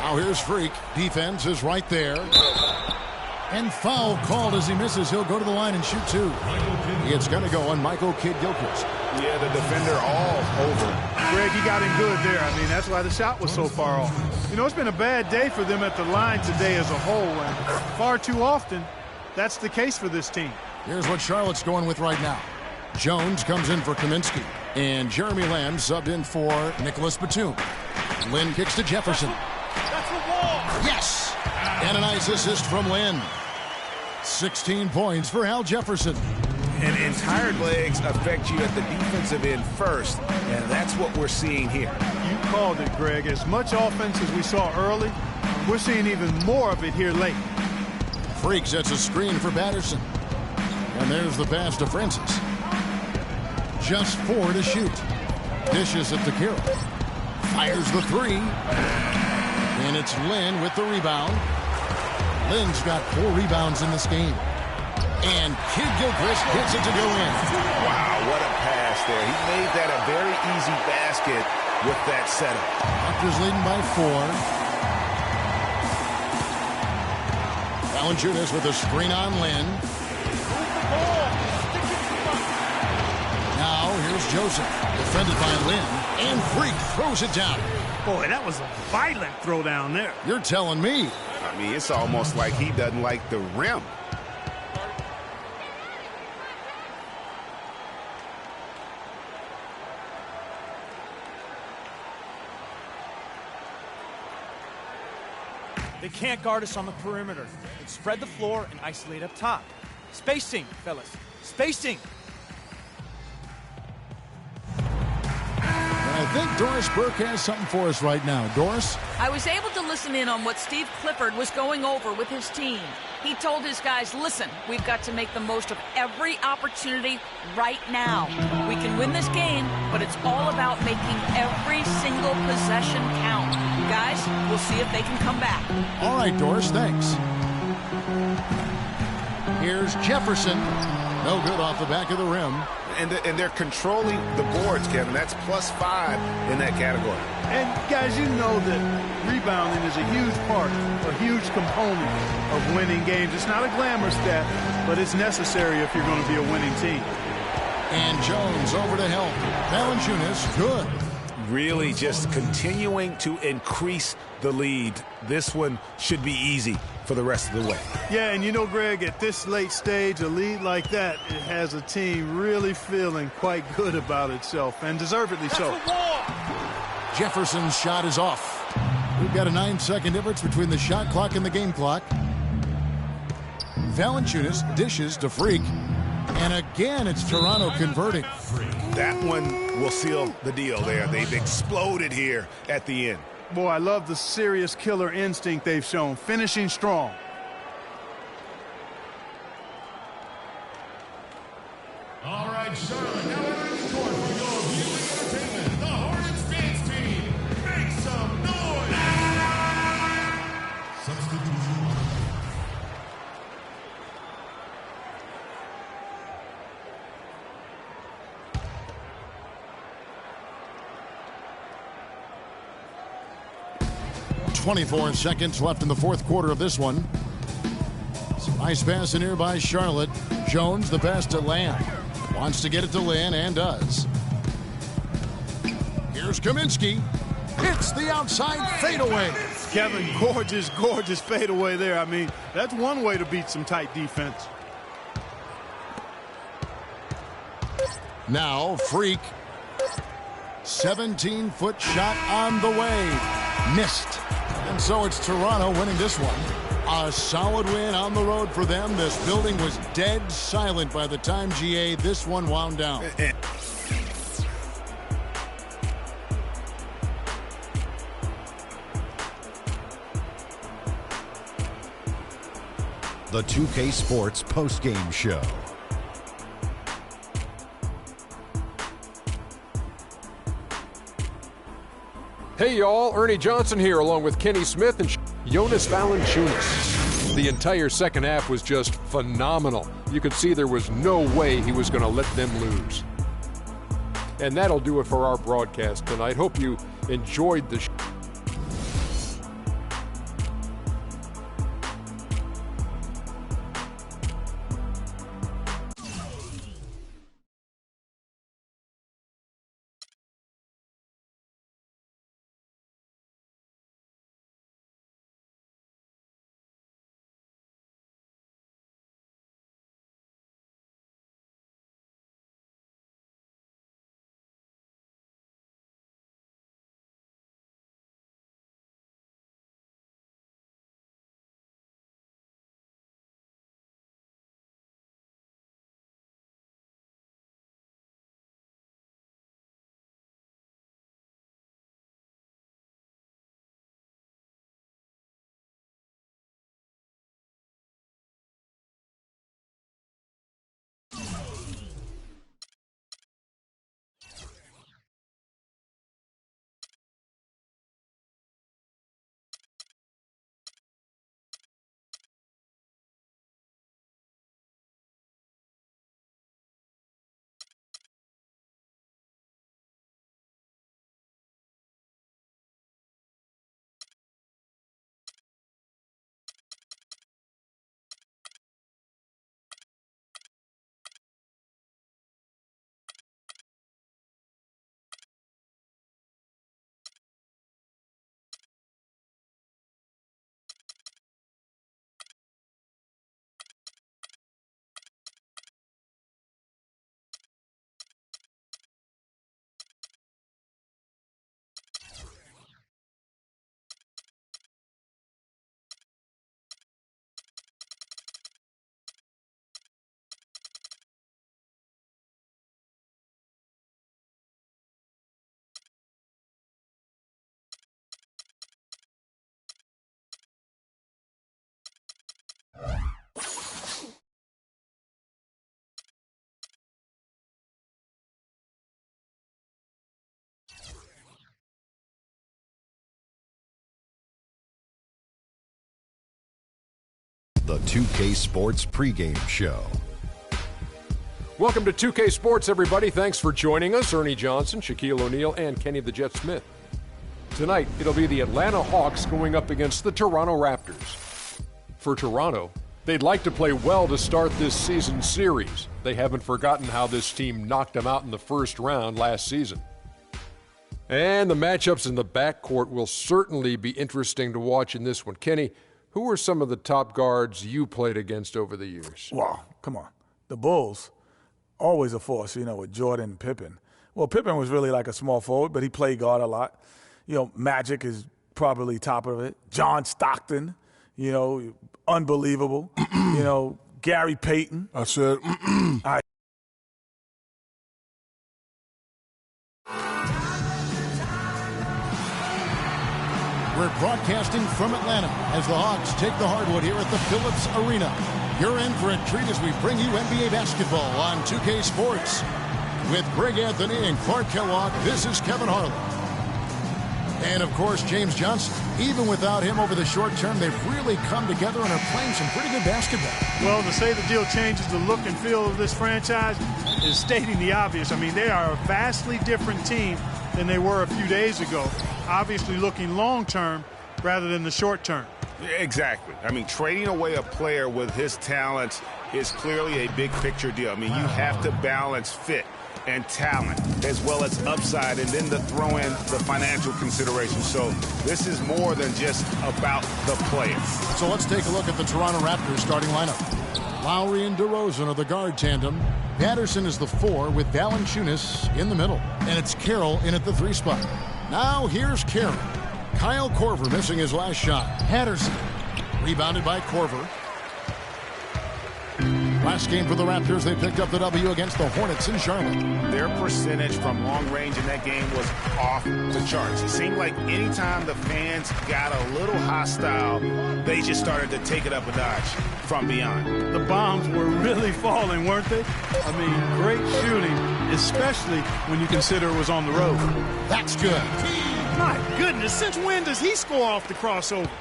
Now here's Freak. Defense is right there. And foul called as he misses. He'll go to the line and shoot 2. It's going to go on Michael Kidd-Gilchrist. Yeah, the defender all over. Greg, he got him good there. I mean, that's why the shot was so far off. You know, it's been a bad day for them at the line today as a whole. And far too often, that's the case for this team. Here's what Charlotte's going with right now. Jones comes in for Kaminsky. And Jeremy Lamb subbed in for Nicholas Batum. Lynn kicks to Jefferson. That's the wall. Yes! And a nice assist from Lynn. 16 points for Al Jefferson. And tired legs affect you at the defensive end first, and that's what we're seeing here. You called it, Greg. As much offense as we saw early, we're seeing even more of it here late. Freak sets a screen for Patterson. And there's the pass to Francis. Just 4 to shoot. Dishes it to Carroll. Fires the 3. And it's Lynn with the rebound. Lynn's got 4 rebounds in this game. And Kid Gilchrist gets it to go in. Wow, what a pass there. He made that a very easy basket with that setup. Raptors leading by 4. Valanciunas with a screen on Lynn. Now here's Joseph. Defended by Lynn. And Freak throws it down. Boy, that was a violent throw down there. You're telling me. I mean, it's almost like he doesn't like the rim. They can't guard us on the perimeter. They spread the floor and isolate up top. Spacing, fellas. Spacing. I think Doris Burke has something for us right now. Doris? I was able to listen in on what Steve Clifford was going over with his team. He told his guys, listen, we've got to make the most of every opportunity right now. We can win this game, but it's all about making every single possession count. Guys, we'll see if they can come back. All right, Doris, thanks. Here's Jefferson. No good off the back of the rim. And they're controlling the boards, Kevin. That's +5 in that category. And, guys, you know that rebounding is a huge part, a huge component of winning games. It's not a glamour stat, but it's necessary if you're going to be a winning team. And Jones over to help. Valanciunas, good. Really just continuing to increase the lead. This one should be easy for the rest of the way. Yeah, and you know, Greg, at this late stage, a lead like that, it has a team really feeling quite good about itself, and deservedly so. Jefferson's shot is off. We've got a 9-second difference between the shot clock and the game clock. Valanciunas dishes to Freak. And again, it's Toronto converting. That one will seal the deal there. They've exploded here at the end. Boy, I love the serious killer instinct they've shown, finishing strong. All right, Charlotte, now entering the court for your viewing entertainment, the Hornets dance team. Make some noise! Substitution on the floor. .24 seconds left in the fourth quarter of this one. Some nice pass in here by Charlotte. Jones, the pass to Lamb. Wants to get it to Lynn and does. Here's Kaminsky. Hits the outside fadeaway. Kevin, gorgeous fadeaway there. I mean, that's one way to beat some tight defense. Now, Freak. 17-foot shot on the way. Missed. And so it's Toronto winning this one. A solid win on the road for them. This building was dead silent by the time, GA, this one wound down. The 2K Sports postgame show. Hey y'all, Ernie Johnson here along with Kenny Smith and Jonas Valanciunas. The entire second half was just phenomenal. You could see there was no way he was going to let them lose. And that'll do it for our broadcast tonight. Hope you enjoyed the show. The 2K Sports pregame show. Welcome to 2K Sports, everybody. Thanks for joining us. Ernie Johnson, Shaquille O'Neal, and Kenny the Jet Smith. Tonight, it'll be the Atlanta Hawks going up against the Toronto Raptors. For Toronto, they'd like to play well to start this season series. They haven't forgotten how this team knocked them out in the first round last season. And the matchups in the backcourt will certainly be interesting to watch in this one. Kenny, who were some of the top guards you played against over the years? Wow, come on. The Bulls, always a force, with Jordan and Pippen. Well, Pippen was really like a small forward, but he played guard a lot. Magic is probably top of it. John Stockton, unbelievable. Gary Payton. I said, We're broadcasting from Atlanta as the Hawks take the hardwood here at the Phillips Arena. You're in for a treat as we bring you NBA basketball on 2K Sports. With Greg Anthony and Clark Kellogg, this is Kevin Harlan. And, of course, James Johnson. Even without him over the short term, they've really come together and are playing some pretty good basketball. Well, to say the deal changes the look and feel of this franchise is stating the obvious. I mean, they are a vastly different team than they were a few days ago. Obviously looking long-term rather than the short term. Exactly. I mean, trading away a player with his talents is clearly a big picture deal. I mean, you have to balance fit and talent as well as upside, and then to throw in the financial considerations. So this is more than just about the players. So let's take a look at the Toronto Raptors starting lineup. Lowry and DeRozan are the guard tandem. Patterson is the 4 with Valanciunas in the middle. And it's Carroll in at the 3 spot. Now here's Carroll. Kyle Korver missing his last shot. Patterson rebounded by Korver. Last game for the Raptors, they picked up the W against the Hornets in Charlotte. Their percentage from long range in that game was off the charts. It seemed like anytime the fans got a little hostile, they just started to take it up a notch from beyond. The bombs were really falling, weren't they? I mean, great shooting, especially when you consider it was on the road. That's good. My goodness, since when does he score off the crossover?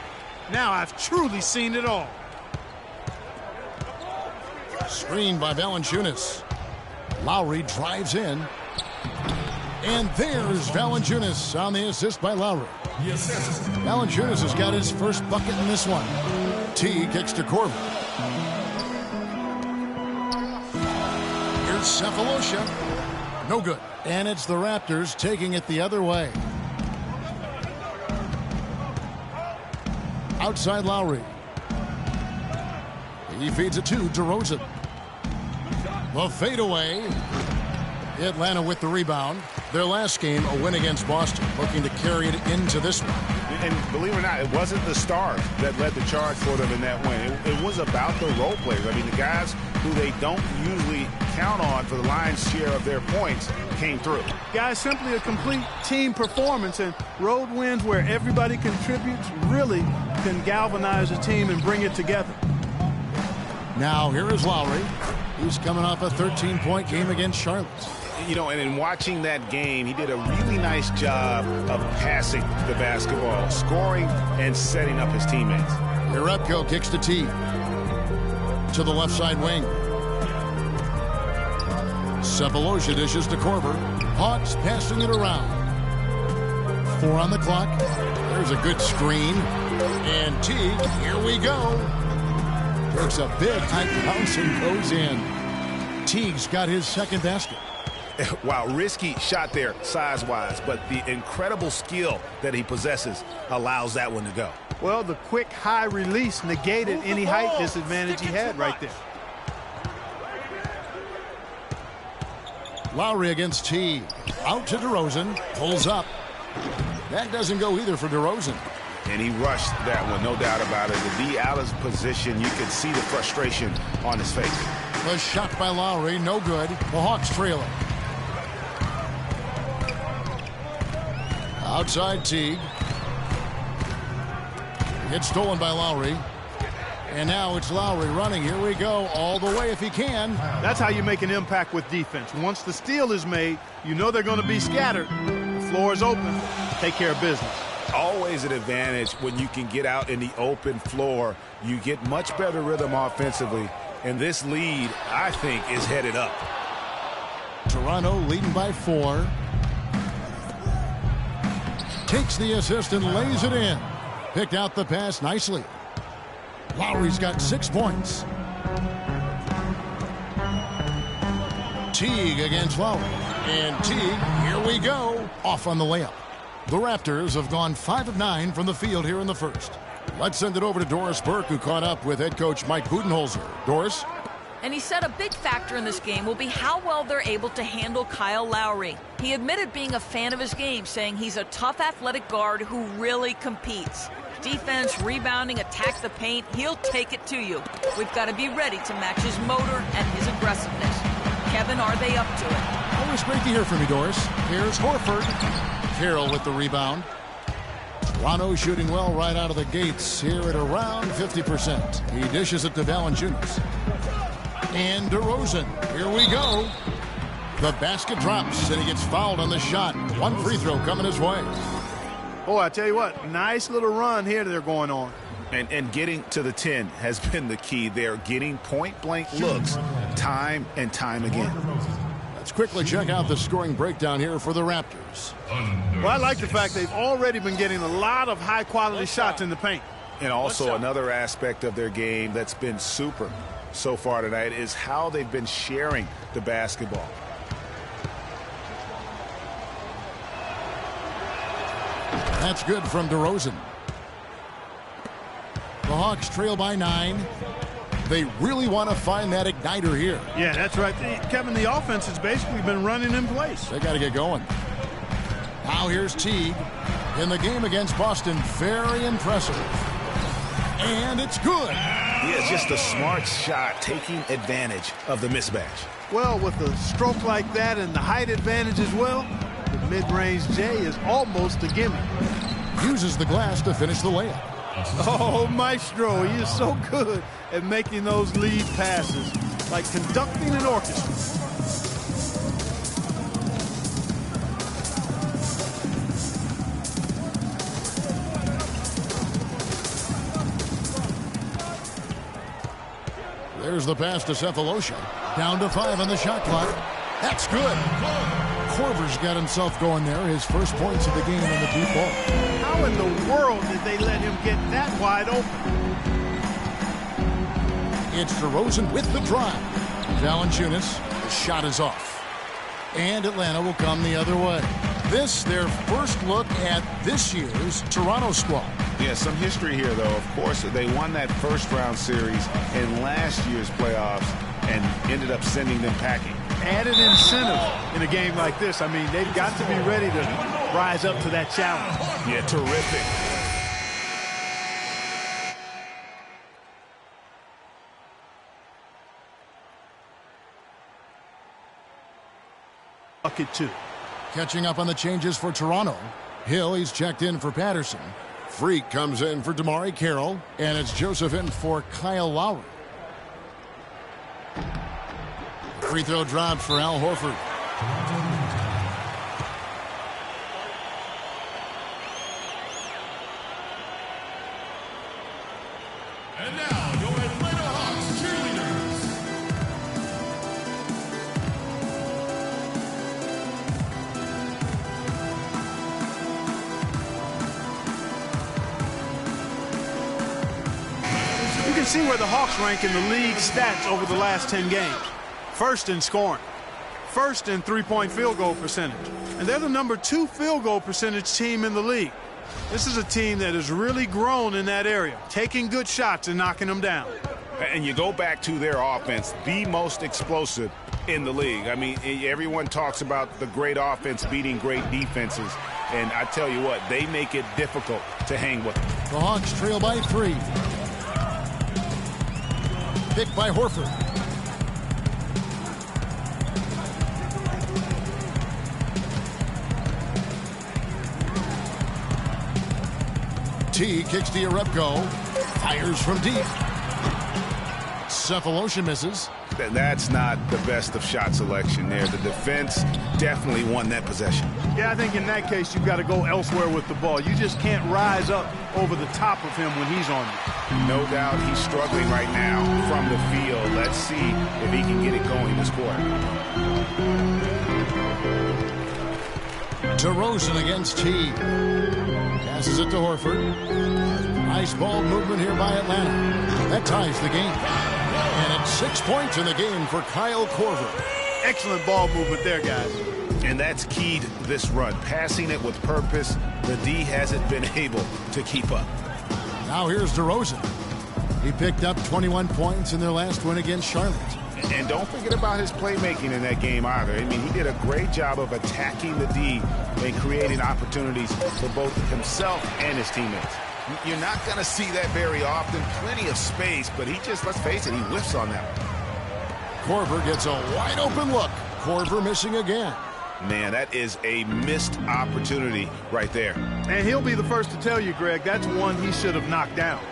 Now I've truly seen it all. Screened by Valanciunas. Lowry drives in. And there's Valanciunas on the assist by Lowry. Valanciunas has got his first bucket in this one. T kicks to Korver. Here's Cephalosha. No good. And it's the Raptors taking it the other way. Outside Lowry. He feeds it to DeRozan. The fadeaway. Atlanta with the rebound. Their last game, a win against Boston, looking to carry it into this one. And believe it or not, it wasn't the stars that led the charge for them in that win. It was about the role players. I mean, the guys who they don't usually count on for the lion's share of their points came through. Guys, simply a complete team performance, and road wins where everybody contributes really can galvanize a team and bring it together. Now, here is Lowry. He's coming off a 13-point game against Charlotte. You know, and in watching that game, he did a really nice job of passing the basketball, scoring, and setting up his teammates. Repko kicks to T. To the left side wing. Cephalosha dishes to Korver. Hawks passing it around. 4 on the clock. There's a good screen. And T, here we go. Works a big high bounce and goes in. Teague's got his second basket. Wow, risky shot there size-wise, but the incredible skill that he possesses allows that one to go. Well, the quick high release negated any height disadvantage he had right there. Lowry against T. Out to DeRozan. Pulls up. That doesn't go either for DeRozan. And he rushed that one, no doubt about it. The D out of position, you could see the frustration on his face. The shot by Lowry, no good. The Hawks trail it. Outside Teague. Gets stolen by Lowry. And now it's Lowry running. Here we go, all the way if he can. That's how you make an impact with defense. Once the steal is made, you know they're going to be scattered. The floor is open. Take care of business. Always an advantage when you can get out in the open floor. You get much better rhythm offensively. And this lead, I think, is headed up. Toronto leading by 4. Takes the assist and lays it in. Picked out the pass nicely. Lowry's got 6 points. Teague against Lowry. And Teague, here we go. Off on the layup. The Raptors have gone 5 of 9 from the field here in the first. Let's send it over to Doris Burke, who caught up with head coach Mike Budenholzer. Doris? And he said a big factor in this game will be how well they're able to handle Kyle Lowry. He admitted being a fan of his game, saying he's a tough athletic guard who really competes. Defense, rebounding, attack the paint, he'll take it to you. We've got to be ready to match his motor and his aggressiveness. Kevin, are they up to it? Always great to hear from you, Doris. Here's Horford. Carroll with the rebound. Toronto shooting well right out of the gates here at around 50%. He dishes it to Valanciunas. And DeRozan. Here we go. The basket drops, and he gets fouled on the shot. One free throw coming his way. Oh, I tell you what, nice little run here they're going on. And getting to the 10 has been the key. They're getting point-blank looks time and time again. Let's quickly check out the scoring breakdown here for the Raptors. Well, I like the fact they've already been getting a lot of high-quality shots in the paint. And also another aspect of their game that's been super so far tonight is how they've been sharing the basketball. That's good from DeRozan. The Hawks trail by 9. They really want to find that igniter here. Yeah, that's right. Kevin, the offense has basically been running in place. They got to get going. Now here's Teague. In the game against Boston, very impressive. And it's good. Yeah, it's just a smart shot, taking advantage of the mismatch. Well, with a stroke like that and the height advantage as well, the mid-range J is almost a gimme. Uses the glass to finish the layup. Oh, Maestro, he is so good at making those lead passes, like conducting an orchestra. There's the pass to Cephalosha. Down to 5 on the shot clock. That's good. Korver's got himself going there. His first points of the game in the deep ball. How in the world did they let him get that wide open? It's DeRozan with the drive. Valanciunas, the shot is off. And Atlanta will come the other way. This, their first look at this year's Toronto squad. Yeah, some history here, though. Of course, they won that first-round series in last year's playoffs and ended up sending them packing. Added incentive in a game like this. I mean, they've got to be ready to rise up to that challenge. Yeah, terrific. Bucket 2. Catching up on the changes for Toronto. Hill, he's checked in for Patterson. Freak comes in for Damari Carroll, and it's Joseph in for Kyle Lowry. Free throw drops for Al Horford. And now, your Atlanta Hawks cheerleaders. You can see where the Hawks rank in the league stats over the last 10 games. First in scoring, first in three-point field goal percentage, and they're the number 2 field goal percentage team in the league. This is a team that has really grown in that area, taking good shots and knocking them down. And you go back to their offense, the most explosive in the league. I mean, everyone talks about the great offense beating great defenses, and I tell you what, they make it difficult to hang with them. The Hawks trail by 3. Picked by Horford. T kicks to Jerebko. Fires from deep. Cephalosha misses. That's not the best of shot selection there. The defense definitely won that possession. Yeah, I think in that case you've got to go elsewhere with the ball. You just can't rise up over the top of him when he's on you. No doubt he's struggling right now from the field. Let's see if he can get it going this quarter. DeRozan against T. Passes it to Horford. Nice ball movement here by Atlanta. That ties the game. And it's 6 points in the game for Kyle Korver. Excellent ball movement there, guys. And that's keyed this run. Passing it with purpose. The D hasn't been able to keep up. Now here's DeRozan. He picked up 21 points in their last win against Charlotte. And don't forget about his playmaking in that game either. I mean, he did a great job of attacking the D and creating opportunities for both himself and his teammates. You're not going to see that very often. Plenty of space, but he just, let's face it, he whiffs on that one. Korver gets a wide open look. Korver missing again. Man, that is a missed opportunity right there. And he'll be the first to tell you, Greg, that's one he should have knocked down.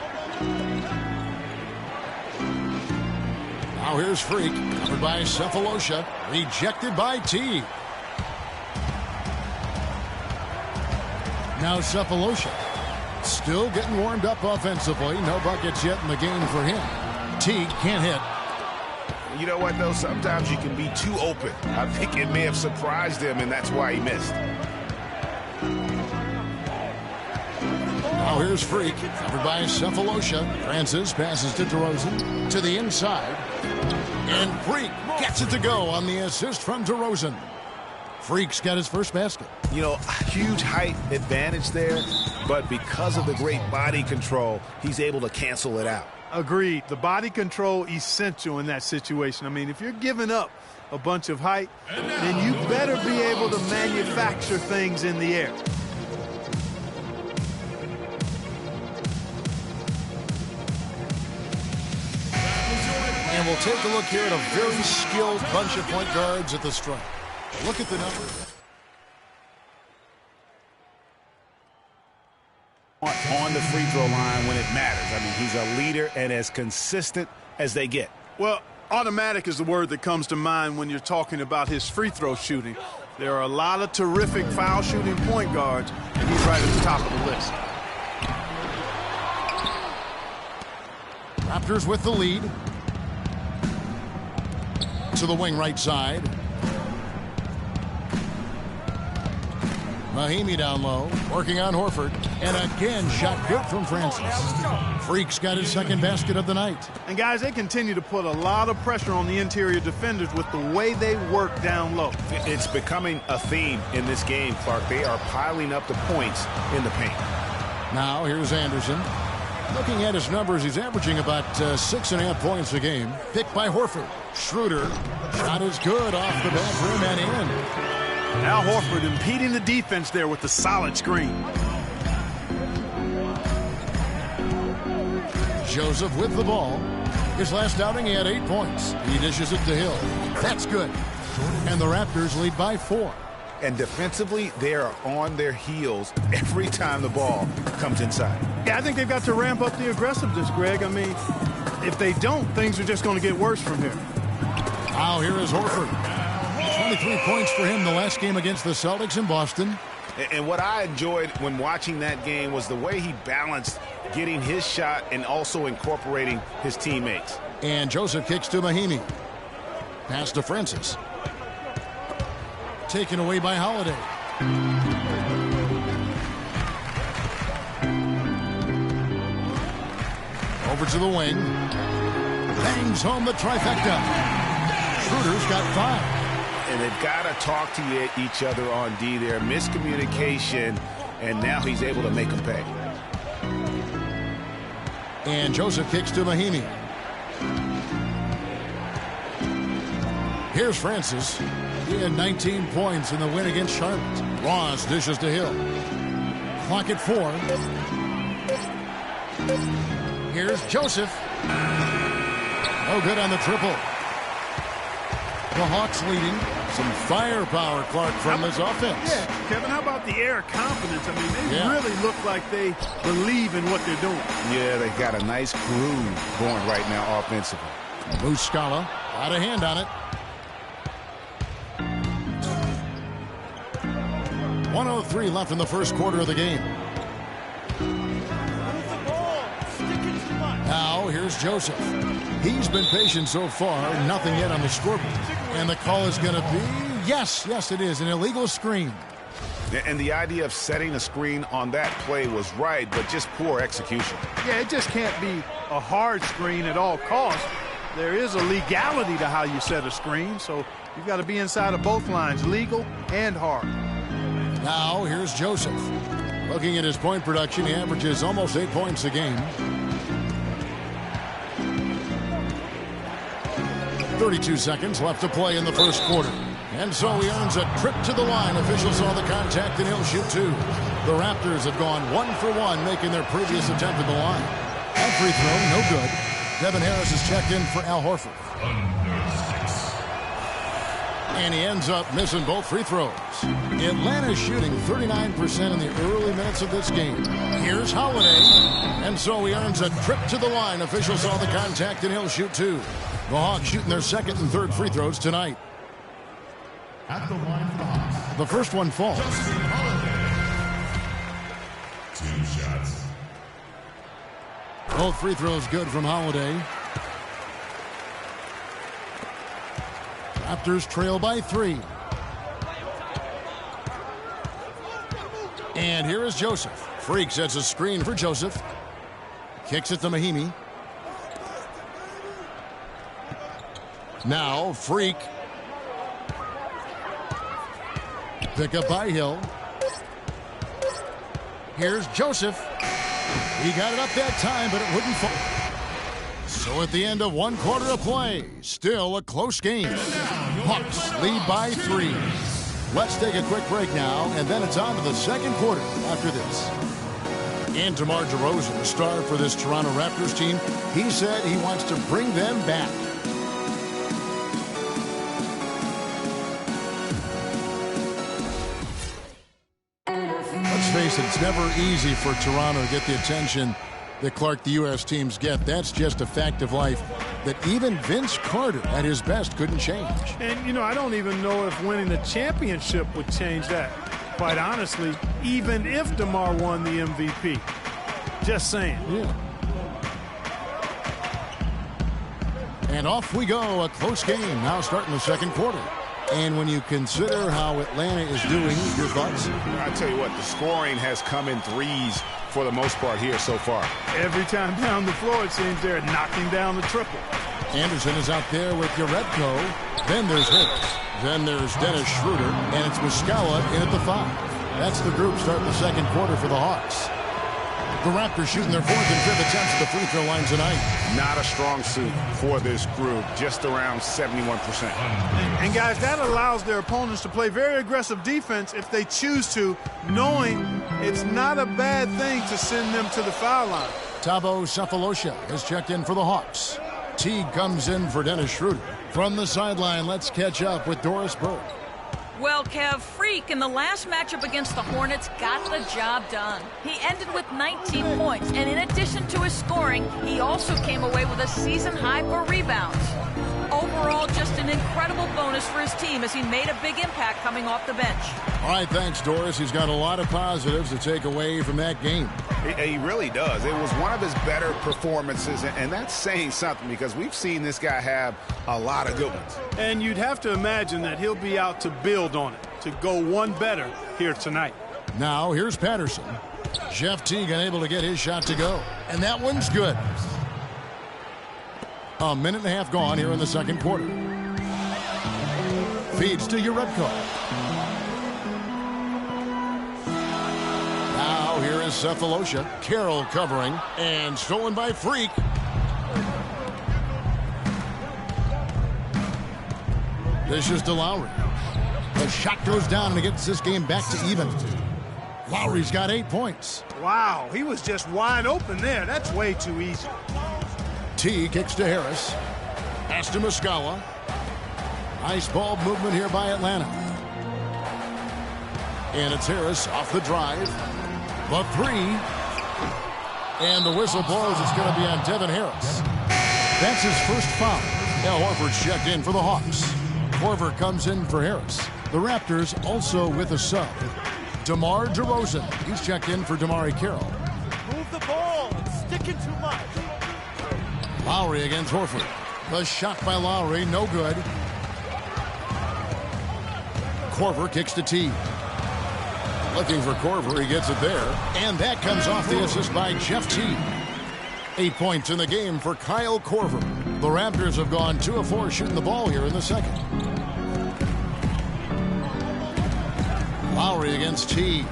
Now here's Freak, covered by Cephalosha, rejected by T. Now Cephalosha, still getting warmed up offensively. No buckets yet in the game for him. T can't hit. You know what, though? Sometimes you can be too open. I think it may have surprised him, and that's why he missed. Now here's Freak, covered by Cephalosha. Francis passes to DeRozan to the inside. And Freak gets it to go on the assist from DeRozan. Freak's got his first basket. You know, huge height advantage there, but because of the great body control, he's able to cancel it out. Agreed. The body control essential in that situation. I mean, if you're giving up a bunch of height, then you better be able to manufacture things in the air. And we'll take a look here at a very skilled bunch of point guards at the stripe. Look at the numbers. On the free throw line when it matters. I mean, he's a leader and as consistent as they get. Well, automatic is the word that comes to mind when you're talking about his free throw shooting. There are a lot of terrific foul shooting point guards, and he's right at the top of the list. Raptors with the lead. To the wing right side. Mahimi down low, working on Horford. And again, shot good from Francis. Freak's got his second basket of the night. And guys, they continue to put a lot of pressure on the interior defenders with the way they work down low. It's becoming a theme in this game, Clark. They are piling up the points in the paint. Now here's Anderson. Looking at his numbers, he's averaging about 6.5 points a game. Picked by Horford. Schroeder. Shot is good off the back rim and in. Now Horford impeding the defense there with the solid screen. Joseph with the ball. His last outing, he had 8 points. He dishes it to Hill. That's good. And the Raptors lead by 4. And defensively, they are on their heels every time the ball comes inside. Yeah, I think they've got to ramp up the aggressiveness, Greg. I mean, if they don't, things are just going to get worse from here. Now here is Horford. 23 points for him the last game against the Celtics in Boston. And what I enjoyed when watching that game was the way he balanced getting his shot and also incorporating his teammates. And Joseph kicks to Mahimi. Pass to Francis. Taken away by Holiday. Over to the wing. Bangs home the trifecta. Schroeder's got 5. And they've got to talk to each other on D there. Miscommunication, and now he's able to make them pay. And Joseph kicks to Mahimi. Here's Francis. He had 19 points in the win against Charlotte. Ross dishes to Hill. Clock at 4. Here's Joseph. No good on the triple. The Hawks leading. Some firepower, Clark, from this offense. Yeah, Kevin, how about the air confidence? I mean, they really look like they believe in what they're doing. Yeah, they got a nice groove going right now offensively. Muscala got a hand on it. 1:03 left in the first quarter of the game. Now here's Joseph. He's been patient so far. Nothing yet on the scoreboard. And the call is going to be, yes, it is, an illegal screen. And the idea of setting a screen on that play was right, but just poor execution. Yeah, it just can't be a hard screen at all costs. There is a legality to how you set a screen, so you've got to be inside of both lines, legal and hard. Now here's Joseph. Looking at his point production, he averages almost 8 points a game. 32 seconds left to play in the first quarter. And so he earns a trip to the line. Officials saw the contact and he'll shoot 2. The Raptors have gone 1 for 1, making their previous attempt at the line. That free throw, no good. Devin Harris is checked in for Al Horford. And he ends up missing both free throws. Atlanta's shooting 39% in the early minutes of this game. Here's Holiday. And so he earns a trip to the line. Officials saw the contact, and he'll shoot 2. The Hawks shooting their second and third free throws tonight. At the line for the Hawks. The first one falls. 2 shots. Both free throws good from Holiday. Raptors trail by 3. And here is Joseph. Freak sets a screen for Joseph. Kicks it to Mahimi. Now Freak. Pick up by Hill. Here's Joseph. He got it up that time, but it wouldn't fall. So at the end of 1 quarter of play, still a close game. Hawks lead by 3. Let's take a quick break now, and then it's on to the second quarter after this. And DeMar DeRozan, the star for this Toronto Raptors team, he said he wants to bring them back. Let's face it, it's never easy for Toronto to get the attention that Clark, the U.S. teams get. That's just a fact of life that even Vince Carter at his best couldn't change. And, you know, I don't even know if winning the championship would change that. Quite honestly, even if DeMar won the MVP. Just saying. Yeah. And off we go. A close game now starting the second quarter. And when you consider how Atlanta is doing, your thoughts? I tell you what, the scoring has come in threes for the most part here so far. Every time down the floor, it seems they're knocking down the triple. Anderson is out there with Uredko. Then there's Hicks. Then there's Dennis Schroeder. And it's Muscala in at the 5. That's the group starting the second quarter for the Hawks. The Raptors shooting their 4th and 5th attempts at the free throw line tonight. Not a strong suit for this group, just around 71%. And guys, that allows their opponents to play very aggressive defense if they choose to, knowing it's not a bad thing to send them to the foul line. Thabo Sefolosha has checked in for the Hawks. Teague comes in for Dennis Schroeder. From the sideline, let's catch up with Doris Burke. Well, Kev, Freak in the last matchup against the Hornets got the job done. He ended with 19 points, and in addition to his scoring, he also came away with a season high for rebounds. Overall, just an incredible bonus for his team as he made a big impact coming off the bench. All right, thanks, Doris. He's got a lot of positives to take away from that game. He really does. It was one of his better performances, and that's saying something because we've seen this guy have a lot of good ones. And you'd have to imagine that he'll be out to build on it, to go one better here tonight. Now, here's Patterson. Jeff Teague unable to get his shot to go. And that one's good. A minute and a half gone here in the second quarter. Feeds to Uredko. Now here is Sefolosha. Carroll covering and stolen by Freak. This is to Lowry. The shot goes down and it gets this game back to even. Lowry's got 8 points. Wow, he was just wide open there. That's way too easy. T kicks to Harris. Pass to Muscala. Nice ball movement here by Atlanta. And it's Harris off the drive. The 3. And the whistle blows. It's going to be on Devin Harris. That's his first foul. Al Horford's checked in for the Hawks. Korver comes in for Harris. The Raptors also with a sub. DeMar DeRozan. He's checked in for Damari Carroll. Move the ball. It's sticking too much. Lowry against Horford. The shot by Lowry, no good. Korver kicks to T. Looking for Korver, he gets it there. And that comes off the assist by Jeff T. 8 points in the game for Kyle Korver. The Raptors have gone 2 of 4 shooting the ball here in the second. Lowry against T.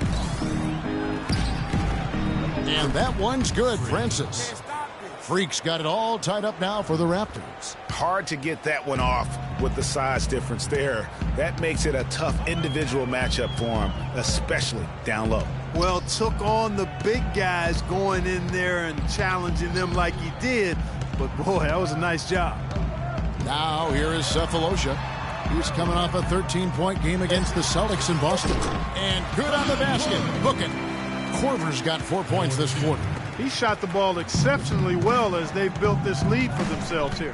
And that one's good, Francis. Freak's got it all tied up now for the Raptors. Hard to get that one off with the size difference there. That makes it a tough individual matchup for him, especially down low. Well, took on the big guys going in there and challenging them like he did. But, boy, that was a nice job. Now here is Sefolosha. He's coming off a 13-point game against the Celtics in Boston. And good on the basket. Book it. Korver's got 4 points this quarter. He shot the ball exceptionally well as they've built this lead for themselves here.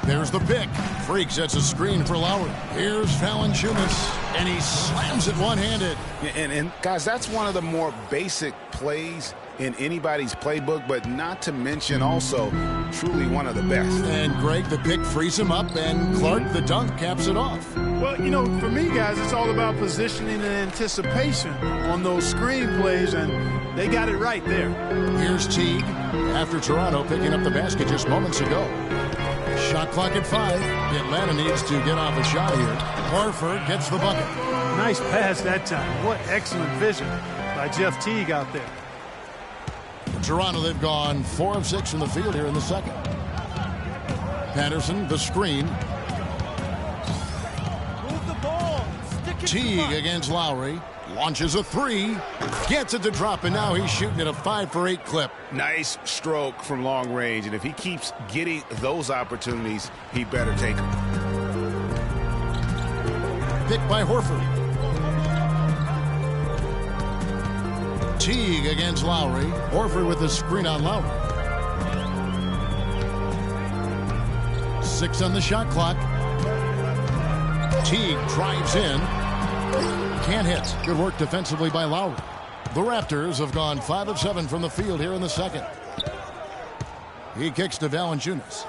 There's the pick. Freak sets a screen for Lowry. Here's Valanciunas, and he slams it one-handed. And guys, that's one of the more basic plays in anybody's playbook, but not to mention also truly one of the best. And Greg, the pick frees him up, and Clark, the dunk, caps it off. Well, you know, for me, guys, it's all about positioning and anticipation on those screen plays, and they got it right there. Here's Teague after Toronto picking up the basket just moments ago. Shot clock at 5. Atlanta needs to get off a shot here. Horford gets the bucket. Nice pass that time. What excellent vision by Jeff Teague out there. For Toronto, they've gone 4 of 6 from the field here in the second. Patterson, the screen. Move the ball. Teague against Lowry. Launches a 3. Gets it to drop, and now he's shooting at a 5-for-8 clip. Nice stroke from long range, and if he keeps getting those opportunities, he better take them. Picked by Horford. Teague against Lowry. Horford with the screen on Lowry. 6 on the shot clock. Teague drives in. Can't hit. Good work defensively by Lowry. The Raptors have gone 5 of 7 from the field here in the second. He kicks to Valanciunas.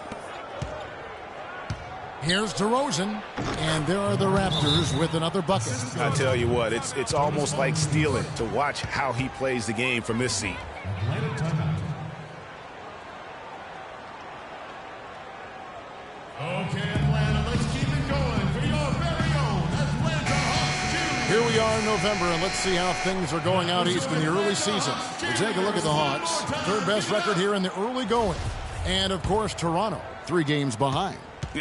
Here's DeRozan, and there are the Raptors with another bucket. I tell you what, it's almost like stealing to watch how he plays the game from this seat. Okay, Atlanta, let's keep it going for your very own Atlanta Hawks. Here we are in November, and let's see how things are going out east in the early season. We'll take a look at the Hawks. Third best record here in the early going. And, of course, Toronto, 3 games behind.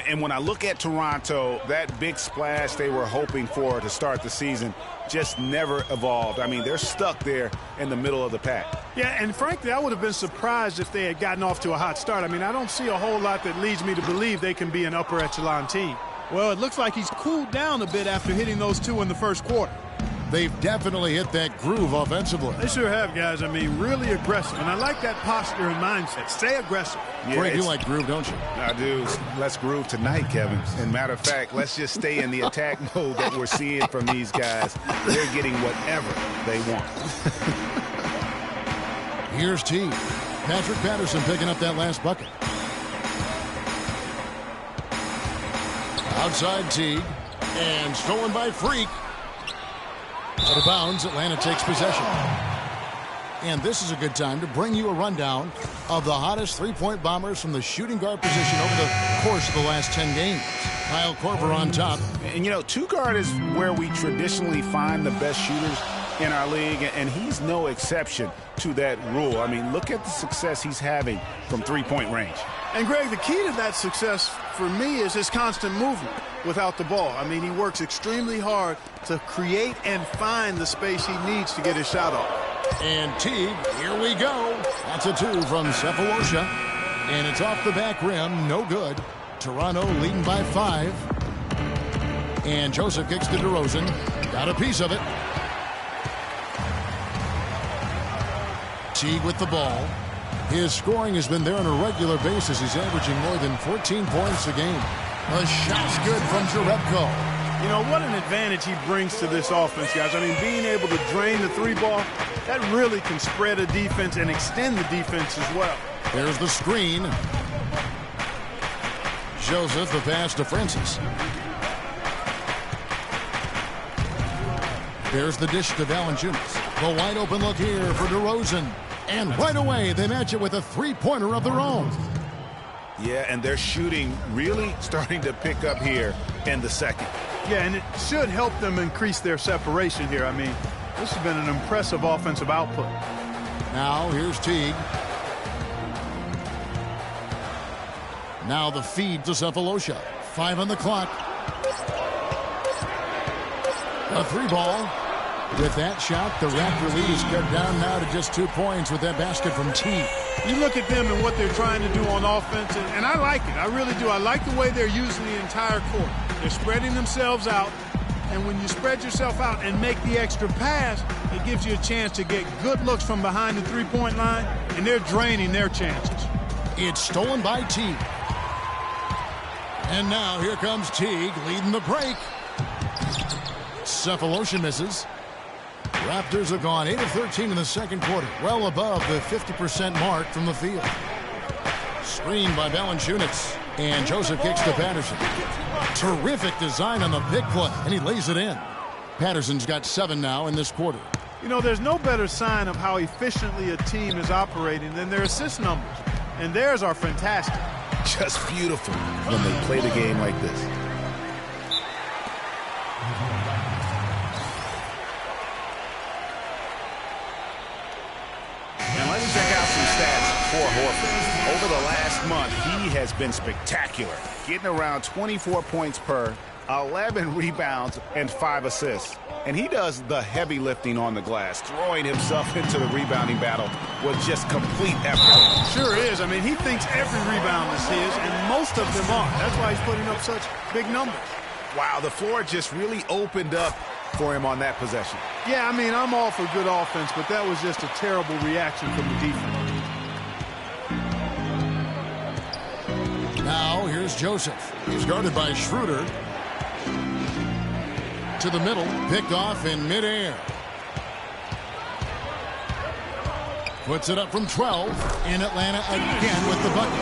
And when I look at Toronto, that big splash they were hoping for to start the season just never evolved. I mean, they're stuck there in the middle of the pack. Yeah, and frankly, I would have been surprised if they had gotten off to a hot start. I mean, I don't see a whole lot that leads me to believe they can be an upper echelon team. Well, it looks like he's cooled down a bit after hitting those 2 in the first quarter. They've definitely hit that groove offensively. They sure have, guys. I mean, really aggressive. And I like that posture and mindset. Stay aggressive. Yeah, Greg, you like groove, don't you? I do. Let's groove tonight, Kevin. And matter of fact, let's just stay in the attack mode that we're seeing from these guys. They're getting whatever they want. Here's Teague. Patrick Patterson picking up that last bucket. Outside Teague. And stolen by Freak. Out of bounds, Atlanta takes possession. And this is a good time to bring you a rundown of the hottest three-point bombers from the shooting guard position over the course of the last 10 games. Kyle Korver on top. And, you know, two guard is where we traditionally find the best shooters in our league, and he's no exception to that rule. I mean, look at the success he's having from three-point range. And, Greg, the key to that success for me is his constant movement without the ball. I mean, he works extremely hard to create and find the space he needs to get his shot off. And Teague, here we go. That's a 2 from Cephalosha. And it's off the back rim, no good. Toronto leading by 5. And Joseph kicks to DeRozan. Got a piece of it. Teague with the ball. His scoring has been there on a regular basis. He's averaging more than 14 points a game. A shot's good from Jerebko. You know, what an advantage he brings to this offense, guys. I mean, being able to drain the three ball, that really can spread a defense and extend the defense as well. There's the screen. Joseph, the pass to Francis. There's the dish to Valanciunas. The wide open look here for DeRozan. And right away, they match it with a three-pointer of their own. Yeah, and their shooting really starting to pick up here in the second. Yeah, and it should help them increase their separation here. I mean, this has been an impressive offensive output. Now, here's Teague. Now the feed to Cephalosha. 5 on the clock. A 3 ball. With that shot, the Raptor lead is cut down now to just 2 points with that basket from T. You look at them and what they're trying to do on offense, and I like it. I really do. I like the way they're using the entire court. They're spreading themselves out, and when you spread yourself out and make the extra pass, it gives you a chance to get good looks from behind the three-point line, and they're draining their chances. It's stolen by Teague. And now here comes Teague leading the break. Cephalosha misses. Raptors have gone 8 of 13 in the second quarter, well above the 50% mark from the field. Screened by Valanciunas, and Joseph kicks to Patterson. Terrific design on the big play, and he lays it in. Patterson's got 7 now in this quarter. You know, there's no better sign of how efficiently a team is operating than their assist numbers, and theirs are fantastic. Just beautiful when they play the game like this. And let's check out some stats for Horford. Over the last month, he has been spectacular, getting around 24 points per, 11 rebounds, and 5 assists. And he does the heavy lifting on the glass, throwing himself into the rebounding battle with just complete effort. Sure is. I mean, he thinks every rebound is his, and most of them are. That's why he's putting up such big numbers. Wow, the floor just really opened up for him on that possession. Yeah, I mean, I'm all for good offense, but that was just a terrible reaction from the defense. Now, here's Joseph. He's guarded by Schroeder. To the middle, picked off in midair. Puts it up from 12 in Atlanta again with the bucket.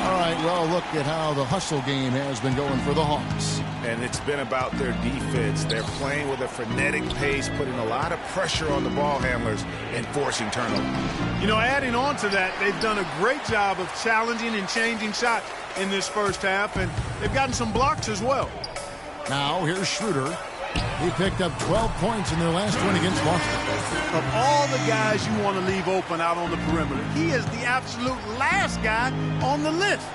All right, well, look at how the hustle game has been going for the Hawks. And it's been about their defense. They're playing with a frenetic pace, putting a lot of pressure on the ball handlers and forcing turnovers. You know, adding on to that, they've done a great job of challenging and changing shots in this first half, and they've gotten some blocks as well. Now, here's Schroeder. He picked up 12 points in their last win against Boston. Of all the guys you want to leave open out on the perimeter, he is the absolute last guy on the list.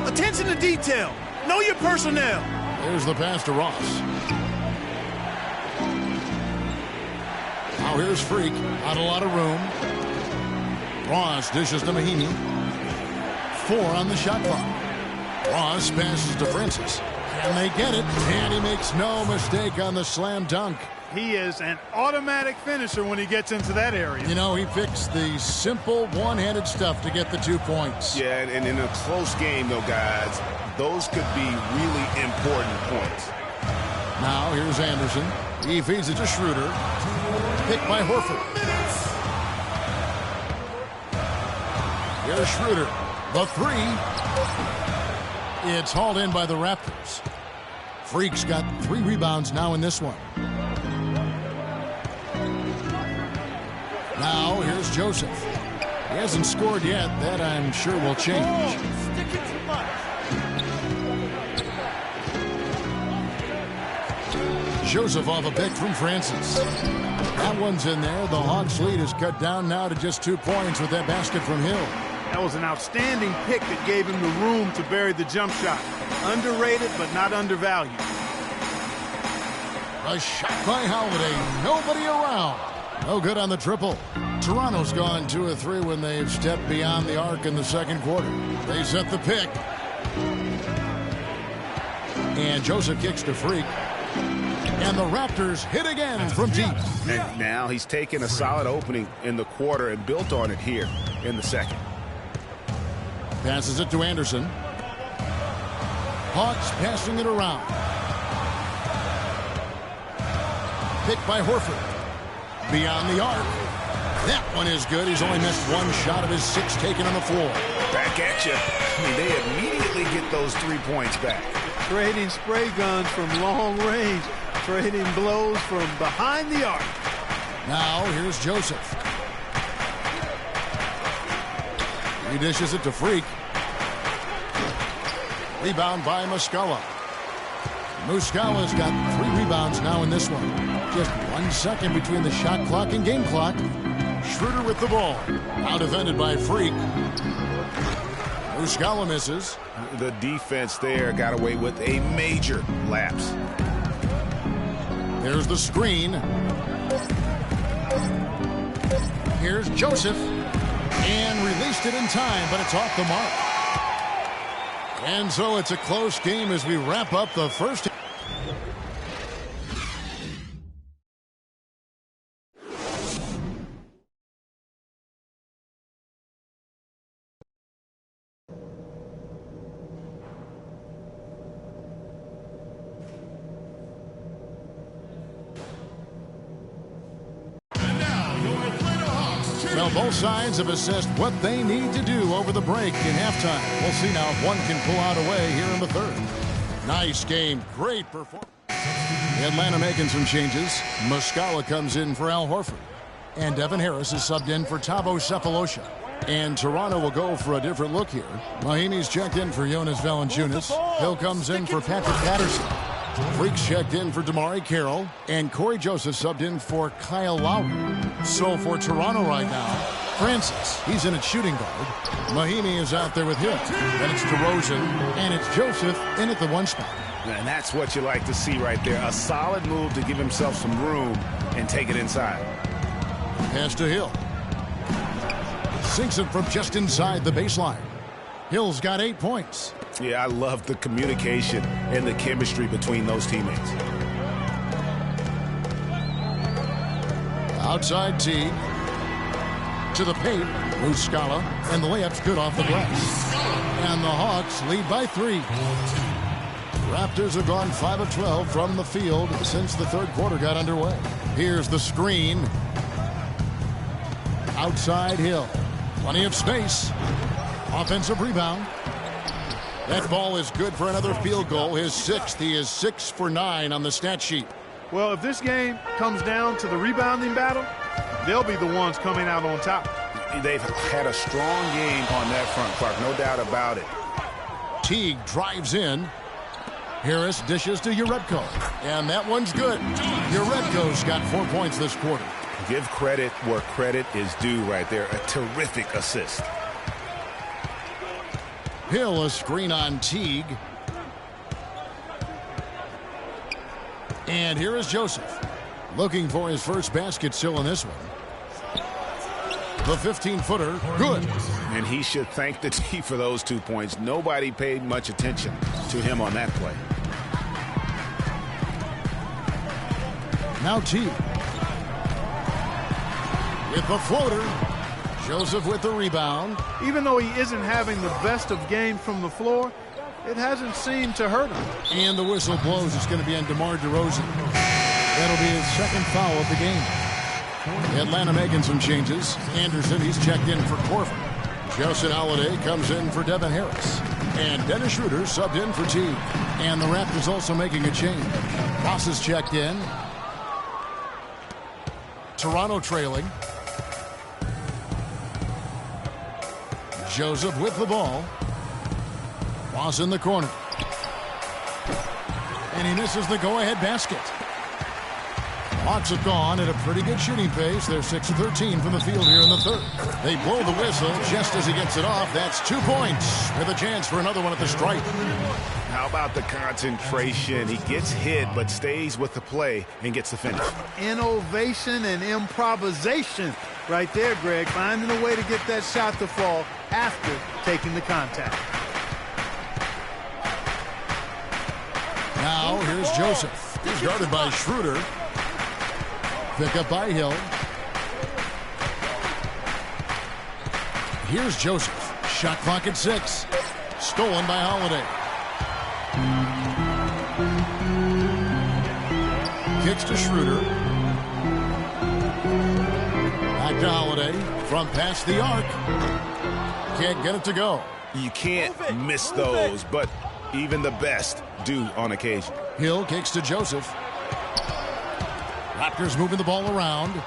Attention to detail. Know your personnel. There's the pass to Ross. Now here's Freak. Not a lot of room. Ross dishes to Mahinmi. 4 on the shot clock. Ross passes to Francis. And they get it, and he makes no mistake on the slam dunk. He is an automatic finisher when he gets into that area. You know, he picks the simple one-handed stuff to get the 2 points. Yeah, and in a close game, though, guys, those could be really important points. Now, here's Anderson. He feeds it to Schroeder. Picked by Horford. Here's Schroeder. The 3. It's hauled in by the Raptors. Freak's got 3 rebounds now in this one. Now, here's Joseph. He hasn't scored yet. That, I'm sure, will change. Joseph off a pick from Francis. That one's in there. The Hawks' lead is cut down now to just 2 points with that basket from Hill. That was an outstanding pick that gave him the room to bury the jump shot. Underrated, but not undervalued. A shot by Holiday. Nobody around. No good on the triple. Toronto's gone 2 of 3 when they've stepped beyond the arc in the second quarter. They set the pick. And Joseph kicks to Freak. And the Raptors hit again from deep. And now he's taken a solid opening in the quarter and built on it here in the second. Passes it to Anderson. Hawks passing it around. Picked by Horford. Beyond the arc. That one is good. He's only missed 1 shot of his 6 taken on the floor. Back at you. I mean, they immediately get those 3 points back. Trading spray guns from long range. Trading blows from behind the arc. Now here's Joseph. He dishes it to Freak. Rebound by Muscala. Muscala's got 3 rebounds now in this one. Just 1 second between the shot clock and game clock. Schroeder with the ball. Now defended by Freak. Muscala misses. The defense there got away with a major lapse. There's the screen. Here's Joseph. And released it in time, but it's off the mark. And so it's a close game as we wrap up the first. Well, both sides have assessed what they need to do over the break in halftime. We'll see now if one can pull out a way here in the third. Nice game. Great performance. Atlanta making some changes. Muscala comes in for Al Horford. And Devin Harris is subbed in for Thabo Sefolosha. And Toronto will go for a different look here. Mahinmi's checked in for Jonas Valanciunas. Hill comes in for Patrick Patterson. Freaks checked in for DeMarre Carroll, and Corey Joseph subbed in for Kyle Lowry. So for Toronto right now, Francis, he's in at shooting guard. Mahinmi is out there with Hill. Then it's DeRozan, and it's Joseph in at the one spot. And that's what you like to see right there. A solid move to give himself some room and take it inside. Pass to Hill. Sinks it from just inside the baseline. Hill's got 8 points. Yeah, I love the communication and the chemistry between those teammates. Outside Teague. To the paint. Muscala. And the layup's good off the glass. And the Hawks lead by 3. Raptors have gone 5 of 12 from the field since the third quarter got underway. Here's the screen. Outside Hill. Plenty of space. Offensive rebound. That ball is good for another field goal. His 6th. He is 6 for 9 on the stat sheet. Well, if this game comes down to the rebounding battle, they'll be the ones coming out on top. They've had a strong game on that front, Clark. No doubt about it. Teague drives in. Harris dishes to Uredko. And that one's good. Uredko's got 4 points this quarter. Give credit where credit is due right there. A terrific assist. Hill, a screen on Teague. And here is Joseph. Looking for his first basket still in this one. The 15-footer, good. And he should thank the team for those 2 points. Nobody paid much attention to him on that play. Now Teague. With the floater. Joseph with the rebound. Even though he isn't having the best of games from the floor, it hasn't seemed to hurt him. And the whistle blows. It's going to be on DeMar DeRozan. That'll be his second foul of the game. Atlanta making some changes. Anderson, he's checked in for Corver. Justin Holiday comes in for Devin Harris. And Dennis Schroeder subbed in for Teague. And the Raptors also making a change. Ross is checked in. Toronto trailing. Joseph with the ball. Ross in the corner. And he misses the go-ahead basket. Hawks have gone at a pretty good shooting pace. They're 6 of 13 from the field here in the third. They blow the whistle just as he gets it off. That's 2 points with a chance for another one at the stripe. How about the concentration? He gets hit but stays with the play and gets the finish. Innovation and improvisation right there, Greg. Finding a way to get that shot to fall after taking the contact. Now here's Joseph. He's guarded by Schroeder. Pick up by Hill. Here's Joseph. Shot clock at 6. Stolen by Holiday. Kicks to Schroeder. Back to Holiday. From past the arc. Can't get it to go. You can't miss those, but even the best do on occasion. Hill kicks to Joseph. Raptors moving the ball around.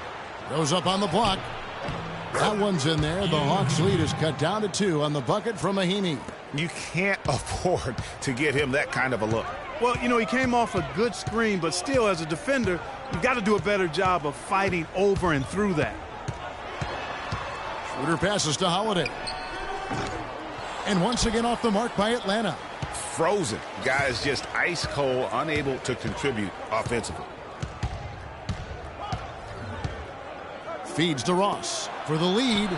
Goes up on the block. That one's in there. The Hawks lead is cut down to 2 on the bucket from Mahinmi. You can't afford to get him that kind of a look. Well, you know, he came off a good screen, but still, as a defender, you've got to do a better job of fighting over and through that. Schroeder passes to Holiday. And once again off the mark by Atlanta. Frozen. Guys just ice cold, unable to contribute offensively. Feeds to Ross for the lead.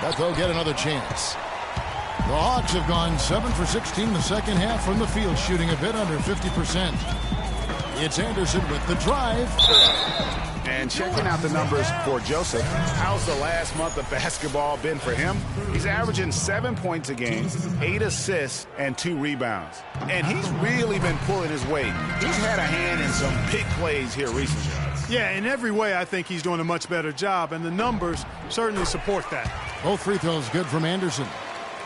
But they'll get another chance. The Hawks have gone 7 for 16 the second half from the field, shooting a bit under 50%. It's Anderson with the drive. And checking out the numbers for Joseph, how's the last month of basketball been for him? He's averaging 7 points a game, 8 assists, and 2 rebounds. And he's really been pulling his weight. He's had a hand in some big plays here recently. Yeah, in every way, I think he's doing a much better job, and the numbers certainly support that. Both free throws good from Anderson.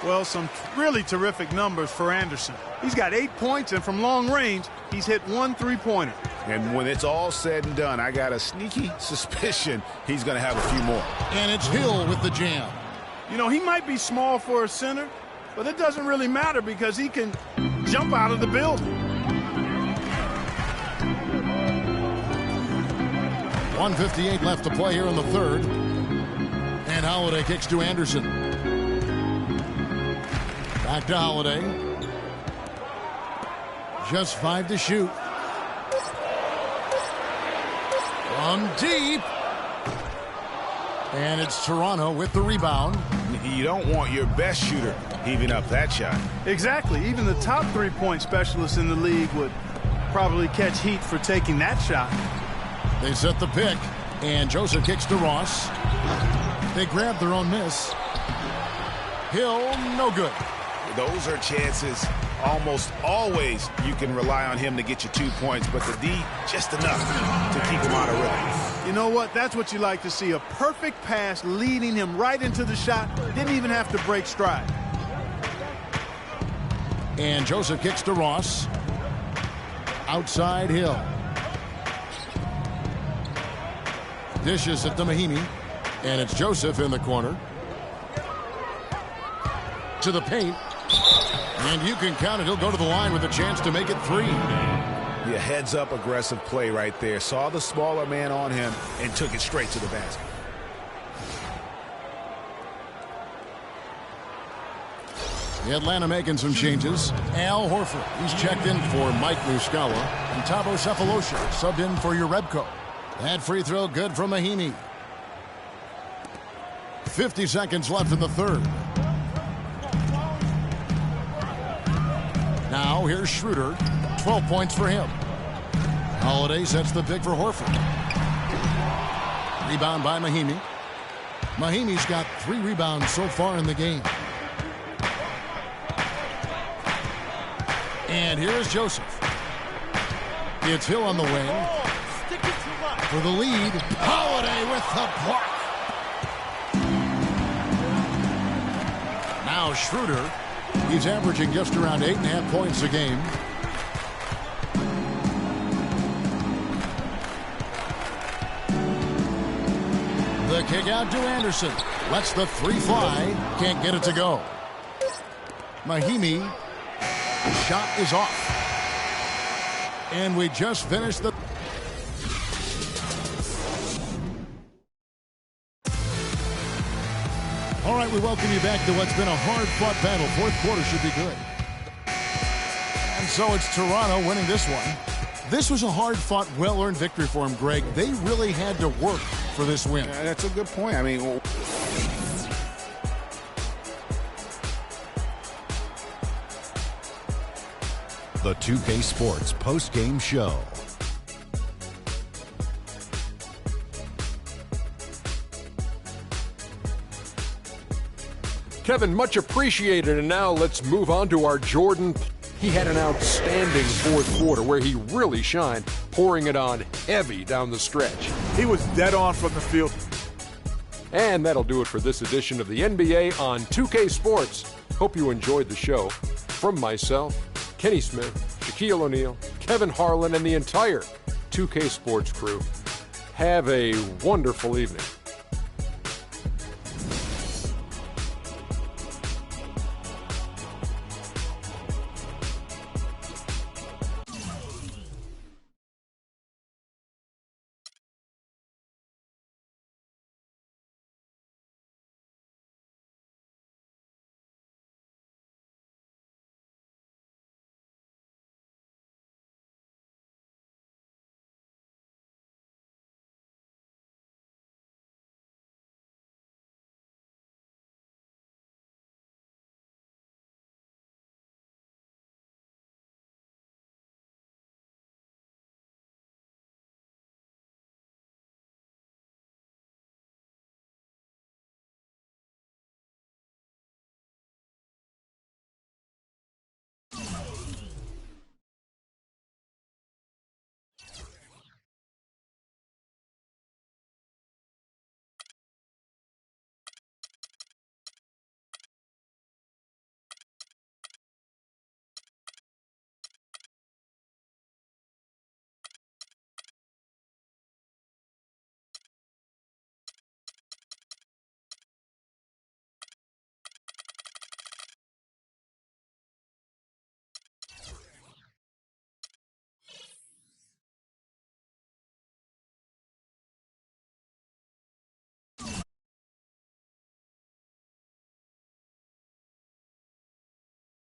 Well, some really terrific numbers for Anderson. He's got 8 points, and from long range, he's hit 1 3-pointer. And when it's all said and done, I got a sneaky suspicion he's going to have a few more. And it's Hill with the jam. You know, he might be small for a center, but it doesn't really matter because he can jump out of the building. 1:58 left to play here in the third. And Holiday kicks to Anderson. Back to Holiday. Just 5 to shoot. From deep. And it's Toronto with the rebound. You don't want your best shooter heaving up that shot. Exactly. Even the top 3-point specialists in the league would probably catch heat for taking that shot. They set the pick. And Joseph kicks to Ross. They grab their own miss. Hill, no good. Those are chances almost always you can rely on him to get you 2 points, but the D just enough to keep him out of rhythm. You know what? That's what you like to see. A perfect pass leading him right into the shot. Didn't even have to break stride. And Joseph kicks to Ross. Outside Hill. Dishes it to Mahinmi. And it's Joseph in the corner. To the paint. And you can count it. He'll go to the line with a chance to make it 3. Yeah, heads up aggressive play right there. Saw the smaller man on him and took it straight to the basket. The Atlanta making some changes. Al Horford, he's checked in for Mike Muscala. And Thabo Sefolosha subbed in for Urebko. That free throw good from Mahinmi. 50 seconds left in the third. Now here's Schroeder. 12 points for him. Holiday sets the pick for Horford. Rebound by Mahinmi. Mahimi's got 3 rebounds so far in the game. And here's Joseph. It's Hill on the wing. For the lead. Holiday with the block. Now Schroeder. He's averaging just around 8.5 points a game. The kick out to Anderson. Lets the 3 fly. Can't get it to go. Mahinmi. Shot is off. And we just finished the... All right, we welcome you back to what's been a hard-fought battle. Fourth quarter should be good. And so it's Toronto winning this one. This was a hard-fought, well-earned victory for him, Greg. They really had to work for this win. That's a good point. I mean... The 2K Sports post-game show. Kevin, much appreciated. And now let's move on to our Jordan. He had an outstanding fourth quarter where he really shined, pouring it on heavy down the stretch. He was dead on from the field. And that'll do it for this edition of the NBA on 2K Sports. Hope you enjoyed the show. From myself, Kenny Smith, Shaquille O'Neal, Kevin Harlan, and the entire 2K Sports crew, have a wonderful evening.